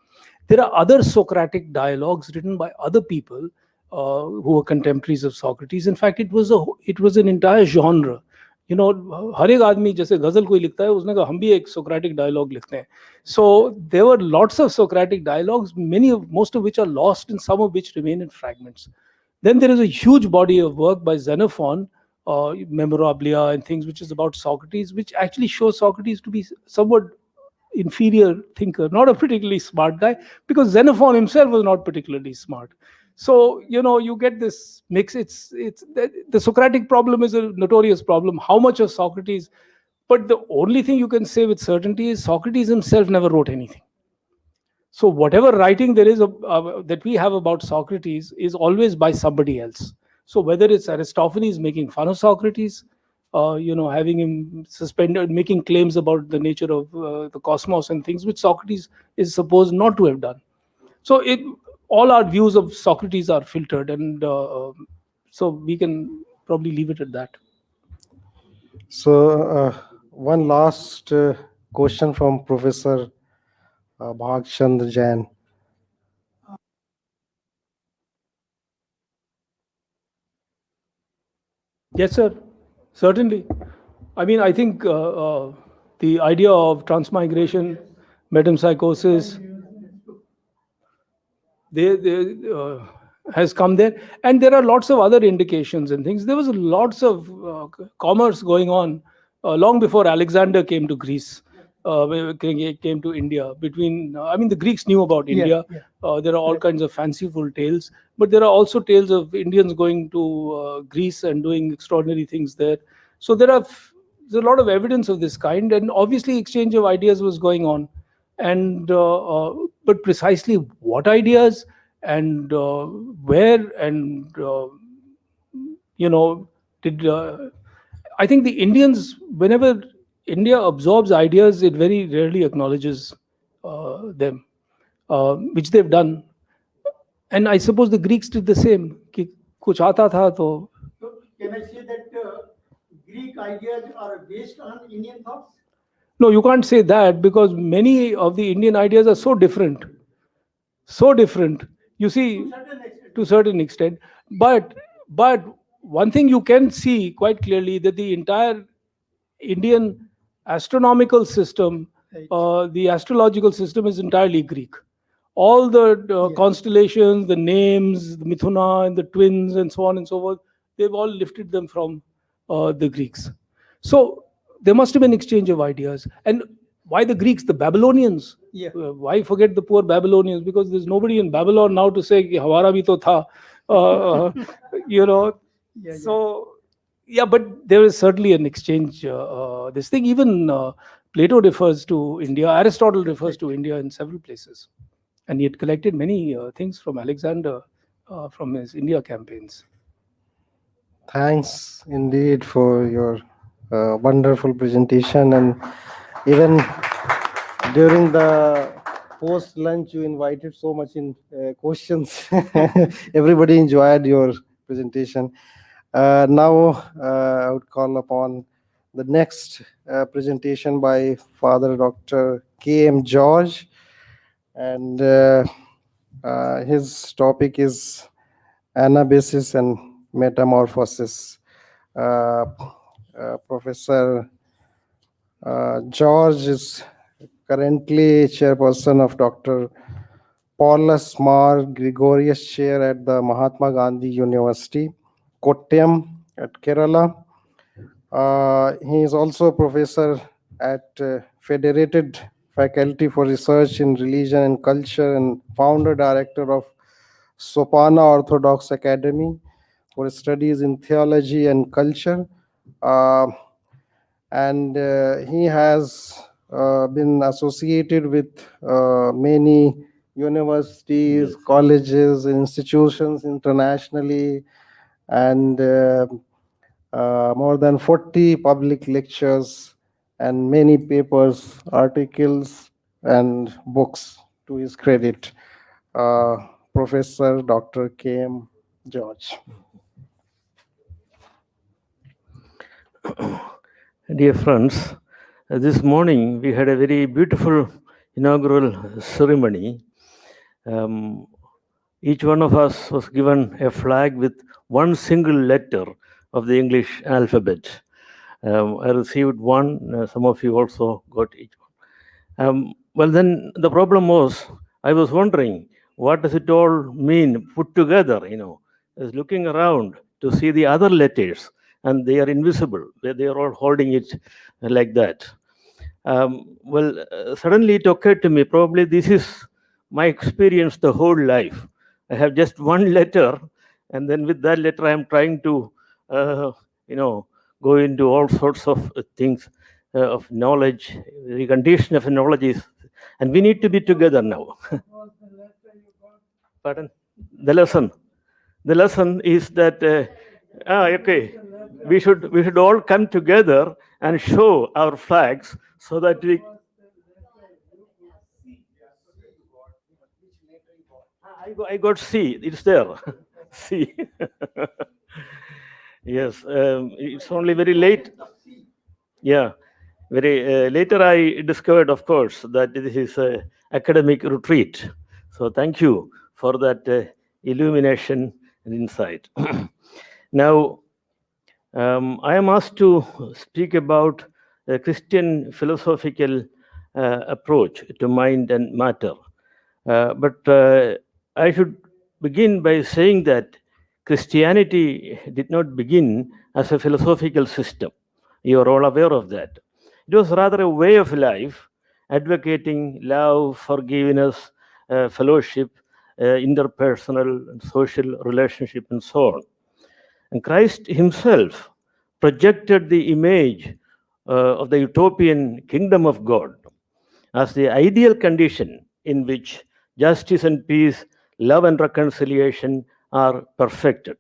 There are other Socratic dialogues written by other people who were contemporaries of Socrates. In fact, it was an entire genre. हर एक आदमी जैसे गजल कोई लिखता है उसने कहा हम भी एक Socratic dialogue लिखते हैं. So there were lots of Socratic dialogues, most of which are lost and some of which remain in fragments. Then there is a huge body of work by Xenophon, Memorabilia and things, which is about Socrates, which actually shows Socrates to be somewhat inferior thinker, not a particularly smart guy, because Xenophon himself was not particularly smart. So, you get this mix. The Socratic problem is a notorious problem. How much of Socrates? But the only thing you can say with certainty is Socrates himself never wrote anything. So whatever writing there is that we have about Socrates is always by somebody else. So whether it's Aristophanes making fun of Socrates, having him suspended, making claims about the nature of the cosmos and things which Socrates is supposed not to have done. So all our views of Socrates are filtered, and so we can probably leave it at that. So one last question from Professor Bhagchandra Jain. Yes, sir. Certainly. I mean, I think the idea of transmigration, metempsychosis, has come there. And there are lots of other indications and things. There was lots of commerce going on long before Alexander came to Greece. Came to India. The Greeks knew about India. There are all kinds of fanciful tales, but there are also tales of Indians going to Greece and doing extraordinary things there. So there's a lot of evidence of this kind, and obviously exchange of ideas was going on. And but precisely what ideas and where and I think the Indians, whenever India absorbs ideas, it very rarely acknowledges them, which they've done. And I suppose the Greeks did the same. कि कुछ आता था तो. Can I say that Greek ideas are based on Indian thoughts? No, you can't say that, because many of the Indian ideas are so different. So different. You see, to a certain extent. But one thing you can see quite clearly, that the entire Indian astronomical system, the astrological system is entirely Greek. All the constellations, the names, the Mithuna and the twins and so on and so forth, they've all lifted them from the Greeks. So there must have been exchange of ideas. And why the Greeks? The Babylonians. Why forget the poor Babylonians? Because there's nobody in Babylon now to say कि हमारा भी तो था. So yeah, but there is certainly an exchange. This thing, even Plato refers to India, Aristotle refers to India in several places, and he had collected many things from Alexander from his India campaigns. Thanks indeed for your wonderful presentation, and even during the post lunch you invited so much in questions. Everybody enjoyed your presentation. Now I would call upon the next presentation by Father Dr. K.M. George, and His topic is anabasis and metamorphosis. Professor George is currently chairperson of Dr. Paulus Mar Gregorius Chair at the Mahatma Gandhi University, Kottayam at Kerala. He is also professor at Federated Faculty for Research in Religion and Culture and founder director of Sopana Orthodox Academy for studies in theology and culture. And he has been associated with many universities, colleges, institutions internationally, and more than 40 public lectures and many papers, articles, and books to his credit. Professor Dr. K.M. George. Dear friends, this morning we had a very beautiful inaugural ceremony. Each one of us was given a flag with one single letter of the English alphabet. I received one, some of you also got each one. Well, then the problem was, I was wondering, what does it all mean put together? I was looking around to see the other letters, and they are invisible. They are all holding it like that. Suddenly it occurred to me, probably this is my experience the whole life. I have just one letter, and then with that letter I am trying to, go into all sorts of things of knowledge. The condition of knowledge is, and we need to be together now. Pardon? The lesson is that okay, we should all come together and show our flags so that we. I got C. It's there. C. Yes, it's only very late. Yeah, very later I discovered, of course, that this is an academic retreat. So thank you for that illumination and insight. Now, I am asked to speak about a Christian philosophical approach to mind and matter. But I should begin by saying that Christianity did not begin as a philosophical system. You are all aware of that. It was rather a way of life, advocating love, forgiveness, fellowship, interpersonal and social relationship, and so on. And Christ himself projected the image of the utopian kingdom of God as the ideal condition in which justice and peace, love and reconciliation are perfected.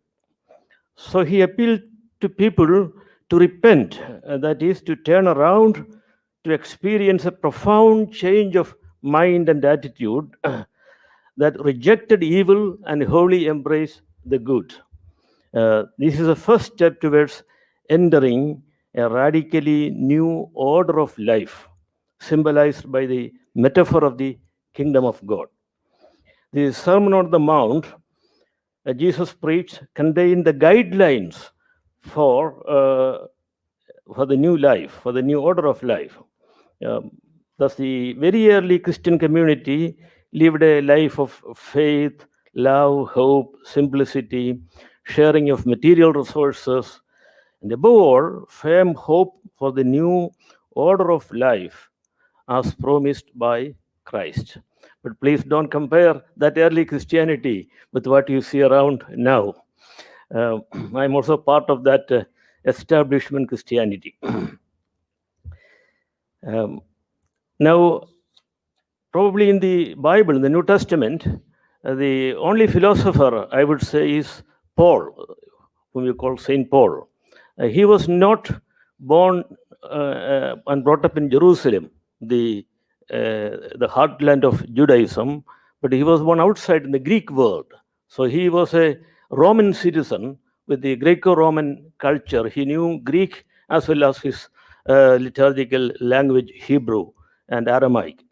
So he appealed to people to repent, that is, to turn around, to experience a profound change of mind and attitude that rejected evil and wholly embraced the good. This is the first step towards entering a radically new order of life, symbolized by the metaphor of the kingdom of God. The Sermon on the Mount Jesus preached contained the guidelines for the new life, for the new order of life. Thus, the very early Christian community lived a life of faith, love, hope, simplicity, sharing of material resources, and above all, firm hope for the new order of life as promised by Christ. But please don't compare that early Christianity with what you see around now. I'm also part of that establishment Christianity. Now, probably in the Bible, in the New Testament, the only philosopher I would say is Paul, whom you call Saint Paul. He was not born and brought up in Jerusalem, the heartland of Judaism, but he was born outside in the Greek world. So he was a Roman citizen with the Greco-Roman culture. He knew Greek as well as his liturgical language, Hebrew and Aramaic.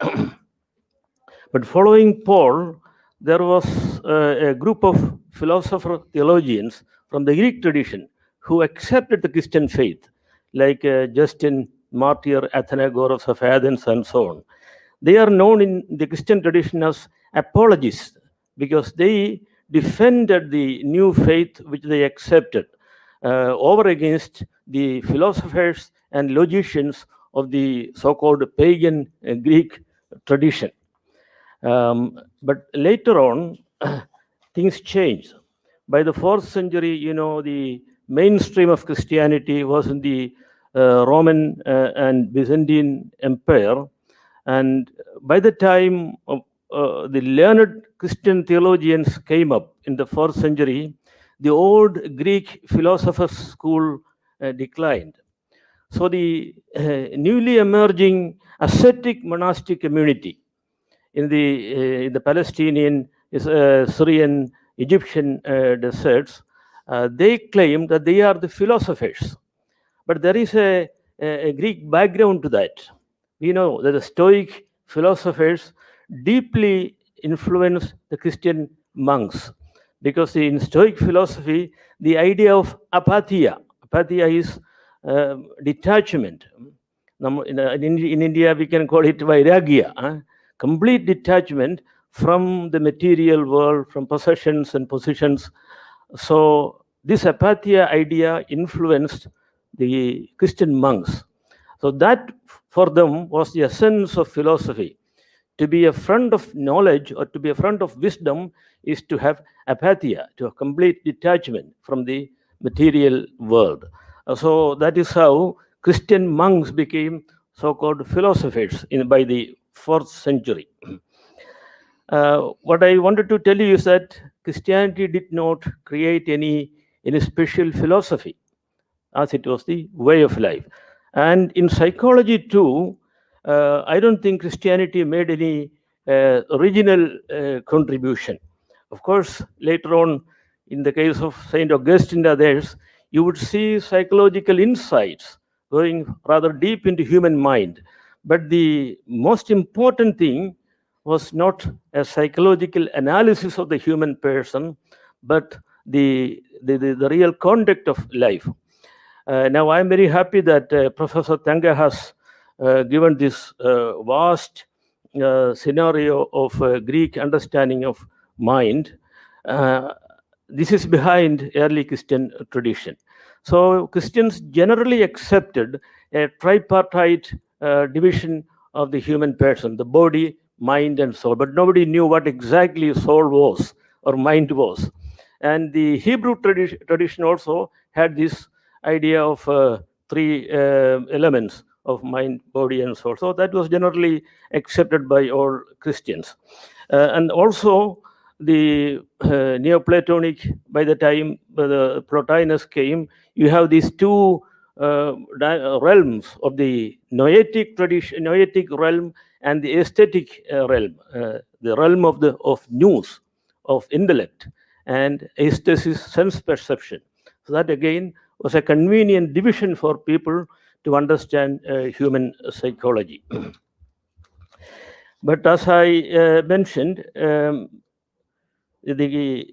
But following Paul, there was a group of philosopher theologians from the Greek tradition who accepted the Christian faith, like Justin, Martyr, Athenagoras of Athens, and so on. They are known in the Christian tradition as apologists because they defended the new faith which they accepted over against the philosophers and logicians of the so-called pagan Greek tradition. But later on, things changed. By the 4th century, the mainstream of Christianity was in the Roman and Byzantine Empire. And by the time the learned Christian theologians came up in the 4th century, the old Greek philosophers' school declined. So the newly emerging ascetic monastic community in the Palestinian, Syrian, Egyptian deserts, they claim that they are the philosophers. But there is a Greek background to that. We know that the Stoic philosophers deeply influenced the Christian monks, because in Stoic philosophy, the idea of apatheia is detachment. In India, we can call it vairagya, complete detachment from the material world, from possessions and positions. So this apatheia idea influenced the Christian monks. So that for them was the essence of philosophy. To be a friend of knowledge or to be a friend of wisdom is to have apatheia, to have complete detachment from the material world. So that is how Christian monks became so-called philosophers by the 4th century. What I wanted to tell you is that Christianity did not create any special philosophy, as it was the way of life. And in psychology too, I don't think Christianity made any original contribution. Of course, later on, in the case of Saint Augustine and others, you would see psychological insights going rather deep into human mind. But the most important thing was not a psychological analysis of the human person, but the real conduct of life. Now, I'm very happy that Professor Tanga has given this vast scenario of Greek understanding of mind. This is behind early Christian tradition. So Christians generally accepted a tripartite division of the human person, the body, mind, and soul. But nobody knew what exactly soul was or mind was. And the Hebrew tradition also had this idea of 3 elements of mind, body, and soul. So that was generally accepted by all Christians. And also the Neoplatonic, by the time the Plotinus came, you have these 2 realms of the noetic tradition, noetic realm, and the aesthetic realm, the realm of nous, of intellect, and aesthesis, sense perception. So that again was a convenient division for people to understand human psychology. But as I mentioned, the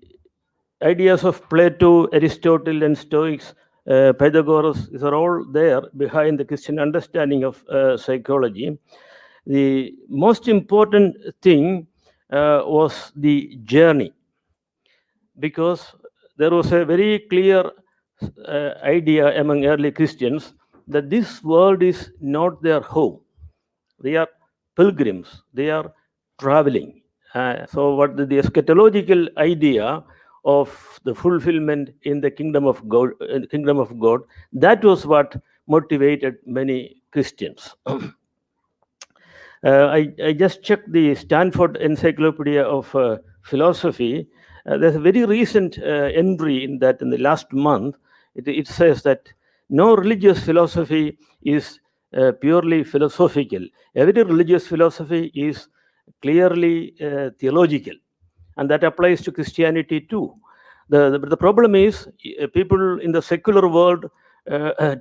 ideas of Plato, Aristotle, and Stoics, Pythagoras, these are all there behind the Christian understanding of psychology. The most important thing was the journey, because there was a very clear idea among early Christians that this world is not their home. They are pilgrims, they are traveling. So what the eschatological idea of the fulfillment in the kingdom of God, that was what motivated many Christians. I just checked the Stanford Encyclopedia of Philosophy. There's a very recent entry in that in the last month. It says that no religious philosophy is purely philosophical. Every religious philosophy is clearly theological, and that applies to Christianity too. The problem is people in the secular world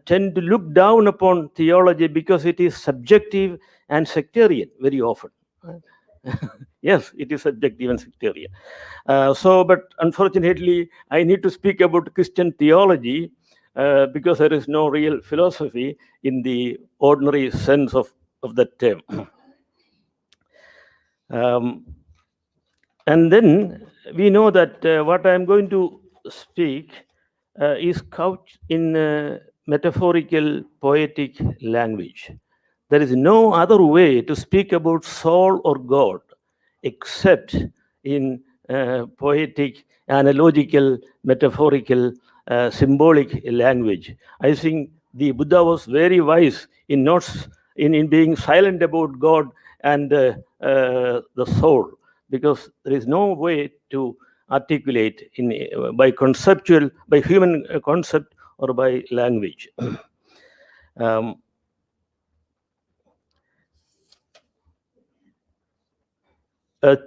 tend to look down upon theology because it is subjective and sectarian very often. Yes, it is subjective and sectarian. But unfortunately, I need to speak about Christian theology because there is no real philosophy in the ordinary sense of that term. And then we know that what I am going to speak is couched in metaphorical, poetic language. There is no other way to speak about soul or God except in poetic, analogical, metaphorical, symbolic language. I think the Buddha was very wise in not in being silent about God and the soul, because there is no way to articulate by conceptual, by human concept or by language.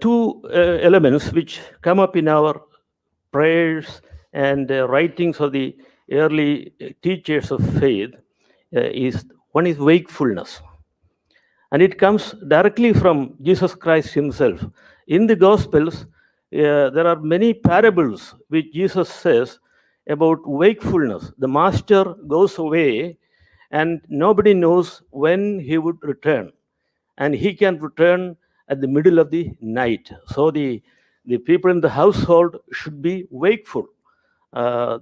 Two elements which come up in our prayers and writings of the early teachers of faith is one is wakefulness, and it comes directly from Jesus Christ himself. In the Gospels, there are many parables which Jesus says about wakefulness. The master goes away and nobody knows when he would return, and he can return at the middle of the night. So the people in the household should be wakeful.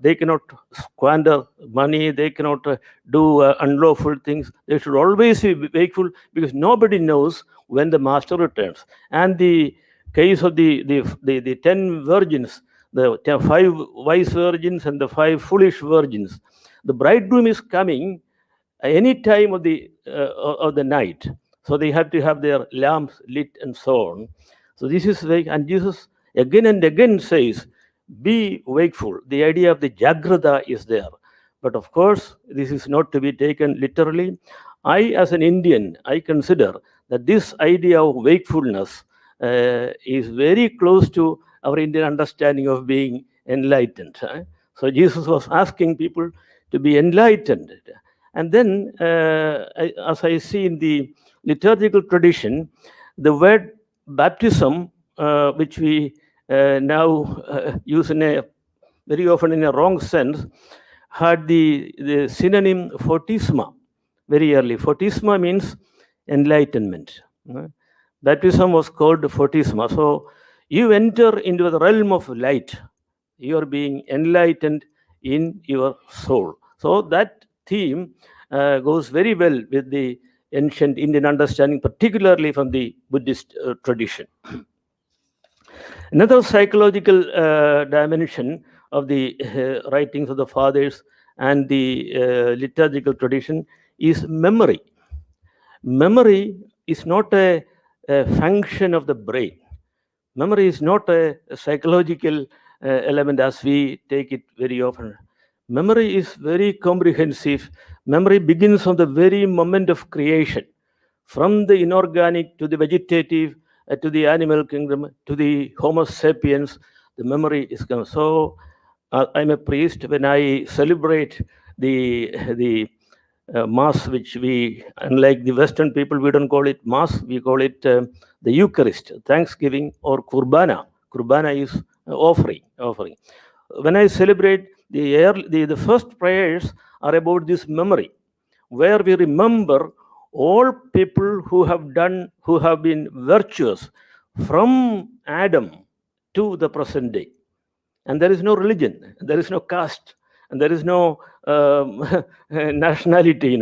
They cannot squander money, they cannot do unlawful things. They should always be wakeful, because nobody knows when the master returns. And the case of the 10 virgins, the 5 wise virgins and the 5 foolish virgins, the bridegroom is coming any time of the night, so they have to have their lamps lit and so on. So this is wake, and Jesus again and again says, be wakeful. The idea of the jagrata is there, but of course this is not to be taken literally. I, as an Indian, I consider that this idea of wakefulness is very close to our Indian understanding of being enlightened. So Jesus was asking people to be enlightened. And then, as I see in the liturgical tradition, the word baptism, which we now use very often in a wrong sense, had the synonym photisma very early. Photisma means enlightenment. Baptism was called photisma. So you enter into the realm of light. You are being enlightened in your soul. So that theme goes very well with the ancient Indian understanding, particularly from the Buddhist tradition. Another psychological dimension of the writings of the fathers and the liturgical tradition is memory. Memory is not a function of the brain. Memory is not a psychological element as we take it very often. Memory is very comprehensive. Memory begins from the very moment of creation, from the inorganic to the vegetative, to the animal kingdom, to the Homo sapiens. The memory is coming. So I'm a priest. When I celebrate the Mass, which we, unlike the Western people, we don't call it Mass, we call it the Eucharist, Thanksgiving, or Kurbana. Kurbana is offering. When I celebrate the first prayers are about this memory, where we remember all people who have been virtuous from Adam to the present day. And there is no religion, there is no caste, and there is no nationality,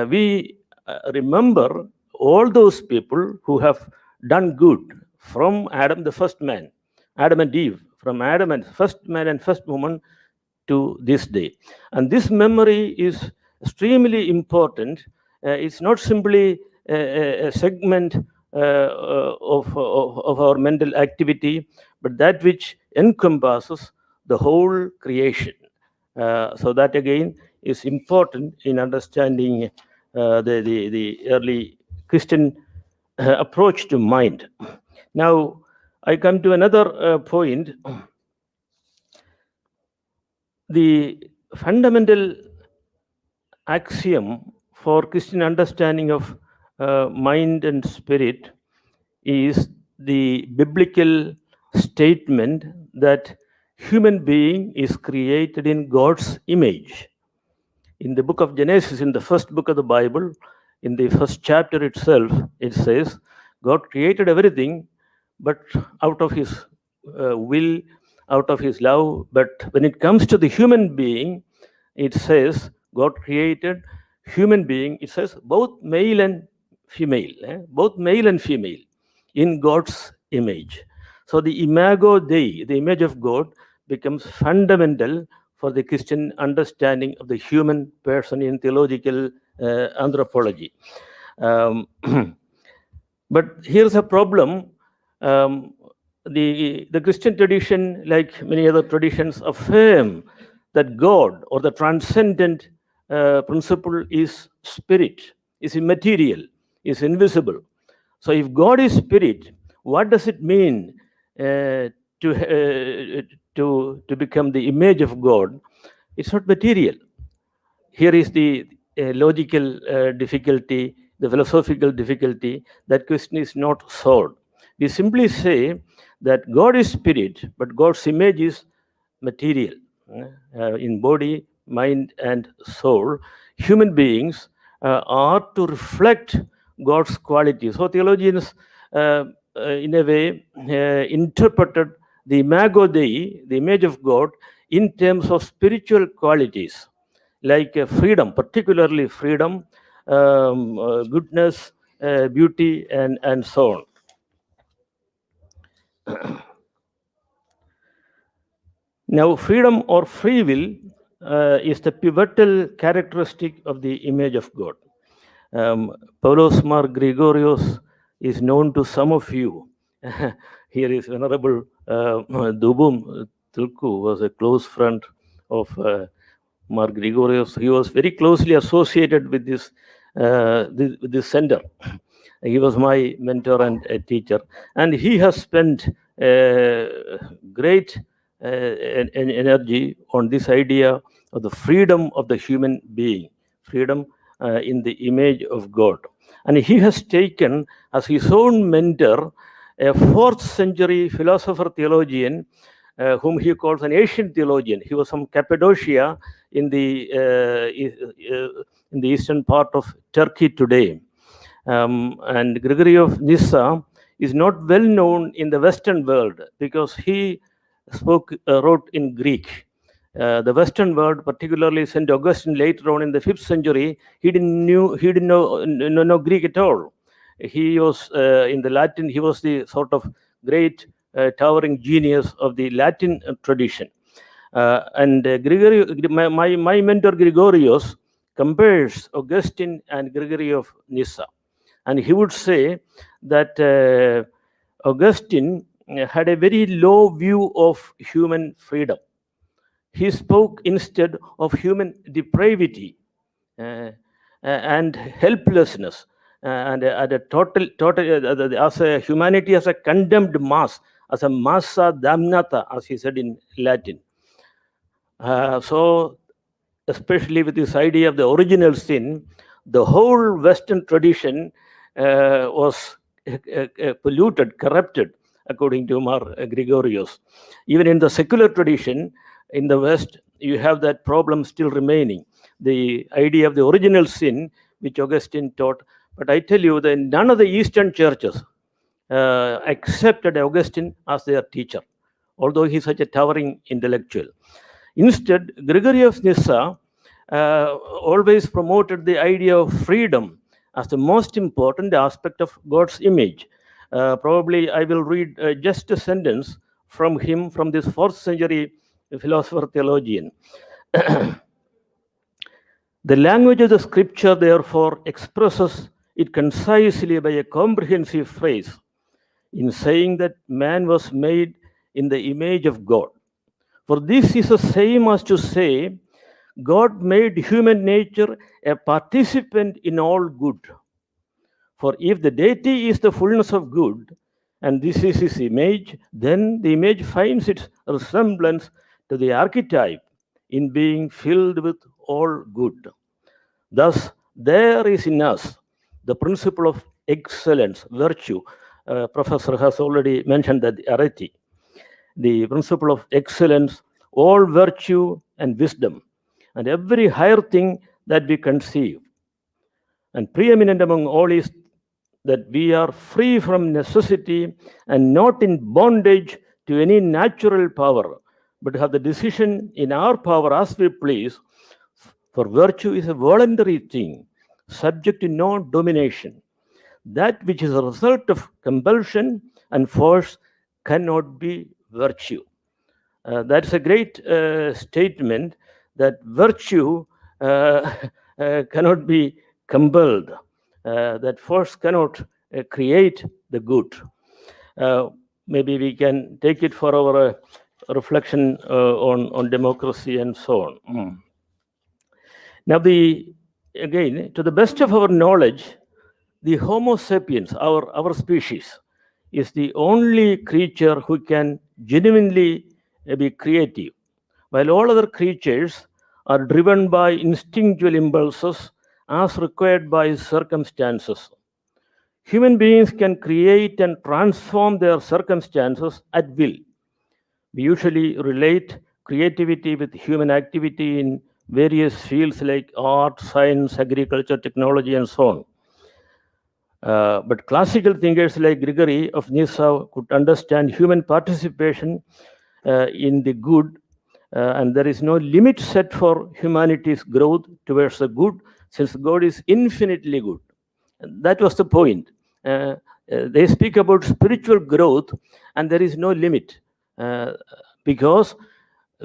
we remember all those people who have done good from Adam, the first man, Adam and Eve, from Adam and first man and first woman to this day. And this memory is extremely important. It's not simply a segment of our mental activity, but that which encompasses the whole creation. So that again is important in understanding the early Christian approach to mind. Now, I come to another point. The fundamental axiom for Christian understanding of mind and spirit is the biblical statement that human being is created in God's image. In the book of Genesis, in the first book of the Bible, in the first chapter itself, it says, God created everything, but out of his will, out of his love. But when it comes to the human being, it says, God created human being, it says, both male and female, both male and female, in God's image. So the imago Dei, the image of God, becomes fundamental for the Christian understanding of the human person in theological anthropology. But here's a problem. The Christian tradition, like many other traditions, affirm that God or the transcendent principle is spirit, is immaterial, is invisible. So if God is spirit, what does it mean to become the image of God? It's not material. Here is the logical difficulty, the philosophical difficulty. That question is not solved. We simply say that God is spirit, but God's image is material in body, mind, and soul. Human beings are to reflect God's quality. So theologians, in a way, interpreted the imago Dei, the image of God, in terms of spiritual qualities, like freedom, particularly freedom, goodness, beauty, and so on. Now, freedom or free will is the pivotal characteristic of the image of God. Paulos Mar Gregorios is known to some of you. Here is Venerable Dubum Tulku, was a close friend of Mar Gregorios. He was very closely associated with this center. He was my mentor and a teacher, and he has spent great energy on this idea of the freedom of the human being, freedom in the image of God. And he has taken as his own mentor a 4th century philosopher theologian whom he calls an Asian theologian. He was from Cappadocia in the eastern part of Turkey today. And Gregory of Nyssa is not well known in the Western world because he wrote in Greek. The Western world, particularly St. Augustine later on in the 5th century, he didn't know Greek at all. He was in the Latin, he was the sort of great towering genius of the Latin tradition. And my mentor Gregorios compares Augustine and Gregory of Nyssa. And he would say that Augustine had a very low view of human freedom. He spoke instead of human depravity and helplessness, and a total as a humanity as a condemned mass, as a massa damnata, as he said in Latin. So, especially with this idea of the original sin, the whole Western tradition was polluted, corrupted, according to Mar Gregorios. Even in the secular tradition in the West, you have that problem still remaining, the idea of the original sin, which Augustine taught. But I tell you that none of the Eastern churches accepted Augustine as their teacher, although he's such a towering intellectual. Instead, Gregory of Nyssa always promoted the idea of freedom as the most important aspect of God's image. Probably I will read just a sentence from him, from this 4th century philosopher theologian. The language of the scripture, therefore, expresses it concisely by a comprehensive phrase in saying that man was made in the image of God. For this is the same as to say, God made human nature a participant in all good. For if the deity is the fullness of good, and this is his image, then the image finds its resemblance to the archetype in being filled with all good. Thus, there is in us the principle of excellence, virtue, Professor has already mentioned that the arete, the principle of excellence, all virtue and wisdom, and every higher thing that we conceive. And preeminent among all is that we are free from necessity and not in bondage to any natural power, but have the decision in our power as we please. For virtue is a voluntary thing, subject to no domination. That which is a result of compulsion and force cannot be virtue. That's a great statement, that virtue cannot be compelled, that force cannot create the good. Maybe we can take it for our reflection on democracy and so on. Now, again, to the best of our knowledge, the Homo sapiens, our species, is the only creature who can genuinely be creative, while all other creatures are driven by instinctual impulses as required by circumstances. Human beings can create and transform their circumstances at will. We usually relate creativity with human activity in various fields like art, science, agriculture, technology, and so on. But classical thinkers like Gregory of Nyssa could understand human participation in the good, and there is no limit set for humanity's growth towards the good, since God is infinitely good. That was the point. They speak about spiritual growth, and there is no limit, because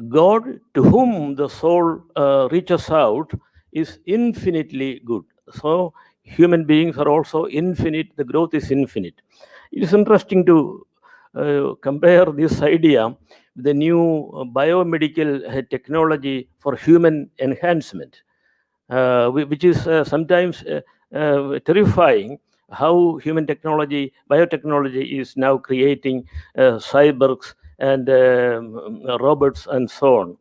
God, to whom the soul reaches out, is infinitely good. So human beings are also infinite, the growth is infinite. It is interesting to compare this idea with the new biomedical technology for human enhancement, which is sometimes terrifying, how human technology, biotechnology is now creating cyborgs and robots and so on.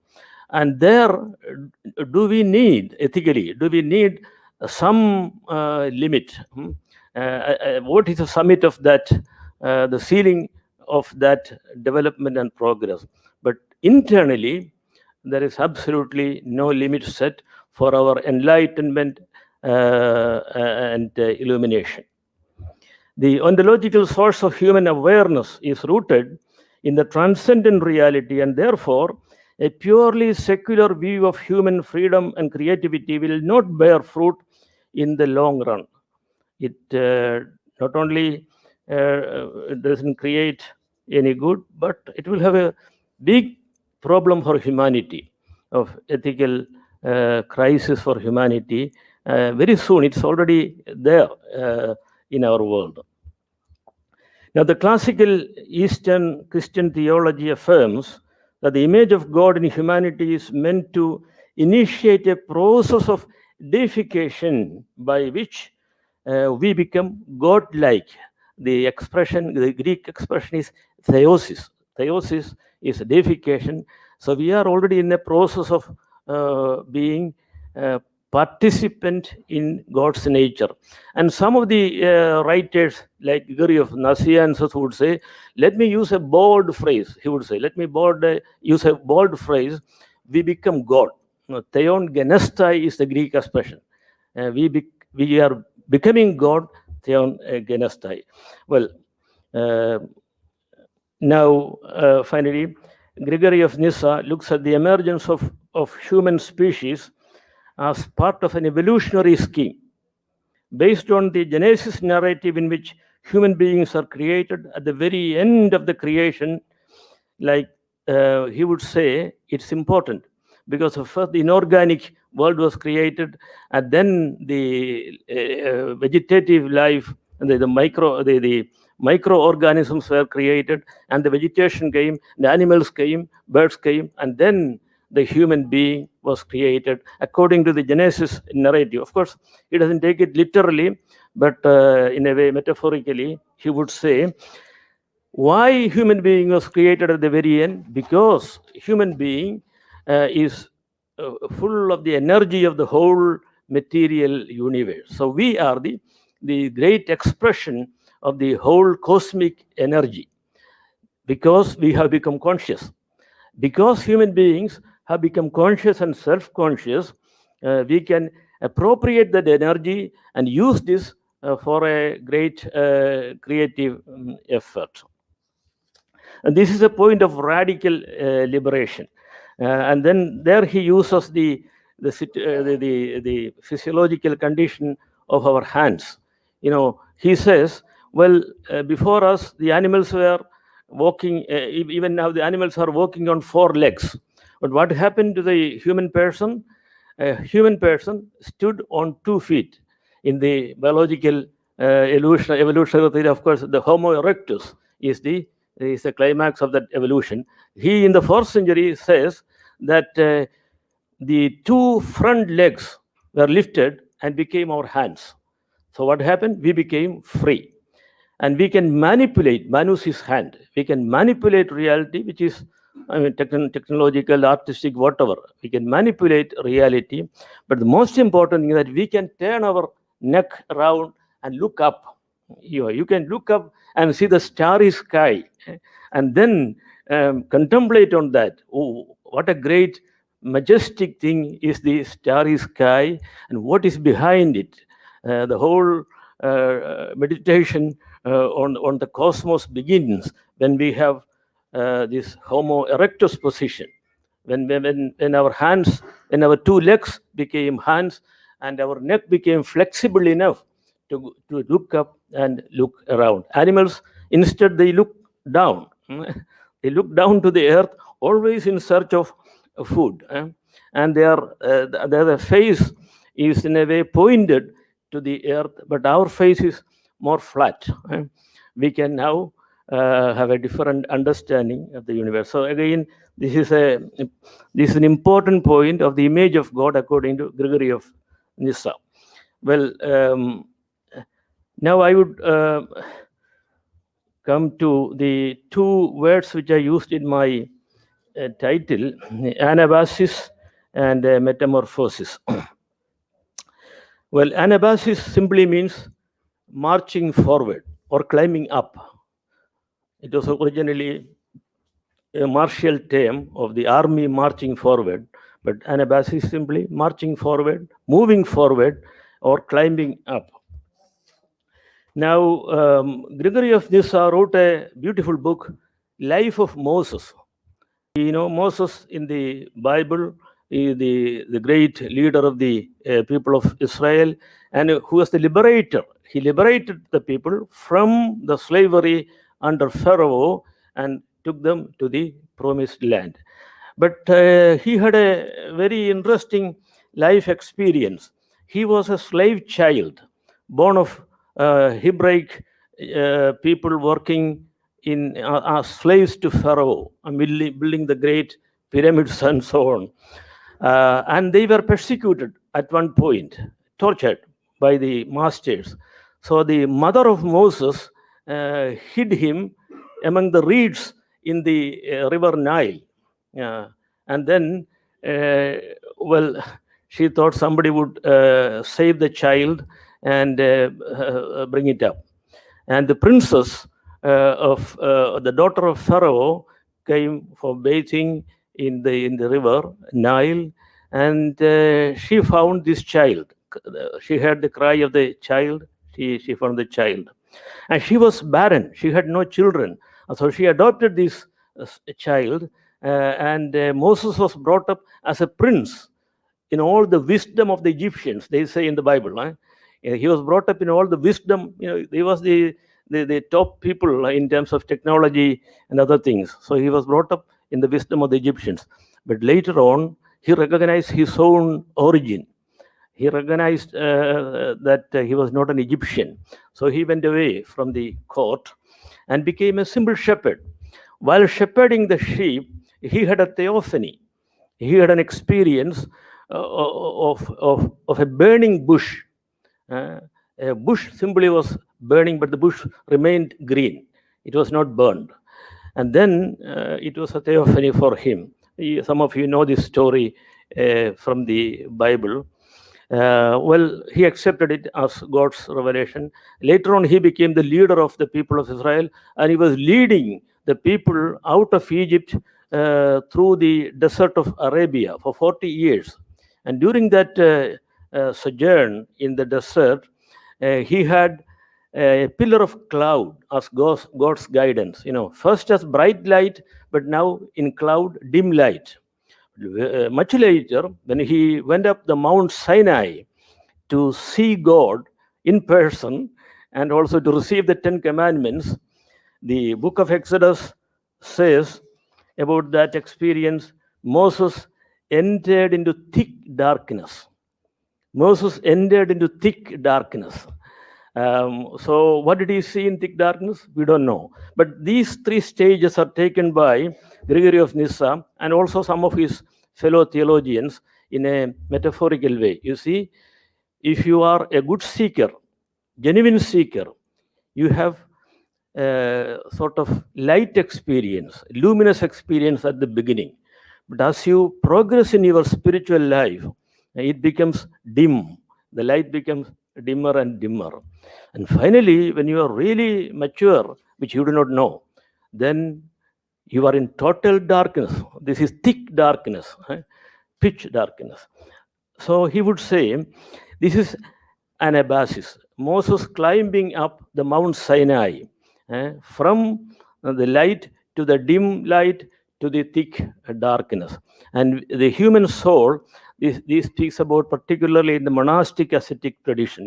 And there, do we need, ethically, do we need some limit? What is the summit of that, the ceiling of that development and progress? But internally, there is absolutely no limit set for our enlightenment and illumination. The ontological source of human awareness is rooted in the transcendent reality, and therefore a purely secular view of human freedom and creativity will not bear fruit in the long run. It not only doesn't create any good, but it will have a big problem for humanity, of ethical crisis for humanity. Very soon, it's already there in our world. Now, the classical Eastern Christian theology affirms that the image of God in humanity is meant to initiate a process of deification by which we become God-like. The expression, the Greek expression is theosis. Theosis is deification. So we are already in a process of being participant in God's nature. And some of the writers, like Gregory of Nyssa, would say, let me use a bold phrase. He would say, let me use a bold phrase, we become God. Theon genestai is the Greek expression. We are becoming God, theon genestai. Well, now, finally, Gregory of Nyssa looks at the emergence of human species as part of an evolutionary scheme based on the Genesis narrative, in which human beings are created at the very end of the creation. Like he would say, it's important because first the inorganic world was created, and then the vegetative life and the microorganisms were created, and the vegetation came, the animals came, birds came, and then the human being was created according to the Genesis narrative. Of course, he doesn't take it literally, but in a way, metaphorically, he would say, why human being was created at the very end? Because human being is full of the energy of the whole material universe. So we are the great expression of the whole cosmic energy, because we have become conscious. Because human beings have become conscious and self-conscious, we can appropriate that energy and use this for a great creative effort. And this is a point of radical liberation. And then there he uses the physiological condition of our hands. You know, he says, well, before us, the animals were walking, even now the animals are walking on 4 legs. But what happened to the human person? A human person stood on 2 feet. In the biological evolutionary theory, of course, the Homo erectus is the climax of that evolution. He, in the 4th century, says that the 2 front legs were lifted and became our hands. So what happened? We became free. And we can manipulate, Manus is hand. We can manipulate reality, which is, I mean, technological, artistic, whatever. We can manipulate reality. But the most important thing is that we can turn our neck around and look up. You can look up and see the starry sky, and then contemplate on that. Oh, what a great, majestic thing is the starry sky, and what is behind it. The whole meditation on the cosmos begins when we have this Homo erectus position, when our hands, when our 2 legs became hands and our neck became flexible enough to look up and look around. Animals, instead, they look down. They look down to the earth, always in search of food. And their face is in a way pointed to the earth, but our face is more flat. We can now have a different understanding of the universe. So again, this is an important point of the image of God according to Gregory of Nyssa. Well, now I would come to the 2 words which I used in my title, anabasis and metamorphosis. Well, anabasis simply means marching forward or climbing up. It was originally a martial term of the army marching forward, but anabasis is simply marching forward, moving forward, or climbing up. Now, Gregory of Nyssa wrote a beautiful book, Life of Moses. You know, Moses in the Bible is the great leader of the people of Israel, and who was the liberator. He liberated the people from the slavery under Pharaoh and took them to the promised land. But he had a very interesting life experience. He was a slave child, born of Hebraic people working in as slaves to Pharaoh, building the great pyramids and so on. And they were persecuted at one point, tortured by the masters. So the mother of Moses hid him among the reeds in the river Nile. And then, well, she thought somebody would save the child and bring it up. And the princess of the daughter of Pharaoh came for bathing in the river Nile, and she found this child. She heard the cry of the child. She found the child, and she was barren. She had no children, so she adopted this child. And Moses was brought up as a prince in all the wisdom of the Egyptians. They say in the Bible, he was brought up in all the wisdom. You know, he was the top people in terms of technology and other things. So he was brought up in the wisdom of the Egyptians. But later on, he recognized his own origin. He recognized that he was not an Egyptian. So he went away from the court and became a simple shepherd. While shepherding the sheep, he had a theophany. He had an experience of a burning bush. A bush simply was burning, but the bush remained green. It was not burned. And then it was a theophany for him. Some of you know this story from the Bible. Well, he accepted it as God's revelation. Later on, he became the leader of the people of Israel, and he was leading the people out of Egypt through the desert of Arabia for 40 years. And during that sojourn in the desert, he had a pillar of cloud as God's guidance. First as bright light, but now in cloud, dim light. Much later, when he went up the Mount Sinai to see God in person and also to receive the 10 Commandments, the book of Exodus says about that experience, Moses entered into thick darkness. Moses entered into thick darkness. So what did he see in thick darkness? We don't know. But these three stages are taken by Gregory of Nyssa and also some of his fellow theologians in a metaphorical way. You see, if you are a good seeker, genuine seeker, you have a sort of light experience, luminous experience at the beginning. But as you progress in your spiritual life, it becomes dim. The light becomes dimmer and dimmer. And finally, when you are really mature, which you do not know, then you are in total darkness. This is thick darkness, pitch darkness. So he would say, this is Anabasis, Moses climbing up the Mount Sinai, from the light to the dim light to the thick darkness. And the human soul, this speaks about particularly in the monastic ascetic tradition,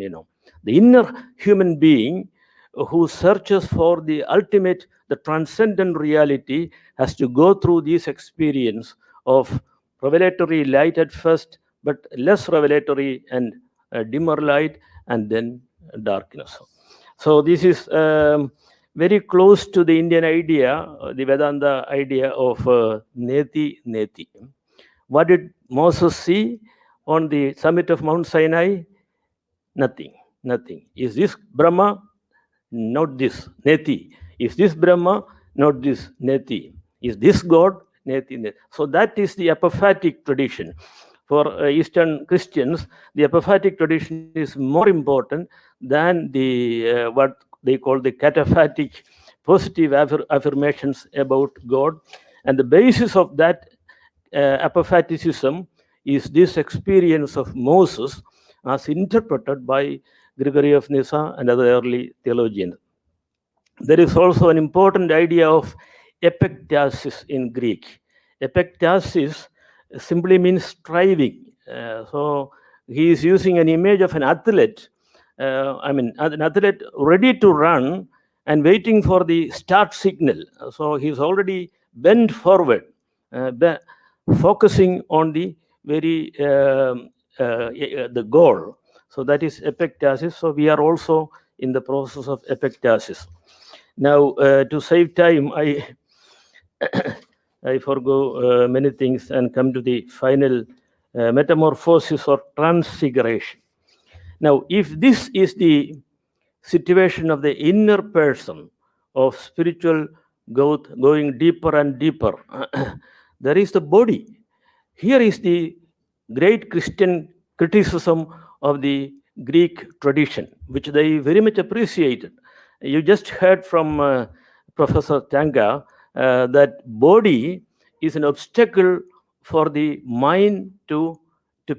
the inner human being who searches for the ultimate, the transcendent reality, has to go through this experience of revelatory light at first, but less revelatory and dimmer light, and then darkness. So this is very close to the Indian idea, the Vedanta idea of neti neti. What did Moses see on the summit of Mount Sinai? Nothing. Is this Brahma? Not this. Neti. Is this Brahma? Not this. Neti. Is this God? Neti, neti. So that is the apophatic tradition. For Eastern Christians, the apophatic tradition is more important than the what they call the cataphatic positive affirmations about God. And the basis of that apophaticism is this experience of Moses as interpreted by Gregory of Nyssa and other early theologians. There is also an important idea of epektasis in Greek. Epektasis simply means striving. So he is using an image of an athlete, an athlete ready to run and waiting for the start signal. So he's already bent forward, focusing on the very the goal. So that is epektasis. So we are also in the process of epektasis. Now, to save time, I forgo many things and come to the final metamorphosis or transfiguration. Now, if this is the situation of the inner person of spiritual growth going deeper and deeper, there is the body. Here is the great Christian criticism of the Greek tradition, which they very much appreciated. You just heard from Professor Tanga that body is an obstacle for the mind to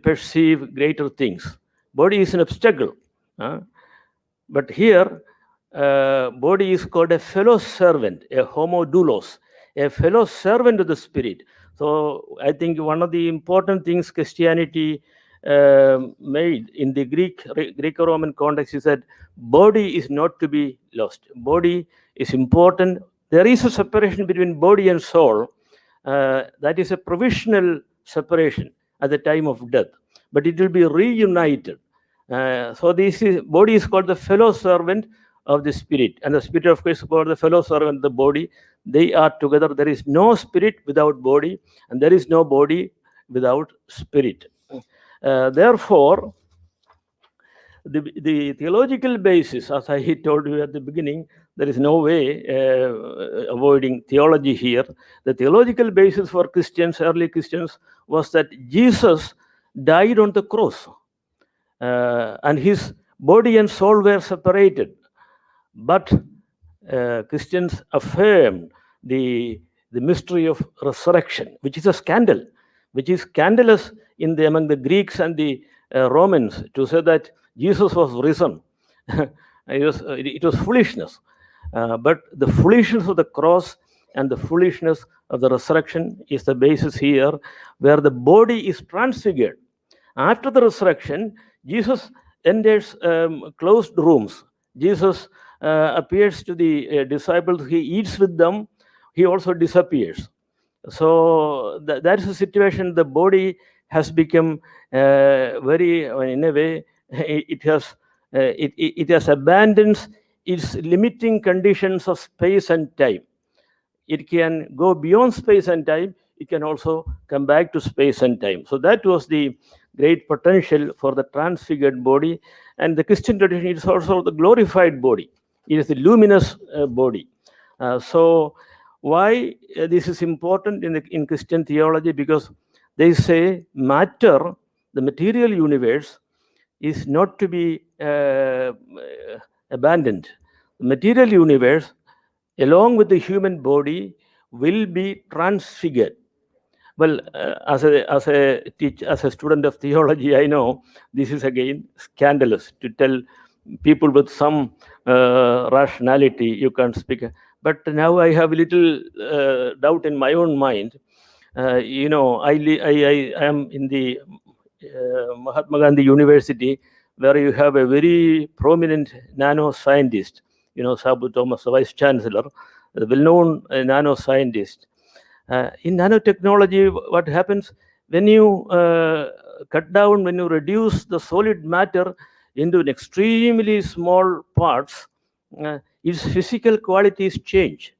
perceive greater things. Body is an obstacle. But here, body is called a fellow servant, a homodoulos, a fellow servant of the spirit. So I think one of the important things Christianity made in the Greco-Roman context is that body is not to be lost. Body is important. There is a separation between body and soul. That is a provisional separation at the time of death, but it will be reunited. So this body is called the fellow servant of the spirit, and the spirit of Christ is called the fellow servant of the body. They are together. There is no spirit without body, and there is no body without spirit. Therefore, the theological basis, as I told you at the beginning, there is no way avoiding theology here. The theological basis for Christians, early Christians, was that Jesus died on the cross. and his body and soul were separated. But Christians affirm the mystery of resurrection, which is a scandal, which is scandalous among the Greeks and the Romans to say that Jesus was risen. It was foolishness. But the foolishness of the cross and the foolishness of the resurrection is the basis here, where the body is transfigured. After the resurrection, Jesus enters closed rooms. Jesus appears to the disciples. He eats with them. He also disappears. So that is the situation. The body has become very, in a way, it has abandoned its limiting conditions of space and time. It can go beyond space and time. It can also come back to space and time. So that was the great potential for the transfigured body. And the Christian tradition is also the glorified body. It is the luminous body. So why this is important in Christian theology? Because they say matter, the material universe, is not to be abandoned. The material universe, along with the human body, will be transfigured. Well, as a student of theology, I know this is again scandalous to tell people with some rationality you can't speak. But now I have a little doubt in my own mind. I am in the Mahatma Gandhi University, where you have a very prominent nanoscientist, Sabu Thomas, the Vice Chancellor, the well-known nanoscientist. In nanotechnology, what happens when you when you reduce the solid matter into an extremely small parts, its physical qualities change.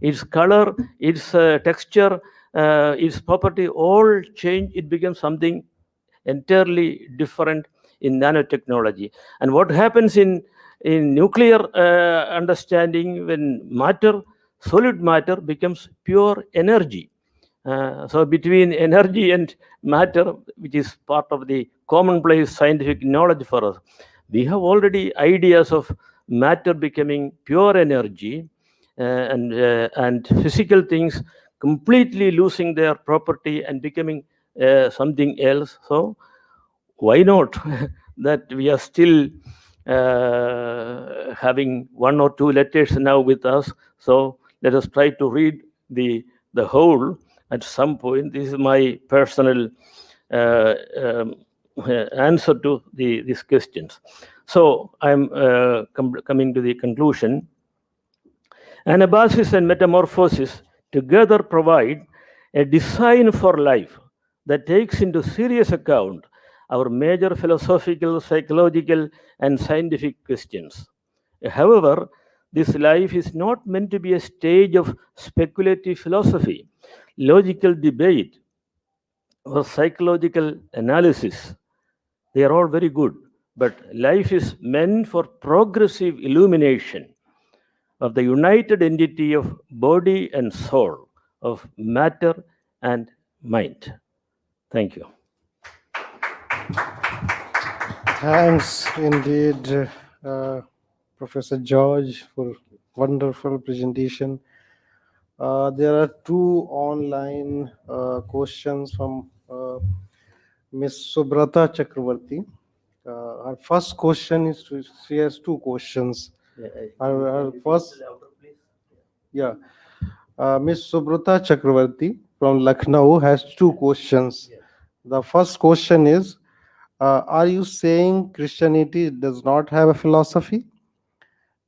Its color, its texture, its property all change. It becomes something entirely different in nanotechnology. And what happens in nuclear understanding, when solid matter becomes pure energy. So between energy and matter, which is part of the commonplace scientific knowledge for us, we have already ideas of matter becoming pure energy, and physical things completely losing their property and becoming something else. So why not that we are still having one or two letters now with us? So let us try to read the whole at some point. This is my personal answer to these questions. So I'm coming to the conclusion. Anabasis and metamorphosis together provide a design for life that takes into serious account our major philosophical, psychological, and scientific questions. However, this life is not meant to be a stage of speculative philosophy, logical debate, or psychological analysis. They are all very good, but life is meant for progressive illumination of the united entity of body and soul, of matter and mind. Thank you. Thanks indeed, Professor George, for wonderful presentation. There are two online questions from Ms. Subrata Chakravarti. Our first question is, she has two questions. Our first, yeah, Ms. Subrata Chakravarti from Lucknow has two questions. The first question is, are you saying Christianity does not have a philosophy?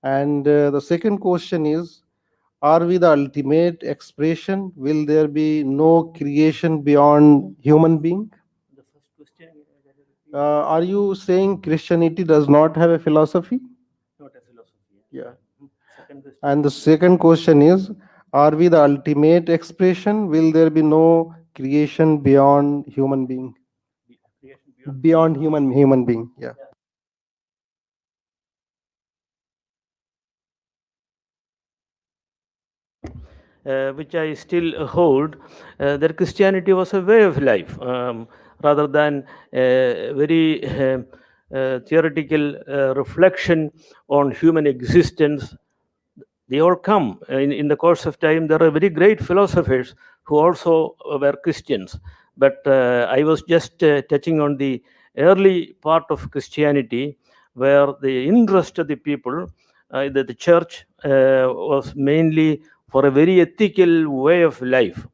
And the second question is, are we the ultimate expression? Will there be no creation beyond human being? The first question, Are you saying Christianity does not have a philosophy? not a philosophy. Yeah. Second question. And the second question is, are we the ultimate expression? Will there be no creation beyond human being? Creation Beyond human being, yeah. Which I still hold, that Christianity was a way of life, rather than a very theoretical reflection on human existence, they all come in the course of time. There are very great philosophers who also were Christians. But I was just touching on the early part of Christianity, where the interest of the people, the church was mainly for a very ethical way of life,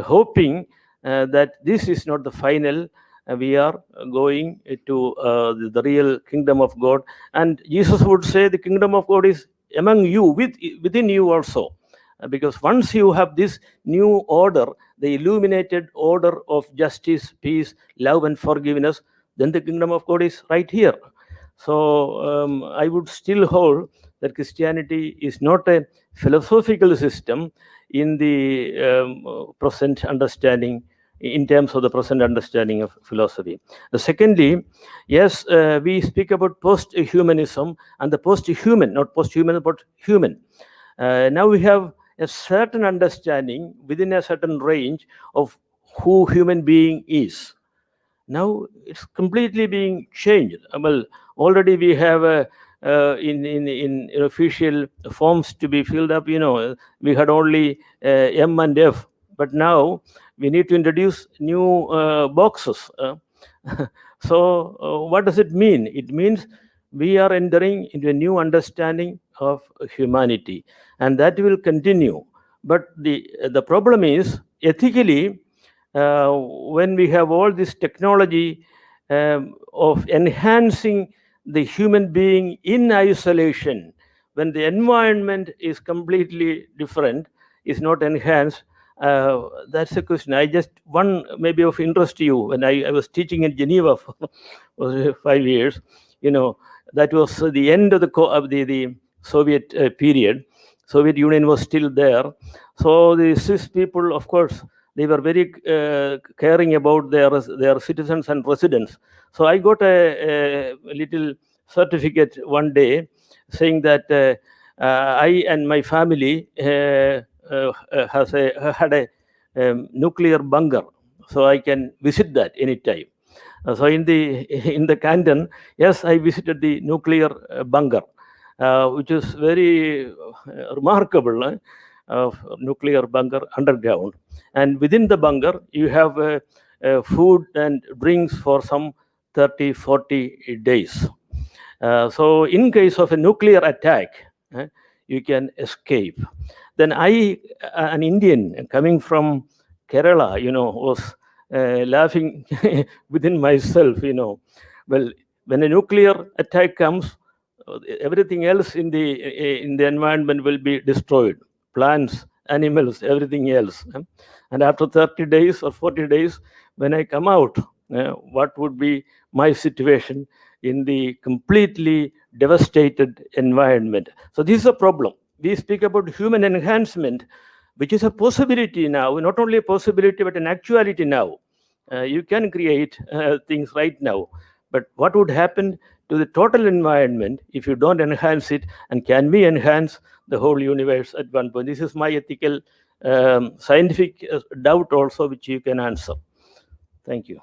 hoping that this is not the final. We are going to the real kingdom of God. And Jesus would say the kingdom of God is among you, within you also. Because once you have this new order, the illuminated order of justice, peace, love, and forgiveness, then the kingdom of God is right here. So I would still hold that Christianity is not a philosophical system in the present understanding, in terms of the present understanding of philosophy. Secondly, yes, we speak about post-humanism and the post-human, not post-human, but human. Now we have a certain understanding within a certain range of who human being is. Now it's completely being changed. Well, already we have in official forms to be filled up. We had only M and F, but now we need to introduce new boxes. So what does it mean? It means we are entering into a new understanding of humanity, and that will continue. But the problem is, ethically, when we have all this technology of enhancing the human being in isolation, when the environment is completely different, is not enhanced, that's a question. I just, one maybe of interest to you, when I was teaching in Geneva for 5 years, that was the end of the Soviet period. Soviet Union was still there. So the Swiss people, of course, they were very caring about their citizens and residents. So I got a little certificate one day saying that I and my family had a nuclear bunker, so I can visit that anytime. So in the canton, yes, I visited the nuclear bunker, which is very remarkable. Nuclear bunker underground, and within the bunker you have food and drinks for some 30-40 days. So in case of a nuclear attack, you can escape. Then an Indian coming from Kerala, was laughing within myself. Well, when a nuclear attack comes, everything else in the environment will be destroyed. Plants, animals, everything else. And after 30 days or 40 days, when I come out, what would be my situation in the completely devastated environment? So this is a problem. We speak about human enhancement, which is a possibility now, not only a possibility, but an actuality now. You can create things right now. But what would happen to the total environment if you don't enhance it? And can we enhance the whole universe at one point? This is my ethical, scientific doubt also, which you can answer. Thank you.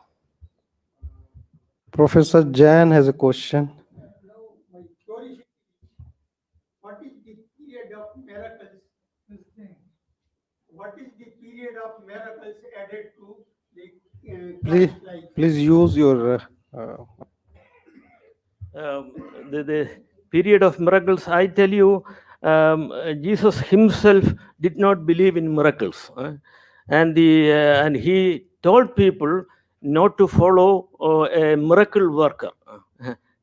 Professor Jan has a question. Now, my curiosity is, what is the period of miracles? What is the period of miracles added to the Christ life? Please use your. The period of miracles, I tell you, Jesus himself did not believe in miracles, and he told people not to follow a miracle worker.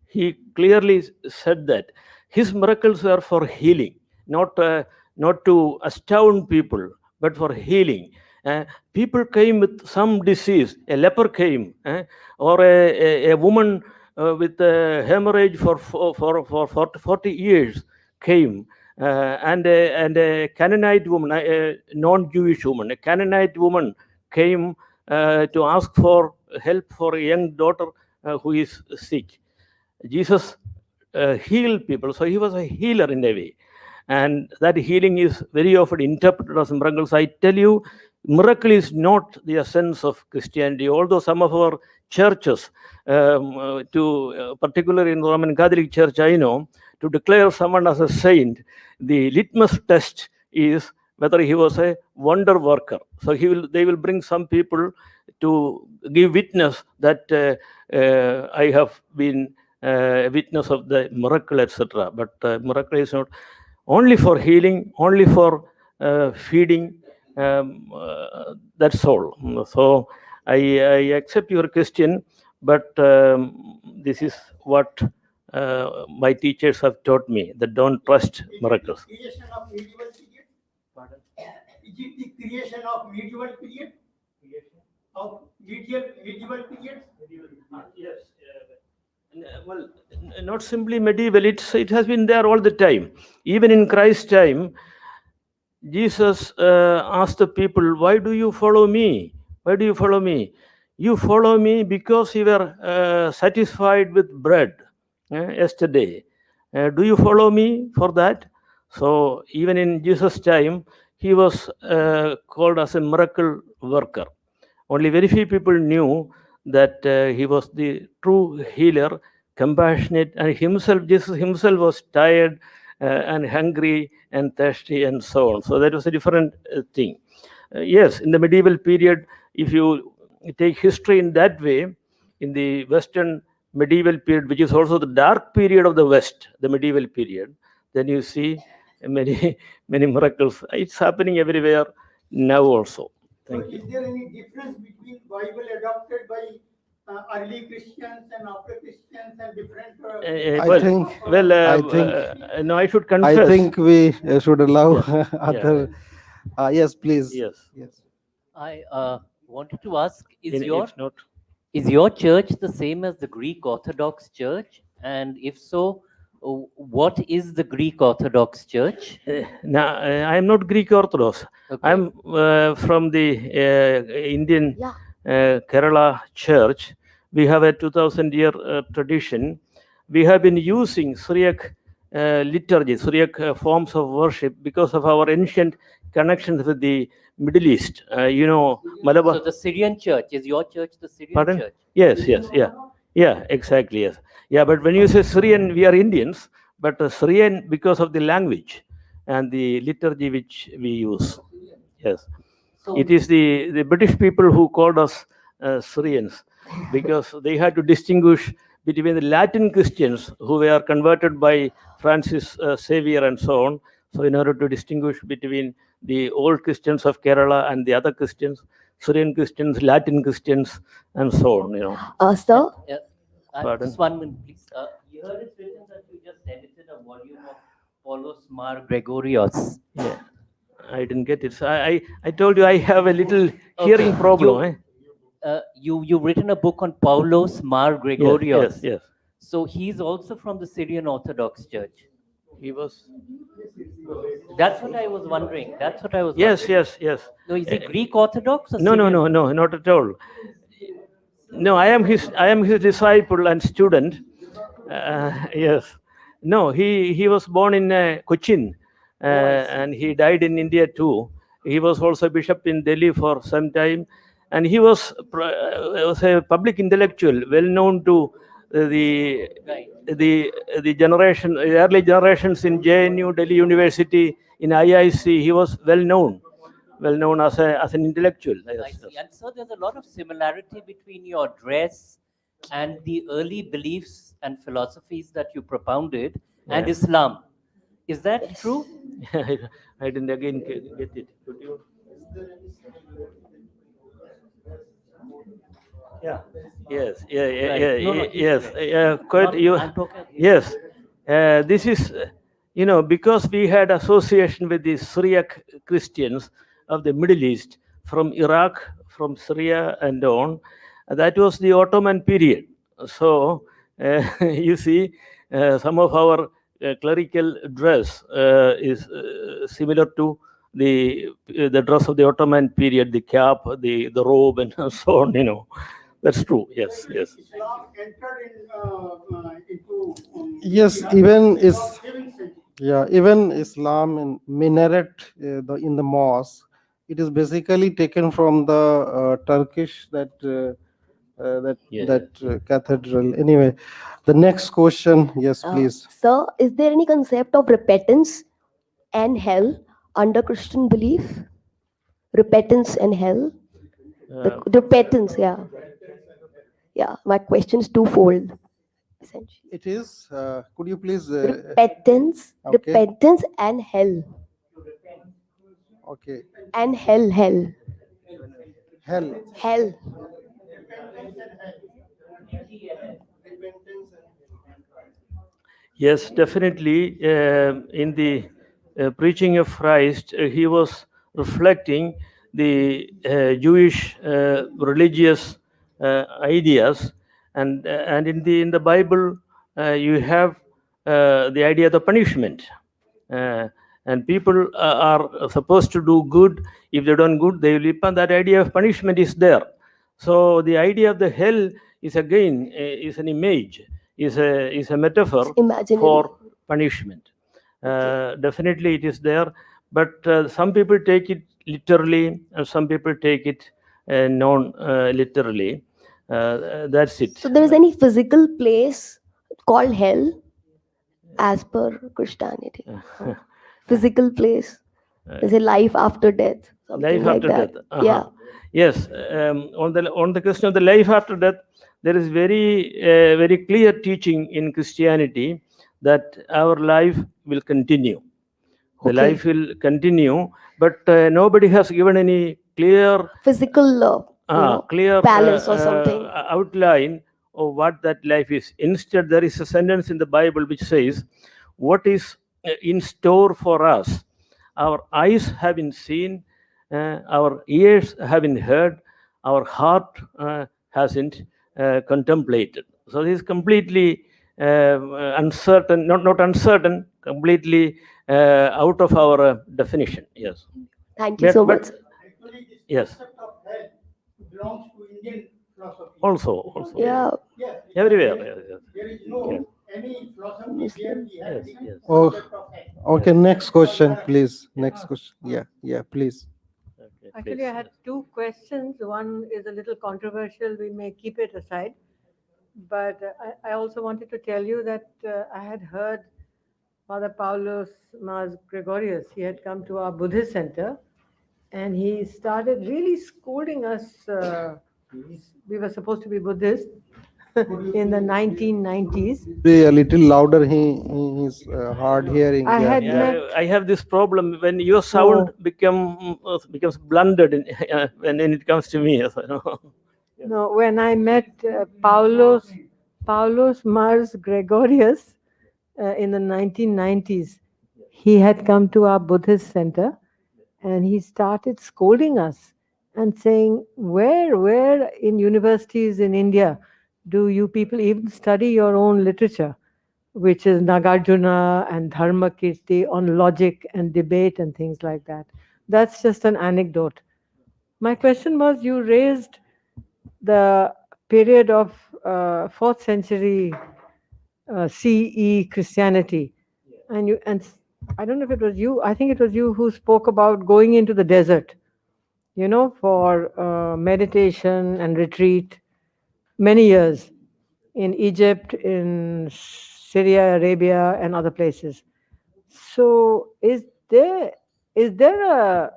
He clearly said that his miracles were for healing, not to astound people, but for healing. People came with some disease, a leper came, or a woman with a hemorrhage for 40 years came, and a Canaanite woman, a non-Jewish woman, a Canaanite woman came to ask for help for a young daughter who is sick. Jesus healed people, so he was a healer in a way, and that healing is very often interpreted as miracles. I tell you, Miracle is not the essence of Christianity, although some of our churches, particularly in the Roman Catholic Church, I know, to declare someone as a saint, the litmus test is whether he was a wonder worker. So they will bring some people to give witness that I have been a witness of the miracle, etc. But miracle is not only for healing, only for feeding. That's all. So I accept your question, but this is what my teachers have taught me, that don't trust miracles. Creation of medieval period? Pardon? Is it the creation of medieval period? Of medieval period? Yes. Well, not simply medieval. It has been there all the time. Even in Christ's time, Jesus asked the people, "Why do you follow me? Why do you follow me? You follow me because you were satisfied with bread yesterday. Do you follow me for that?" So even in Jesus' time, he was called as a miracle worker. Only very few people knew that he was the true healer, compassionate, and Jesus himself was tired and hungry and thirsty and so on. So that was a different thing. Yes, in the medieval period, if you take history in that way, in the Western medieval period, which is also the dark period of the West, the medieval period, then you see many miracles. It's happening everywhere now also. Thank you. Is there any difference between Bible adopted by early Christians and after Christians and different? No, I should confess. I think we should allow other. Yes, please. Yes. I wanted to ask: Is your church the same as the Greek Orthodox Church? And if so, what is the Greek Orthodox Church? Now, I am not Greek Orthodox. Okay. I'm from the Indian Kerala Church. We have a 2,000-year tradition. We have been using Syriac liturgy, Syriac forms of worship because of our ancient connections with the Middle East. Malabar. So the Syrian church, is your church the Syrian Pardon? church? Yes, exactly, yes. Yeah, but when you say Syrian, we are Indians, but Syrian because of the language and the liturgy which we use. Yes. So it is the British people who called us Syrians because they had to distinguish between the Latin Christians who were converted by Francis Xavier and so on. So in order to distinguish between the old Christians of Kerala and the other Christians, Syrian Christians, Latin Christians, and so on. Sir? Pardon? Just 1 minute, please. Here it's written that you just edited a volume of Paulos Mar Gregorios. Yeah, I didn't get it. So I told you I have a little hearing problem. You've written a book on Paulos Mar Gregorios. Yes. So he's also from the Syrian Orthodox Church. He was. That's what I was wondering. Yes. No, is he Greek Orthodox? Or No, not at all. No, I am his disciple and student. Yes. No, he was born in Cochin, and he died in India too. He was also bishop in Delhi for some time, and he was a public intellectual, well known to the early generations in JNU, Delhi University, in IIC. He was well known as an intellectual. I see. And so there's a lot of similarity between your dress and the early beliefs and philosophies that you propounded and Islam. Is that true? I didn't again get it. Could you? Yeah. Yes. Yes. This is, because we had association with the Syriac Christians of the Middle East from Iraq, from Syria, and on. That was the Ottoman period. So you see, some of our clerical dress is similar to the dress of the Ottoman period, the cap, the robe, and so on. That's true. Yes. Islam entered into. Yes, even Islam in minaret in the mosque It is basically taken from the Turkish cathedral. Anyway, the next question, yes, please. Sir, is there any concept of repentance and hell under Christian belief? Repentance and hell? Repentance, yeah. Yeah, my question is twofold, essentially. It is, could you please? Repentance, okay. repentance and hell. Okay. And hell. Hell. Hell. Yes, definitely. In the preaching of Christ, he was reflecting the Jewish religious ideas, and in the Bible you have the idea of the punishment, and people are supposed to do good. If they don't good, they will repent. That idea of punishment is there. So the idea of the hell is again is an image, is a metaphor for punishment. Definitely it is there, but some people take it literally and some people take it non-literally. That's it. So there is any physical place called hell as per Christianity? Physical place. Is it life after death? Life like after that. death. Yeah. Yes. On the question of the life after death, there is very clear teaching in Christianity that our life will continue. The life will continue, but nobody has given any clear physical clear palace or something. Outline of what that life is. Instead, there is a sentence in the Bible which says, "What is in store for us? Our eyes haven't seen, our ears haven't heard, our heart hasn't contemplated." So this is completely uncertain, not uncertain, completely out of our definition. Yes. Thank you so much. Yes. Belongs to Indian philosophy. Also. Yeah. Yes. Everywhere. There is no any philosophy where we have this Oh, concept of hell. okay. Next question, please. Next question. Yeah, please. Actually, I had two questions. One is a little controversial. We may keep it aside. But I also wanted to tell you that I had heard Father Paulos Mas Gregorius. He had come to our Buddhist center and he started really scolding us. We were supposed to be Buddhist in the 1990s. Be a little louder. He's hard hearing. I have this problem when your sound becomes blunted when it comes to me. No, when I met Paulos Mars Gregorius in the 1990s, he had come to our Buddhist center and he started scolding us and saying, where in universities in India do you people even study your own literature, which is Nagarjuna and Dharmakirti on logic and debate and things like that. That's just an anecdote. My question was, you raised the period of 4th century CE Christianity, and I don't know if it was you, I think it was you who spoke about going into the desert, for meditation and retreat many years in Egypt, in Syria, Arabia, and other places. So is there a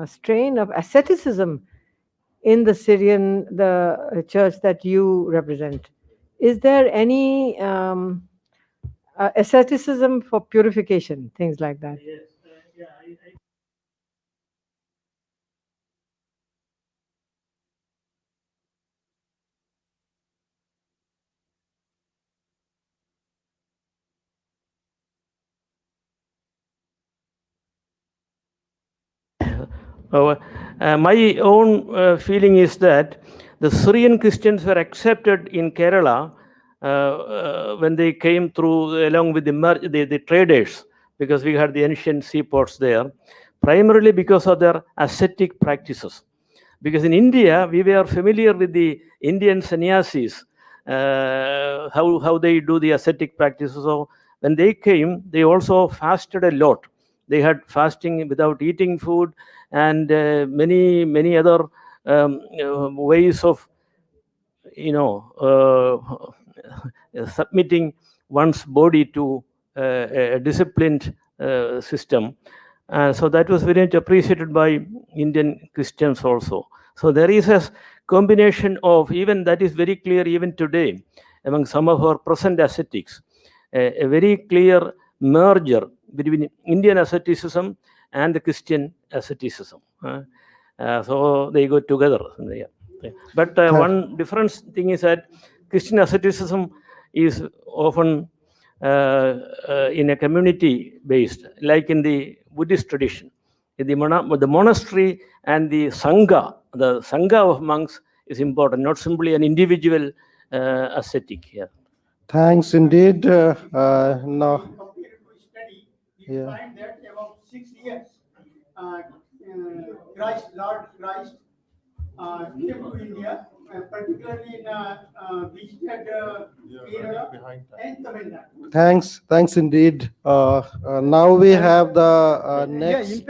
strain of asceticism in the Syrian, the church that you represent? Is there any asceticism for purification, things like that? My own feeling is that the Syrian Christians were accepted in Kerala when they came through along with the traders, because we had the ancient seaports there, primarily because of their ascetic practices. Because in India, we were familiar with the Indian sannyasis, how they do the ascetic practices. So when they came, they also fasted a lot. They had fasting without eating food, and many other ways of submitting one's body to a disciplined system. So that was very much appreciated by Indian Christians also. So there is a combination of, even that is very clear even today among some of our present ascetics, a very clear merger between Indian asceticism and the Christian asceticism. So they go together. But one difference thing is that Christian asceticism is often in a community based, like in the Buddhist tradition. In the monastery and the sangha of monks is important, not simply an individual ascetic. Yeah. Thanks indeed. Now, You find that about 6 years, Lord Christ came to India, particularly in visited Kerala and Tamil Nadu. thanks indeed. Now we have the next.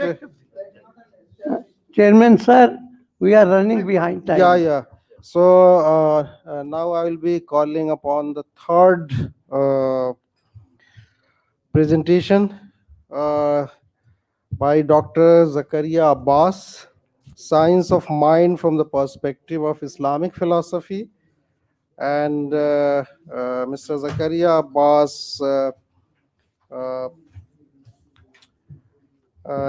Chairman, sir, we are running behind time. Yeah. So now I will be calling upon the third presentation by Dr. Zakaria Abbas, Science of Mind from the Perspective of Islamic Philosophy. And Mr. Zakaria Abbas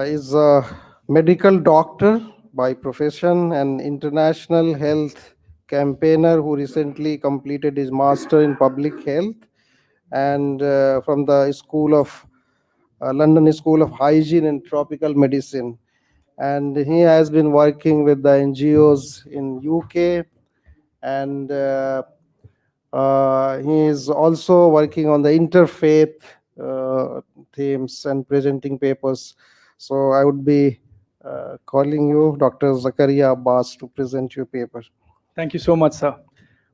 is a medical doctor by profession and international health campaigner who recently completed his master in public health and from the London School of Hygiene and Tropical Medicine. And he has been working with the NGOs in UK, and he is also working on the interfaith themes and presenting papers. So I would be calling you, Dr. Zakaria Abbas, to present your paper. Thank you so much, sir.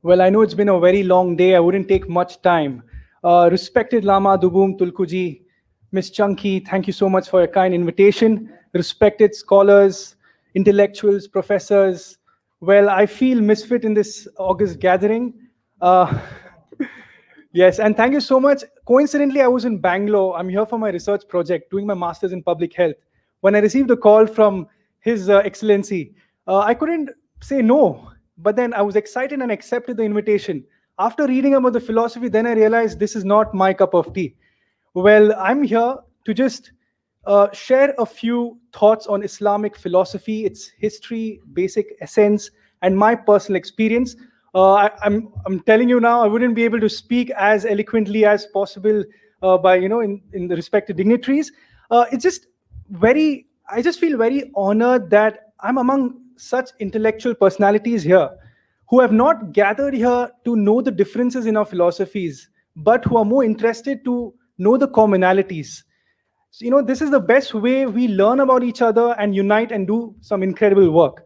Well, I know it's been a very long day. I wouldn't take much time. Respected Lama Dubum Tulkuji, Ms. Chunky, thank you so much for your kind invitation. Respected scholars, intellectuals, professors. Well, I feel misfit in this August gathering. Yes, and thank you so much. Coincidentally, I was in Bangalore. I'm here for my research project, doing my master's in public health. When I received a call from His Excellency, I couldn't say no, but then I was excited and accepted the invitation. After reading about the philosophy, then I realized this is not my cup of tea. Well, I'm here to just share a few thoughts on Islamic philosophy, its history, basic essence, and my personal experience. I'm telling you now, I wouldn't be able to speak as eloquently as possible by in the respected dignitaries. I just feel very honored that I'm among such intellectual personalities here who have not gathered here to know the differences in our philosophies, but who are more interested to know the commonalities. So, this is the best way we learn about each other and unite and do some incredible work.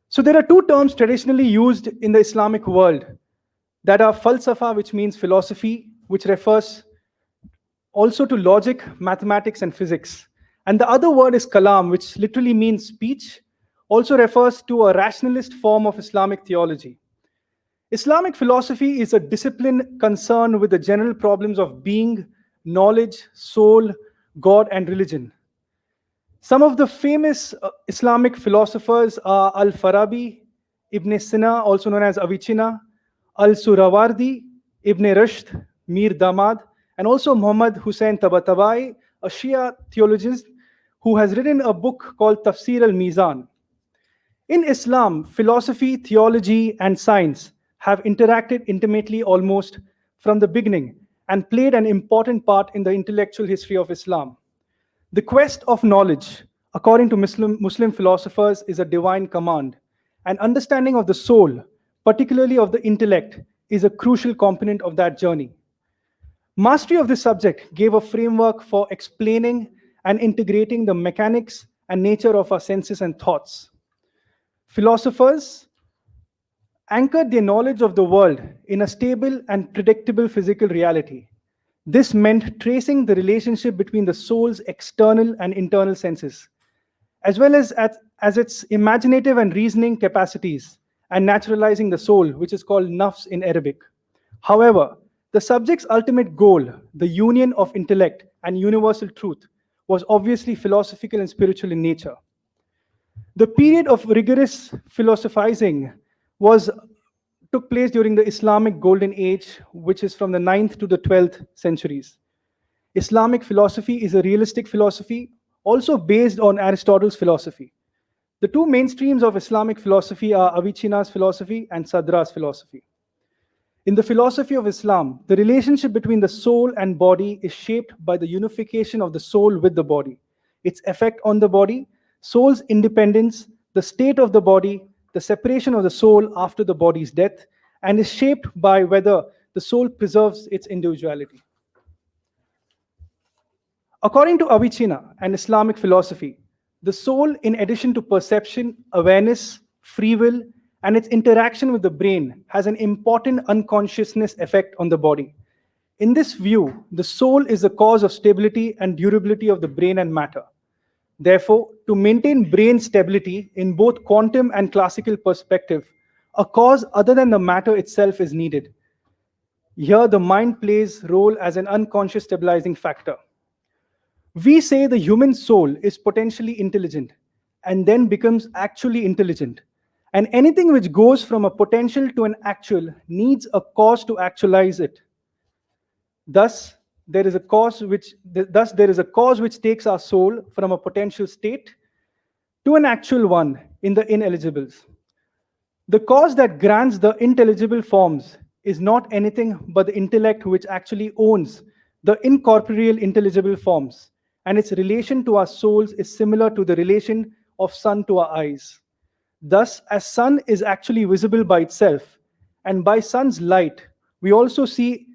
So there are two terms traditionally used in the Islamic world that are falsafa, which means philosophy, which refers also to logic, mathematics, and physics. And the other word is kalam, which literally means speech, also refers to a rationalist form of Islamic theology. Islamic philosophy is a discipline concerned with the general problems of being, knowledge, soul, God, and religion. Some of the famous Islamic philosophers are Al-Farabi, Ibn Sina, also known as Avicenna, Al-Surawardi, Ibn Rushd, Mir Damad, and also Muhammad Hussain Tabatabai, a Shia theologian who has written a book called Tafsir al-Mizan. In Islam, philosophy, theology, and science have interacted intimately almost from the beginning and played an important part in the intellectual history of Islam. The quest of knowledge, according to Muslim philosophers, is a divine command. An understanding of the soul, particularly of the intellect, is a crucial component of that journey. Mastery of this subject gave a framework for explaining and integrating the mechanics and nature of our senses and thoughts. Philosophers anchored their knowledge of the world in a stable and predictable physical reality. This meant tracing the relationship between the soul's external and internal senses, as well as its imaginative and reasoning capacities, and naturalizing the soul, which is called nafs in Arabic. However, the subject's ultimate goal, the union of intellect and universal truth, was obviously philosophical and spiritual in nature. The period of rigorous philosophizing took place during the Islamic Golden Age, which is from the 9th to the 12th centuries. Islamic philosophy is a realistic philosophy, also based on Aristotle's philosophy. The two mainstreams of Islamic philosophy are Avicenna's philosophy and Sadra's philosophy. In the philosophy of Islam, the relationship between the soul and body is shaped by the unification of the soul with the body, its effect on the body, soul's independence, the state of the body, the separation of the soul after the body's death, and is shaped by whether the soul preserves its individuality. According to Avicenna and Islamic philosophy, the soul, in addition to perception, awareness, free will, and its interaction with the brain, has an important unconsciousness effect on the body. In this view, the soul is the cause of stability and durability of the brain and matter. Therefore, to maintain brain stability in both quantum and classical perspective, a cause other than the matter itself is needed. Here, the mind plays role as an unconscious stabilizing factor. We say the human soul is potentially intelligent and then becomes actually intelligent. And anything which goes from a potential to an actual needs a cause to actualize it. Thus, there is a cause which takes our soul from a potential state to an actual one in the ineligibles. The cause that grants the intelligible forms is not anything but the intellect which actually owns the incorporeal intelligible forms, and its relation to our souls is similar to the relation of sun to our eyes. Thus, as sun is actually visible by itself, and by sun's light, we also see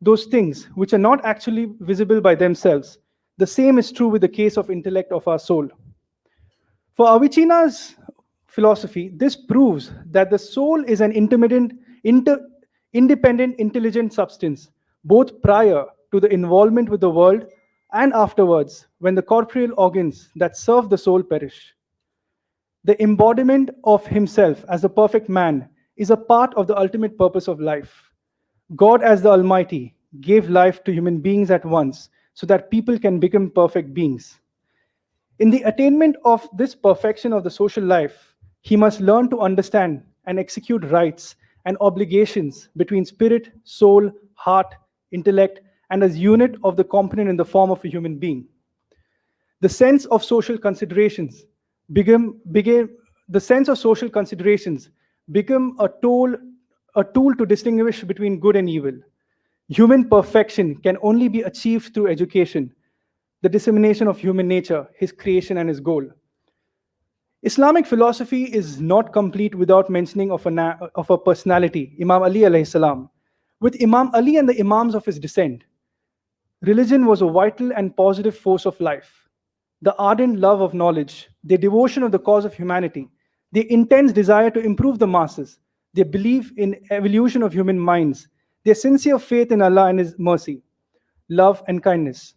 those things which are not actually visible by themselves. The same is true with the case of intellect of our soul. For Avicenna's philosophy, this proves that the soul is an independent, intelligent substance, both prior to the involvement with the world and afterwards, when the corporeal organs that serve the soul perish. The embodiment of himself as a perfect man is a part of the ultimate purpose of life. God, as the Almighty, gave life to human beings at once so that people can become perfect beings. In the attainment of this perfection of the social life, he must learn to understand and execute rights and obligations between spirit, soul, heart, intellect, and as unit of the component in the form of a human being. The sense of social considerations become a tool to distinguish between good and evil. Human perfection can only be achieved through education, the dissemination of human nature, his creation, and his goal. Islamic philosophy is not complete without mentioning of a personality, Imam Ali alayhi salam. With Imam Ali and the Imams of his descent, religion was a vital and positive force of life. The ardent love of knowledge, their devotion of the cause of humanity, their intense desire to improve the masses, their belief in evolution of human minds, their sincere faith in Allah and His mercy, love and kindness,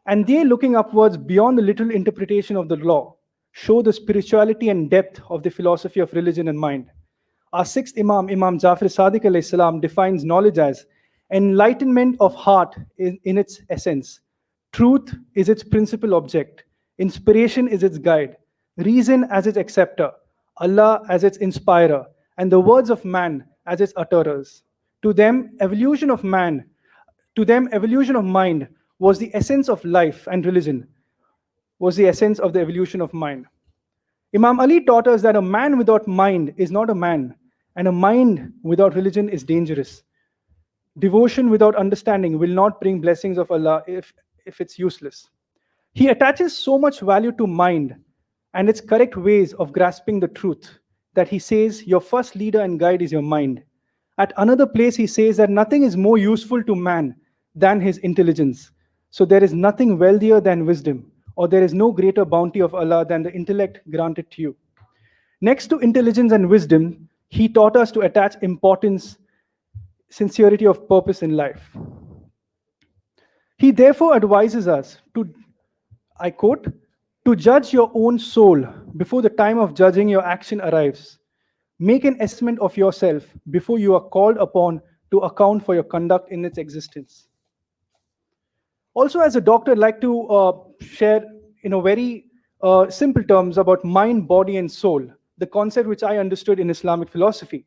and their looking upwards beyond the literal interpretation of the law, show the spirituality and depth of the philosophy of religion and mind. Our sixth Imam, Imam Jafar Sadiq alayhi salam, defines knowledge as enlightenment of heart in its essence. Truth is its principal object. Inspiration is its guide. Reason as its acceptor. Allah as its inspirer. And the words of man as its utterers. To them, evolution of mind was the essence of life, and religion was the essence of the evolution of mind. Imam Ali taught us that a man without mind is not a man, and a mind without religion is dangerous. Devotion without understanding will not bring blessings of Allah if it's useless. He attaches so much value to mind and its correct ways of grasping the truth that he says your first leader and guide is your mind. At another place he says that nothing is more useful to man than his intelligence. So there is nothing wealthier than wisdom, or there is no greater bounty of Allah than the intellect granted to you. Next to intelligence and wisdom, he taught us to attach importance, sincerity of purpose in life. He therefore advises us to, I quote, to judge your own soul before the time of judging your action arrives. Make an estimate of yourself before you are called upon to account for your conduct in its existence. Also, as a doctor, I'd like to share in a very simple terms about mind, body, and soul, the concept which I understood in Islamic philosophy.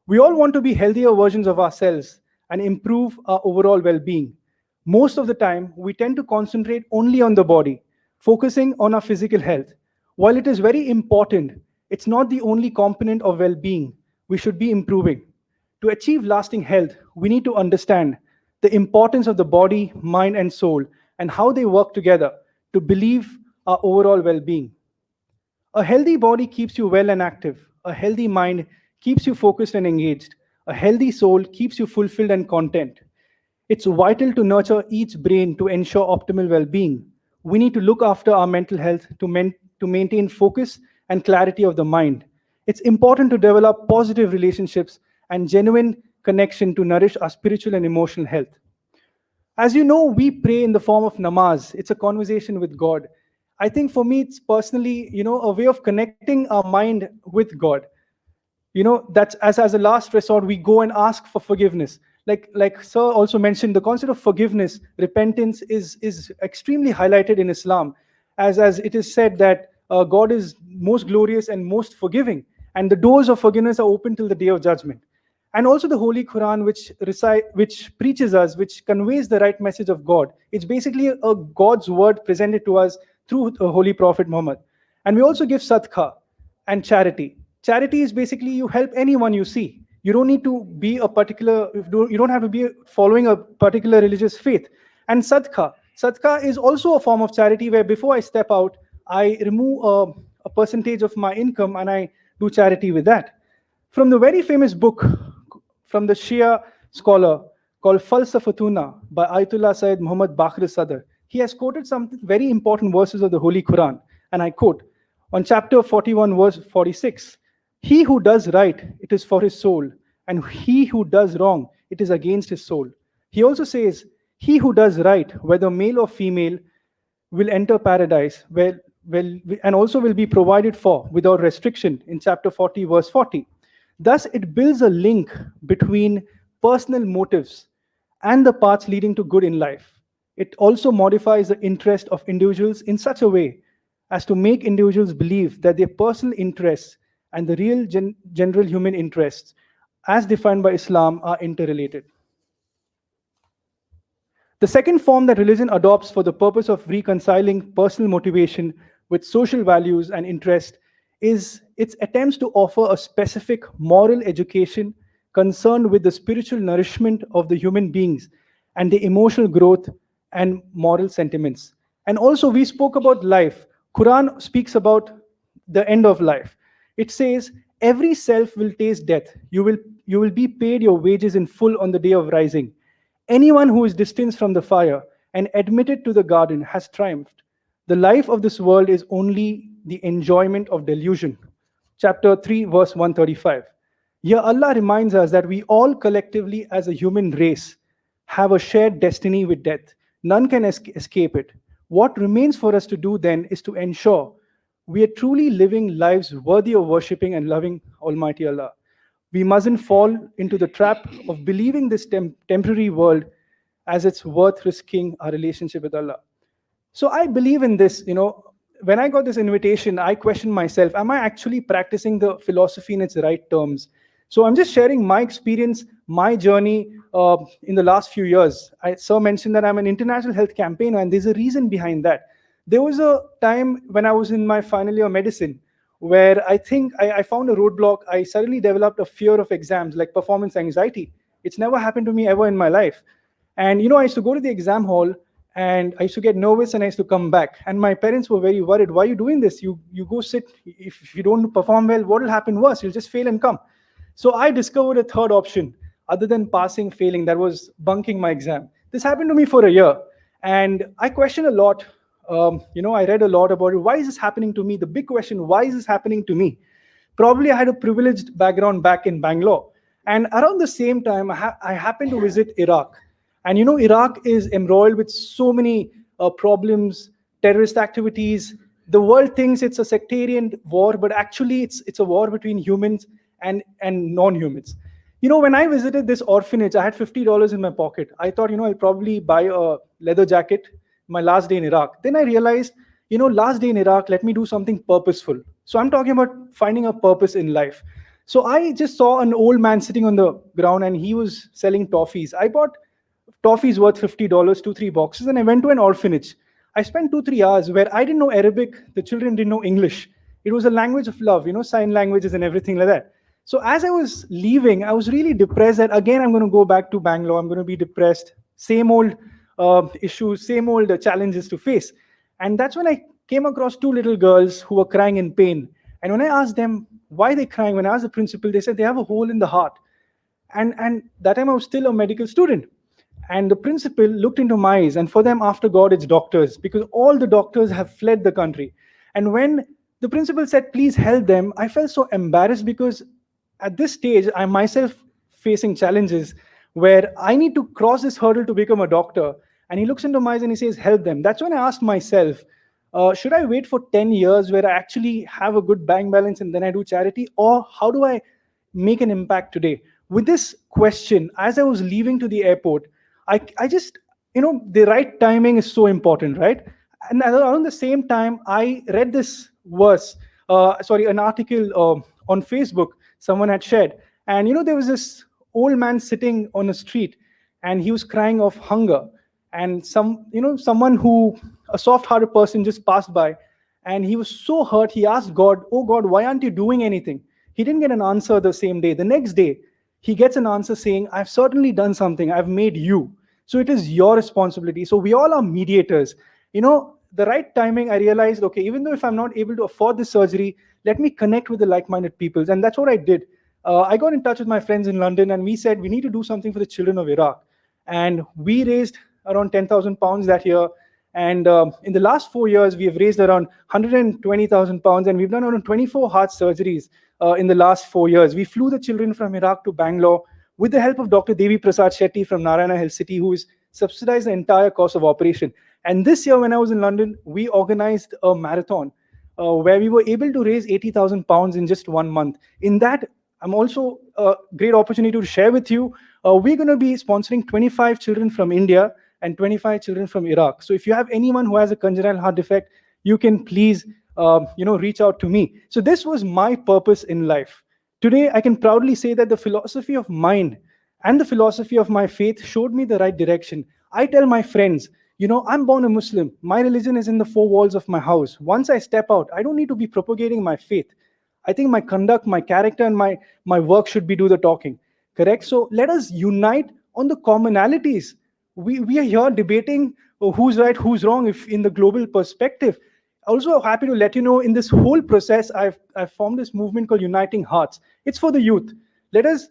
We all want to be healthier versions of ourselves and improve our overall well-being. Most of the time, we tend to concentrate only on the body, focusing on our physical health. While it is very important, it's not the only component of well-being we should be improving. To achieve lasting health, we need to understand the importance of the body, mind, and soul, and how they work together to believe our overall well-being. A healthy body keeps you well and active. A healthy mind keeps you focused and engaged. A healthy soul keeps you fulfilled and content. It's vital to nurture each brain to ensure optimal well-being. We need to look after our mental health to maintain focus and clarity of the mind. It's important to develop positive relationships and genuine connection to nourish our spiritual and emotional health. As you know, we pray in the form of namaz. It's a conversation with God. I think for me, it's personally, a way of connecting our mind with God. That's as a last resort, we go and ask for forgiveness. Like Sir also mentioned, the concept of forgiveness, repentance is extremely highlighted in Islam, as it is said that God is most glorious and most forgiving, and the doors of forgiveness are open till the day of judgment. And also the Holy Quran, which preaches us, which conveys the right message of God. It's basically a God's word presented to us through the Holy Prophet Muhammad. And we also give sadaqah and charity. Charity is basically you help anyone you see. You don't need to be you don't have to be following a particular religious faith. And sadaqah is also a form of charity where before I step out, I remove a percentage of my income and I do charity with that. From the very famous book from the Shia scholar called Falsafatuna by Ayatollah Sayyid Muhammad Baqir Sadr, he has quoted some very important verses of the Holy Quran, and I quote, on chapter 41, verse 46, he who does right, it is for his soul, and he who does wrong, it is against his soul. He also says, he who does right, whether male or female, will enter paradise, and also will be provided for without restriction in chapter 40, verse 40. Thus, it builds a link between personal motives and the paths leading to good in life. It also modifies the interest of individuals in such a way as to make individuals believe that their personal interests and the real general human interests, as defined by Islam, are interrelated. The second form that religion adopts for the purpose of reconciling personal motivation with social values and interest is its attempts to offer a specific moral education concerned with the spiritual nourishment of the human beings and the emotional growth and moral sentiments. And also we spoke about life. Quran speaks about the end of life. It says, every self will taste death. You will be paid your wages in full on the day of rising. Anyone who is distanced from the fire and admitted to the garden has triumphed. The life of this world is only the enjoyment of delusion. Chapter 3, verse 135. Here Allah reminds us that we all collectively as a human race have a shared destiny with death. None can escape it. What remains for us to do then is to ensure we are truly living lives worthy of worshipping and loving Almighty Allah. We mustn't fall into the trap of believing this temporary world as it's worth risking our relationship with Allah. So I believe in this, when I got this invitation, I questioned myself, am I actually practicing the philosophy in its right terms? So I'm just sharing my experience, my journey in the last few years. Sir mentioned that I'm an international health campaigner, and there's a reason behind that. There was a time when I was in my final year of medicine where I think I found a roadblock. I suddenly developed a fear of exams, like performance anxiety. It's never happened to me ever in my life. And I used to go to the exam hall and I used to get nervous and I used to come back. And my parents were very worried. Why are you doing this? You go sit. If you don't perform well, what will happen worse? You'll just fail and come. So I discovered a third option other than passing, failing. That was bunking my exam. This happened to me for a year. And I questioned a lot. I read a lot about it. Why is this happening to me? The big question, why is this happening to me? Probably I had a privileged background back in Bangalore. And around the same time, I happened to visit Iraq. And Iraq is embroiled with so many problems, terrorist activities. The world thinks it's a sectarian war, but actually it's a war between humans and non-humans. When I visited this orphanage, I had $50 in my pocket. I thought, I'll probably buy a leather jacket my last day in Iraq. Then I realized, last day in Iraq, let me do something purposeful. So I'm talking about finding a purpose in life. So I just saw an old man sitting on the ground and he was selling toffees. I bought toffees worth $50, 2-3 boxes, and I went to an orphanage. I spent 2-3 hours where I didn't know Arabic, the children didn't know English. It was a language of love, sign languages and everything like that. So as I was leaving, I was really depressed that again, I'm going to go back to Bangalore. I'm going to be depressed. Same old issues, same old challenges to face. And that's when I came across 2 little girls who were crying in pain. And when I asked them why they're crying, when I asked the principal, they said they have a hole in the heart. And that time I was still a medical student. And the principal looked into my eyes, and for them, after God, it's doctors, because all the doctors have fled the country. And when the principal said, please help them, I felt so embarrassed because at this stage, I'm myself facing challenges where I need to cross this hurdle to become a doctor. And he looks into my eyes and he says, help them. That's when I asked myself, should I wait for 10 years where I actually have a good bank balance and then I do charity? Or how do I make an impact today? With this question, as I was leaving to the airport, I just, the right timing is so important, right? And around the same time, I read this verse, an article on Facebook someone had shared. And, there was this old man sitting on a street and he was crying of hunger. And someone who, a soft-hearted person just passed by and he was so hurt, he asked God, oh God, why aren't you doing anything? He didn't get an answer the same day. The next day, he gets an answer saying, I've certainly done something. I've made you. So it is your responsibility. So we all are mediators. The right timing, I realized, okay, even though if I'm not able to afford this surgery, let me connect with the like-minded people. And that's what I did. I got in touch with my friends in London and we said, we need to do something for the children of Iraq. And we raised around 10,000 pounds that year. And in the last 4 years, we have raised around 120,000 pounds and we've done around 24 heart surgeries in the last 4 years. We flew the children from Iraq to Bangalore with the help of Dr. Devi Prasad Shetty from Narayana Health City, who has subsidized the entire cost of operation. And this year, when I was in London, we organized a marathon where we were able to raise 80,000 pounds in just 1 month. In that, I'm also a great opportunity to share with you. We're going to be sponsoring 25 children from India and 25 children from Iraq. So if you have anyone who has a congenital heart defect, you can please reach out to me. So this was my purpose in life. Today, I can proudly say that the philosophy of mind and the philosophy of my faith showed me the right direction. I tell my friends, I'm born a Muslim. My religion is in the 4 walls of my house. Once I step out, I don't need to be propagating my faith. I think my conduct, my character, and my work should be do the talking. Correct? So let us unite on the commonalities. We are here debating who's right, who's wrong, if in the global perspective. Also happy to let you know, in this whole process, I've formed this movement called Uniting Hearts. It's for the youth. Let us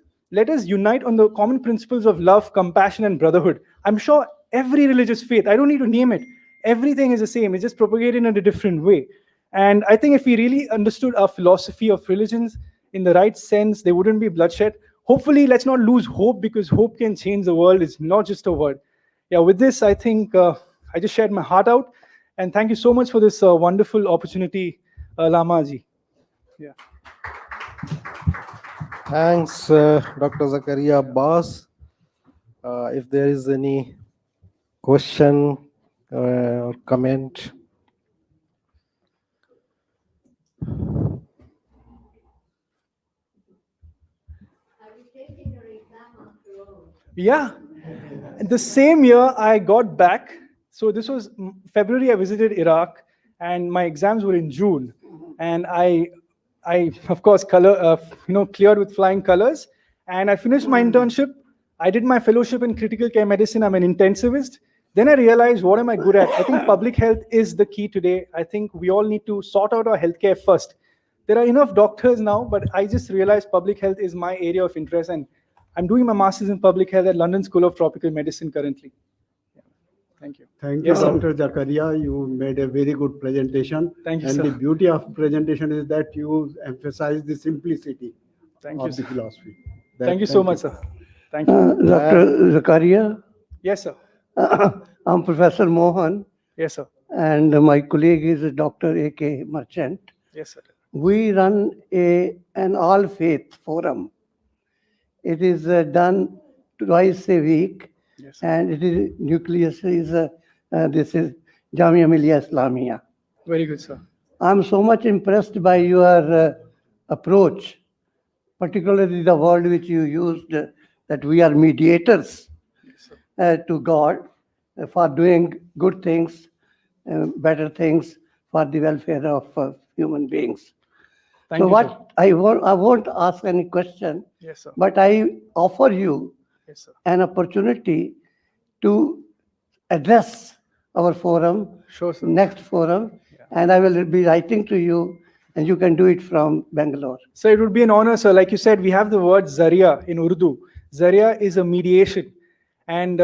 unite on the common principles of love, compassion, and brotherhood. I'm sure every religious faith, I don't need to name it, everything is the same. It's just propagated in a different way. And I think if we really understood our philosophy of religions in the right sense, there wouldn't be bloodshed. Hopefully, let's not lose hope, because hope can change the world. It's not just a word. Yeah, with this, I think I just shared my heart out. And thank you so much for this wonderful opportunity, Lamaji. Yeah. Thanks, Dr. Zakaria Abbas. If there is any question or comment. Yeah. The same year I got back. So this was February, I visited Iraq and my exams were in June. And I of course, cleared with flying colors. And I finished my internship. I did my fellowship in critical care medicine. I'm an intensivist. Then I realized, what am I good at? I think public health is the key today. I think we all need to sort out our healthcare first. There are enough doctors now, but I just realized public health is my area of interest. And I'm doing my master's in public health at London School of Tropical Medicine currently. Yeah. Thank you. Thank you, Dr. Zakaria. You made a very good presentation. Thank you, and sir. The beauty of presentation is that you emphasize the simplicity Thank of you, the sir. philosophy. Thank you so much, sir. Thank you. Dr. Zakaria, Yes, sir. I'm Professor Mohan, Yes, sir. and my colleague is Dr. A.K. Merchant. Yes, sir. We run an all-faith forum. It is done twice a week, Yes, sir. and it is nucleus is this is Jamia Millia Islamia. Very good, sir. I'm so much impressed by your approach, particularly the word which you used, that we are mediators to God for doing good things, better things for the welfare of human beings. Thank So you, what sir. I won't ask any question, Yes, sir. but I offer you Yes, sir. an opportunity to address our forum, Sure, sir. next forum, and I will be writing to you, and you can do it from Bangalore. So it would be an honor, sir. Like you said, we have the word Zaria in Urdu. Zaria is a mediation. And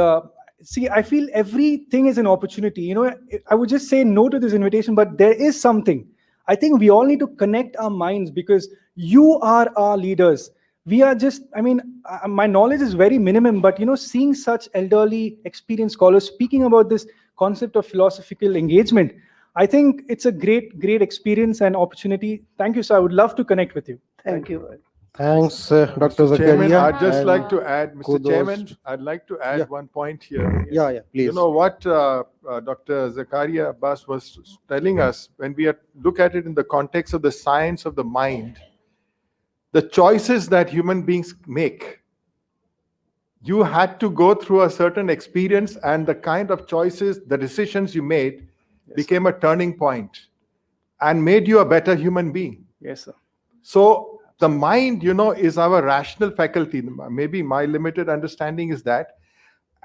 see, I feel everything is an opportunity. You know, I would just say no to this invitation, but there is something. I think we all need to connect our minds because you are our leaders. We are just, I mean, my knowledge is very minimum, but, you know, seeing such elderly, experienced scholars speaking about this concept of philosophical engagement, I think it's a great, great experience and opportunity. Thank you, sir. I would love to connect with you. Thank you. Thanks, Dr. Mr. Chairman, Zakaria. I'd just and like to add, Mr. kudos. Chairman, I'd like to add Yeah. one point here. Yeah, please. You know what Dr. Zakaria Abbas was telling us, when we look at it in the context of the science of the mind, the choices that human beings make, you had to go through a certain experience, and the kind of choices, the decisions you made became a turning point and made you a better human being. Yes, sir. So the mind, you know, is our rational faculty. Maybe my limited understanding is that.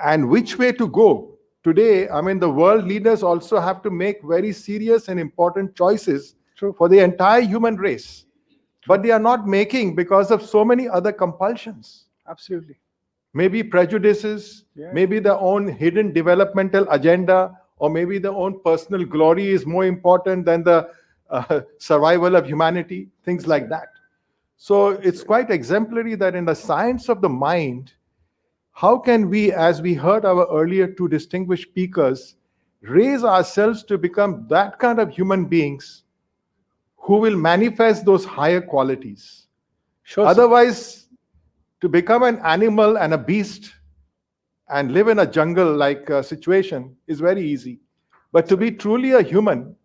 And which way to go? Today, I mean, the world leaders also have to make very serious and important choices for the entire human race. But they are not making because of so many other compulsions. Absolutely. Maybe prejudices, maybe their own hidden developmental agenda, or maybe their own personal glory is more important than the survival of humanity, things like that. So it's quite exemplary that in the science of the mind, how can we, as we heard our earlier two distinguished speakers, raise ourselves to become that kind of human beings who will manifest those higher qualities? Sure, Otherwise, to become an animal and a beast and live in a jungle-like situation is very easy. But to be truly a human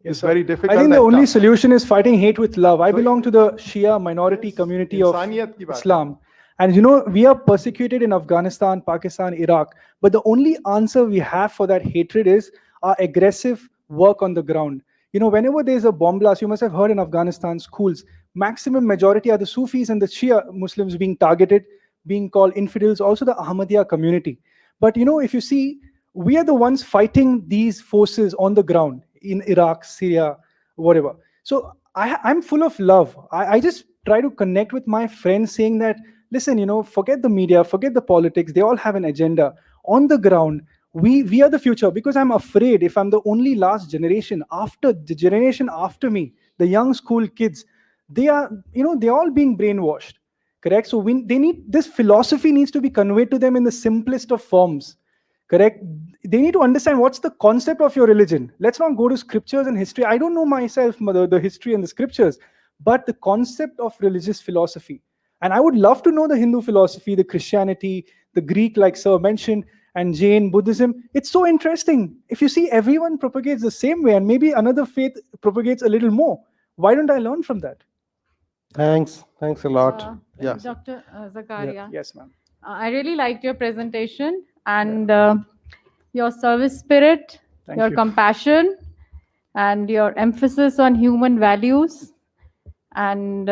is very difficult. I think the and only tough. solution is fighting hate with love. I belong to the Shia minority community of Insaniyat ki baat hai. Islam. And you know, we are persecuted in Afghanistan, Pakistan, Iraq. But the only answer we have for that hatred is our aggressive work on the ground. You know, whenever there's a bomb blast, you must have heard in Afghanistan schools, maximum majority are the Sufis and the Shia Muslims being targeted, being called infidels, also the Ahmadiyya community. But you know, if you see, we are the ones fighting these forces on the ground in Iraq, Syria, whatever. So I'm full of love. I just try to connect with my friends saying that, listen, you know, forget the media, forget the politics. They all have an agenda. On the ground, we are the future, because I'm afraid if I'm the only last generation, after the generation after me, the young school kids, they are, you know, they're all being brainwashed. Correct? So they need, this philosophy needs to be conveyed to them in the simplest of forms. Correct? They need to understand what's the concept of your religion. Let's not go to scriptures and history. I don't know myself, the history and the scriptures, but the concept of religious philosophy. And I would love to know the Hindu philosophy, the Christianity, the Greek, like Sir mentioned, and Jain, Buddhism. It's so interesting. If you see, everyone propagates the same way, and maybe another faith propagates a little more. Why don't I learn from that? Thanks a lot. Yeah. Dr. Zakaria. Yes, ma'am. I really liked your presentation and your service spirit, Thank your you. compassion, and your emphasis on human values, and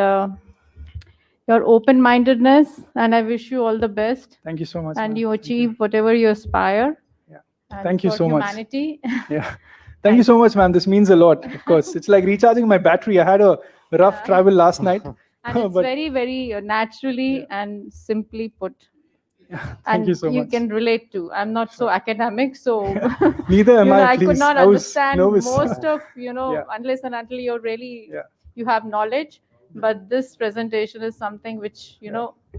your open-mindedness. And I wish you all the best. Thank you so much. And ma'am. you achieve whatever you aspire. Yeah. And Thank you for so much. humanity. Yeah. Thank you so much, ma'am. This means a lot, of course. It's like recharging my battery. I had a rough travel last night. And it's but very, very naturally and simply put. thank And you so much. can relate to. I'm not so academic, so Neither am I, I could please. not I was understand nervous. most of, Yeah. unless and until you're really, Yeah. you have knowledge. But this presentation is something which,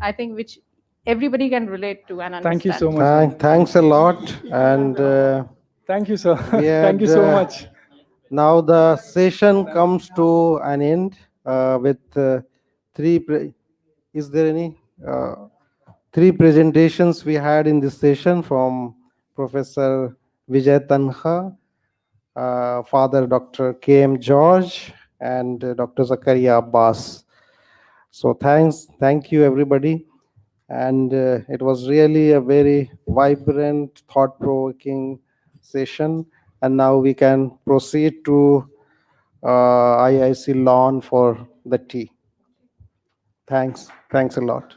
I think which everybody can relate to and understand. Thank you so much. ma'am. Thanks a lot. And Thank you, sir. we Thank you had, so much. now the session comes to an end with is there any three presentations we had in this session from Professor Vijay Tanha, Father Dr. K.M. George, and Dr. Zakaria Abbas. So thank you everybody. And it was really a very vibrant, thought-provoking session. And now we can proceed to IIC lawn for the tea. Thanks a lot.